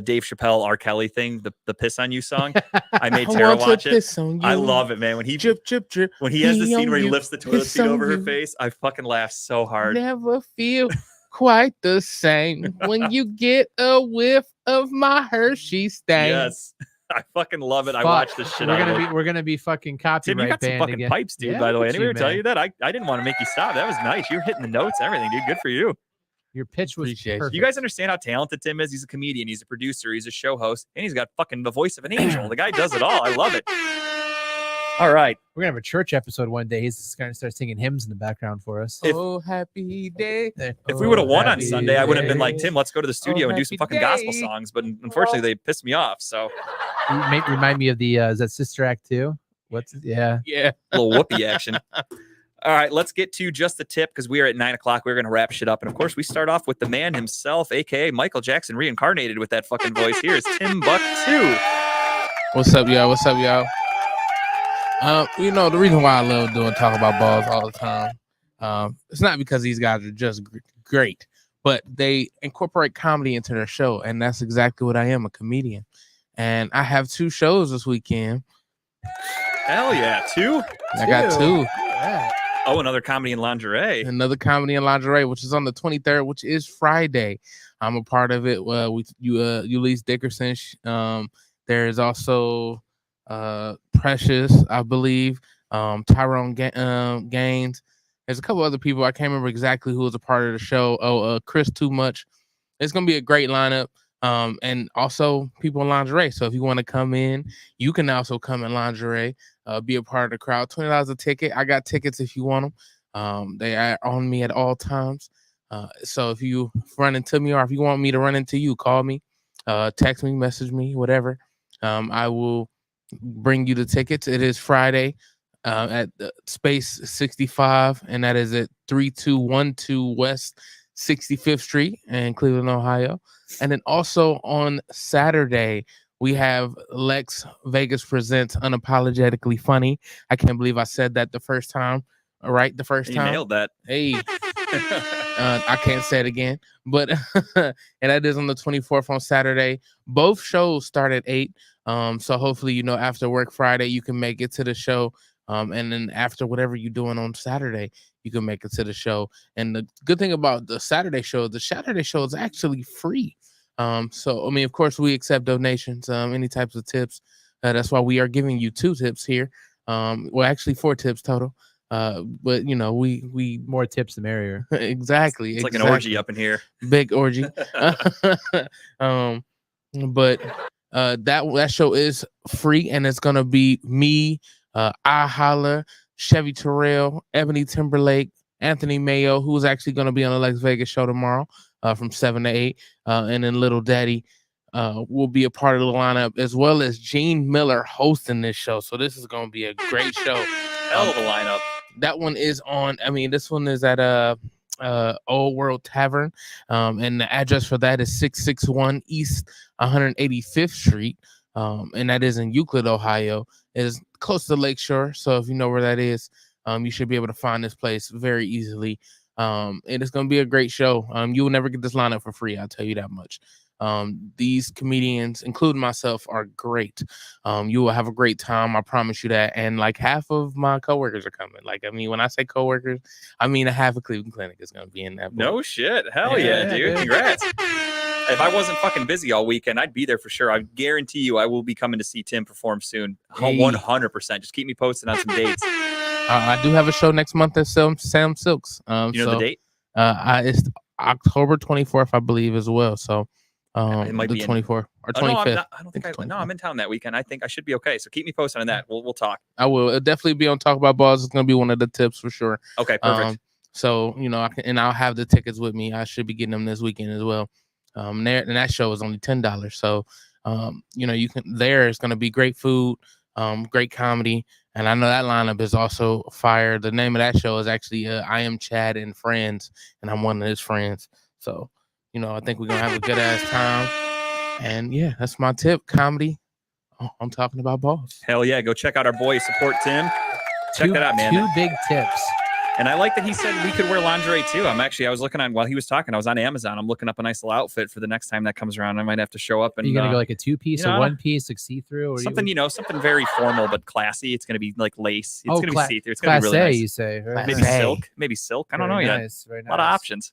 Dave Chappelle R. Kelly thing, the Piss on You song. I made Tara watch it. I love it, man. When he drip, drip, drip. When he has the scene where he lifts the toilet seat over her face, I fucking laugh so hard. Never feel quite the same when you get a whiff of my Hershey stain. Yes. I fucking love it. I watched this shit. We're gonna be fucking copyright Tim, you got some fucking again. pipes, dude. Yeah, by the way, anybody tell man. you that? I didn't want to make you stop. That was nice. You're hitting the notes, and everything, dude. Good for you. Your pitch was perfect. You guys understand how talented Tim is? He's a comedian. He's a producer. He's a show host, and he's got fucking the voice of an angel. The guy does it all. I love it. All right. We're gonna have a church episode one day. He's just gonna start singing hymns in the background for us. Oh, happy day. If we would have won on happy Sunday, I would have been like, day. Tim, let's go to the studio and do some fucking gospel day. songs. But unfortunately, they pissed me off. So Remind me of the is that Sister Act 2? Yeah. Yeah. a little whoopee action. All right, let's get to just the tip, because we are at 9 o'clock. We're going to wrap shit up. And of course, we start off with the man himself, aka Michael Jackson reincarnated with that fucking voice. Here is Tim Buck 2. What's up, y'all? What's up, y'all? You know, the reason why I love talk about balls all the time, it's not because these guys are just great, but they incorporate comedy into their show, and that's exactly what I am, a comedian. And I have 2 shows this weekend. Hell yeah, 2? I got 2. Yeah. Oh, another comedy and lingerie. Another comedy and lingerie, which is on the 23rd, which is Friday. I'm a part of it. Ulysses Dickerson. There's also Precious, I believe. Tyrone Gaines. There's a couple other people. I can't remember exactly who was a part of the show. Chris Too Much. It's gonna be a great lineup. And also people in lingerie. So if you want to come in, you can also come in lingerie, be a part of the crowd. $20 a ticket. I got tickets if you want them. They are on me at all times. So if you run into me, or if you want me to run into you, call me, text me, message me, whatever. I will bring you the tickets. It is Friday at Space 65, and that is at 3212 West 65th Street in Cleveland, Ohio. And then also on Saturday, we have Lex Vegas Presents Unapologetically Funny. I can't believe I said that the first time. All right, the first You time. nailed that. Hey, I can't say it again, but and that is on the 24th on Saturday. Both shows start at 8. So hopefully, after work Friday, you can make it to the show. And then after whatever you're doing on Saturday, you can make it to the show. And the good thing about the Saturday show is actually free. So I mean, of course, we accept donations, any types of tips. That's why we are giving you 2 tips here. Well, actually 4 tips total. But we More tips the merrier. exactly. It's like an orgy up in here. Big orgy. But that show is free, and it's gonna be me, I Holler, Chevy Terrell, Ebony Timberlake, Anthony Mayo, who's actually gonna be on the Lex Vegas show tomorrow, from 7 to 8, and then Little Daddy will be a part of the lineup, as well as Gene Miller hosting this show. So this is gonna be a great show. Hell of a lineup. That one is on. I mean, this one is at Old World Tavern, and the address for that is 661 East 185th Street, and that is in Euclid, Ohio. It is close to Lakeshore, so if you know where that is, you should be able to find this place very easily. And it's going to be a great show. You will never get this lineup for free, I'll tell you that much. These comedians, including myself, are great. You will have a great time, I promise you that. And like half of my coworkers are coming. Like, I mean, when I say coworkers, I mean a half of Cleveland Clinic is going to be in that. No shit. Hell yeah, dude. Congrats. If I wasn't fucking busy all weekend, I'd be there for sure. I guarantee you I will be coming to see Tim perform soon. 100%. Just keep me posted on some dates. I do have a show next month at Sam Silks. You know the date? It's October 24th, I believe, as well. So it might the be 24th or 25th. No, I don't think I'm in town that weekend. I think I should be okay. So keep me posted on that. We'll talk. I will. It'll definitely be on Talk About Balls. It's gonna be one of the tips for sure. Okay, perfect. So I'll have the tickets with me. I should be getting them this weekend as well. And that show is only $10. So you can. There is gonna be great food, great comedy, and I know that lineup is also fire. The name of that show is actually I Am Chad and Friends, and I'm one of his friends. So I think we're gonna have a good ass time. And yeah, that's my tip. Comedy. I'm talking about balls. Hell yeah. Go check out our boy. Support Tim. Check that out, man. 2 big tips. And I like that he said we could wear lingerie too. I was looking on while he was talking. I was on Amazon. I'm looking up a nice little outfit for the next time that comes around. I might have to show up and. Are you gonna go like a 2-piece, a 1-piece, like see-through, or something something very formal but classy. It's gonna be like lace. It's gonna be see-through. It's gonna be really A, nice. You say right? Maybe silk. I don't know yet. Very nice. A lot of options.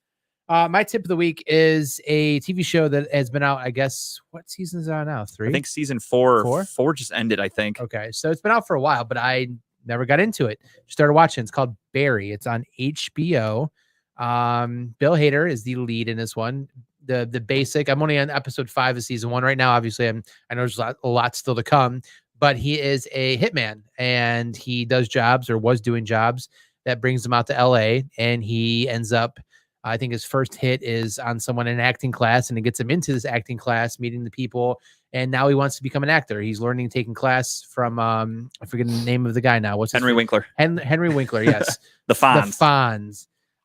My tip of the week is a TV show that has been out, I guess, what season is it on now? 3? I think season 4 just ended, I think. Okay, so it's been out for a while, but I never got into it. Started watching. It's called Barry. It's on HBO. Bill Hader is the lead in this one. The basic. I'm only on episode 5 of season 1 right now. Obviously, I know there's a lot still to come, but he is a hitman, and he does jobs, or was doing jobs, that brings him out to LA, and he ends up, I think his first hit is on someone in an acting class, and it gets him into this acting class, meeting the people. And now he wants to become an actor. He's learning, taking class from, I forget the name of the guy now. What's Henry Winkler? Henry Winkler. Yes. The Fonz. The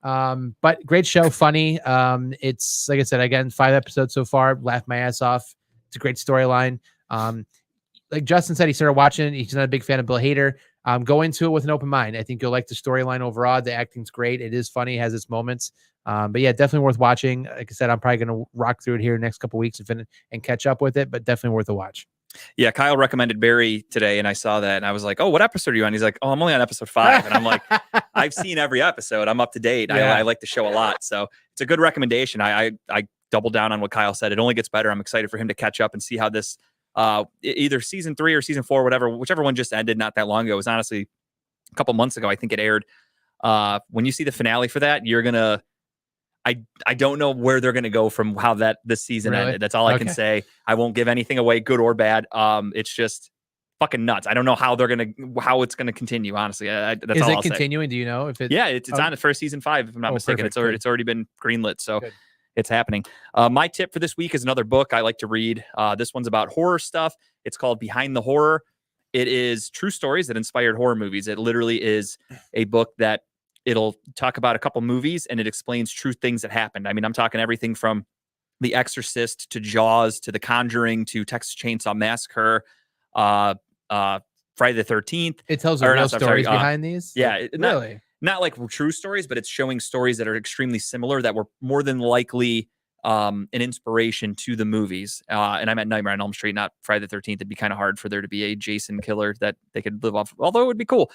Fonz. But great show. Funny. It's, like I said, again, 5 episodes so far. Laughed my ass off. It's a great storyline. Like Justin said, he started watching. He's not a big fan of Bill Hader. Go into it with an open mind. I think you'll like the storyline overall. The acting's great. It is funny, has its moments. But yeah, definitely worth watching. Like I said, I'm probably going to rock through it here next couple weeks and catch up with it, but definitely worth a watch. Yeah, Kyle recommended Barry today, and I saw that, and I was like, "Oh, what episode are you on?" He's like, "Oh, I'm only on episode 5," and I'm like, "I've seen every episode. I'm up to date. Yeah. I like the show a lot, so it's a good recommendation." I doubled down on what Kyle said. It only gets better. I'm excited for him to catch up and see how this either season 3 or season 4, whichever one just ended not that long ago. It was honestly a couple months ago. I think it aired. When you see the finale for that, you're gonna. I don't know where they're going to go from how this season ended. That's all I can say. I won't give anything away, good or bad. It's just fucking nuts. I don't know how it's going to continue. Honestly, that's Is all it I'll continuing? say. Do you know if Yeah, it's on for season 5. If I'm not mistaken, perfect. It's already been greenlit. So good. It's happening. My tip for this week is another book I like to read. This one's about horror stuff. It's called Behind the Horror. It is true stories that inspired horror movies. It literally is a book that it'll talk about a couple movies and it explains true things that happened. I mean, I'm talking everything from The Exorcist to Jaws to The Conjuring to Texas Chainsaw Massacre, Friday the 13th. It tells you Or real not, I'm sorry, stories behind these. Yeah, Like, not, really. not like true stories, but it's showing stories that are extremely similar that were more than likely an inspiration to the movies. And I'm at Nightmare on Elm Street, not Friday the 13th. It'd be kind of hard for there to be a Jason killer that they could live off, although it would be cool.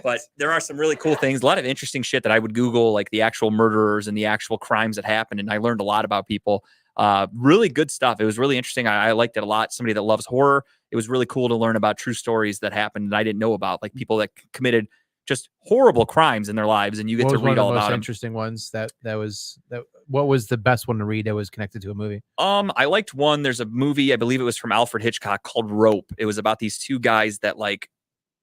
But there are some really cool things, a lot of interesting shit that I would Google, like the actual murderers and the actual crimes that happened. And I learned a lot about people. Really good stuff. It was really interesting. I liked it a lot. Somebody that loves horror. It was really cool to learn about true stories that happened and I didn't know about, like people that committed just horrible crimes in their lives, and you get to read all about them. Interesting ones what was the best one to read that was connected to a movie? I liked one. There's a movie, I believe it was from Alfred Hitchcock, called Rope. It was about these two guys that like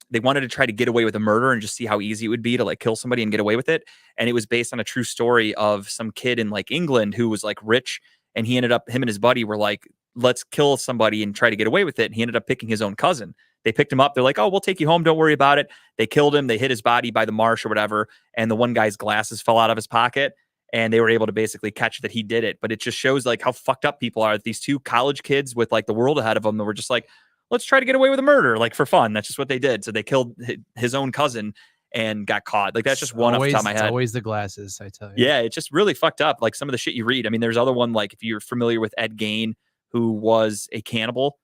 they wanted to try to get away with a murder and just see how easy it would be to like kill somebody and get away with it. And it was based on a true story of some kid in like England who was like rich, and him and his buddy were like, let's kill somebody and try to get away with it. And he ended up picking his own cousin. They picked him up. They're like, oh, we'll take you home. Don't worry about it. They killed him. They hid his body by the marsh or whatever. And the one guy's glasses fell out of his pocket, and they were able to basically catch that he did it. But it just shows like how fucked up people are. These two college kids with like the world ahead of them that were just like, let's try to get away with a murder, like for fun. That's just what they did. So they killed his own cousin and got caught. Like that's just one off the top of my head. Always the glasses, I tell you. Yeah, it's just really fucked up. Like some of the shit you read. I mean, there's other one, like if you're familiar with Ed Gein, who was a cannibal.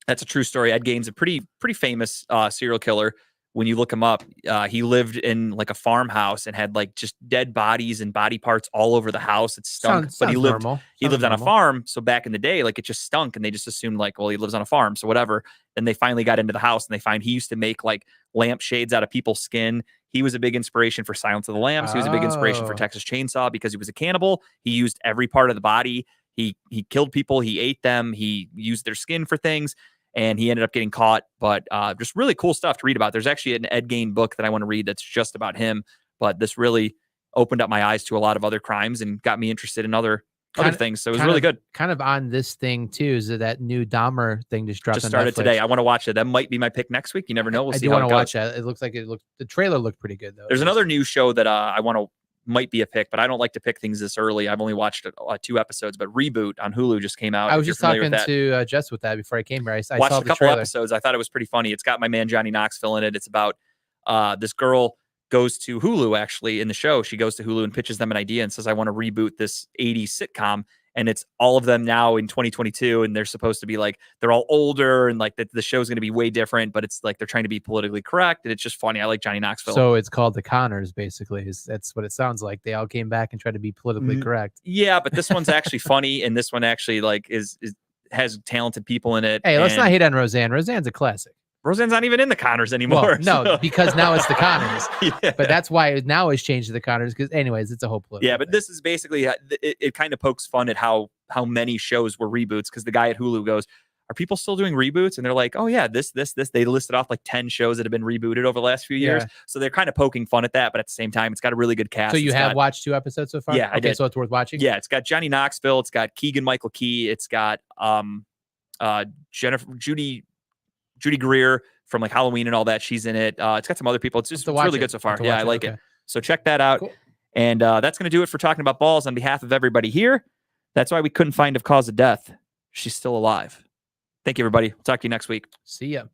That's a true story. Ed Gein's a pretty famous serial killer. When you look him up, he lived in like a farmhouse and had like just dead bodies and body parts all over the house. It stunk, but he lived on a farm. So back in the day, like it just stunk, and they just assumed like, well, he lives on a farm, so whatever. Then they finally got into the house and they find he used to make like lampshades out of people's skin. He was a big inspiration for Silence of the Lambs. He was a big inspiration for Texas Chainsaw because he was a cannibal. He used every part of the body. He killed people. He ate them. He used their skin for things. And he ended up getting caught, but just really cool stuff to read about. There's actually an Ed Gein book that I want to read that's just about him, but this really opened up my eyes to a lot of other crimes and got me interested in other things. So it was really good. Kind of on this thing too, is that new Dahmer thing just dropped. Just started today. I want to watch it. That might be my pick next week. You never know. We'll see. I do want to watch it. It looks like the trailer looked pretty good though. There's another new show that I want to might be a pick, but I don't like to pick things this early. I've only watched 2 episodes, but Reboot on Hulu just came out. I was just talking to Jess with that before I came here. I watched saw a couple episodes. I thought it was pretty funny. It's got my man Johnny Knoxville in it. It's about this girl goes to Hulu, actually, in the show. She goes to Hulu and pitches them an idea and says, I want to reboot this 80s sitcom. And it's all of them now in 2022. And they're supposed to be like, they're all older and like the show's going to be way different, but it's like they're trying to be politically correct. And it's just funny. I like Johnny Knoxville. So it's called The Connors, basically. That's what it sounds like. They all came back and tried to be politically correct. Yeah, but this one's actually funny. And this one actually like has talented people in it. Hey, let's not hate on Roseanne. Roseanne's a classic. Roseanne's not even in the Connors anymore. Well, no, because now it's the Connors. Yeah. But that's why now it's changed to the Connors. Because, anyways, it's a whole political. Yeah, but this is basically it kind of pokes fun at how many shows were reboots. Because the guy at Hulu goes, "Are people still doing reboots?" And they're like, "Oh yeah, this." They listed off like 10 shows that have been rebooted over the last few years. So they're kind of poking fun at that, but at the same time, it's got a really good cast. So you have watched 2 episodes so far? Yeah, I did. So it's worth watching. Yeah, it's got Johnny Knoxville. It's got Keegan-Michael Key. It's got Judy Greer from like Halloween and all that. She's in it. It's got some other people. It's really good so far. Yeah, I like it. So check that out. Cool. And that's going to do it for talking about balls on behalf of everybody here. That's why we couldn't find a cause of death. She's still alive. Thank you, everybody. We'll talk to you next week. See ya.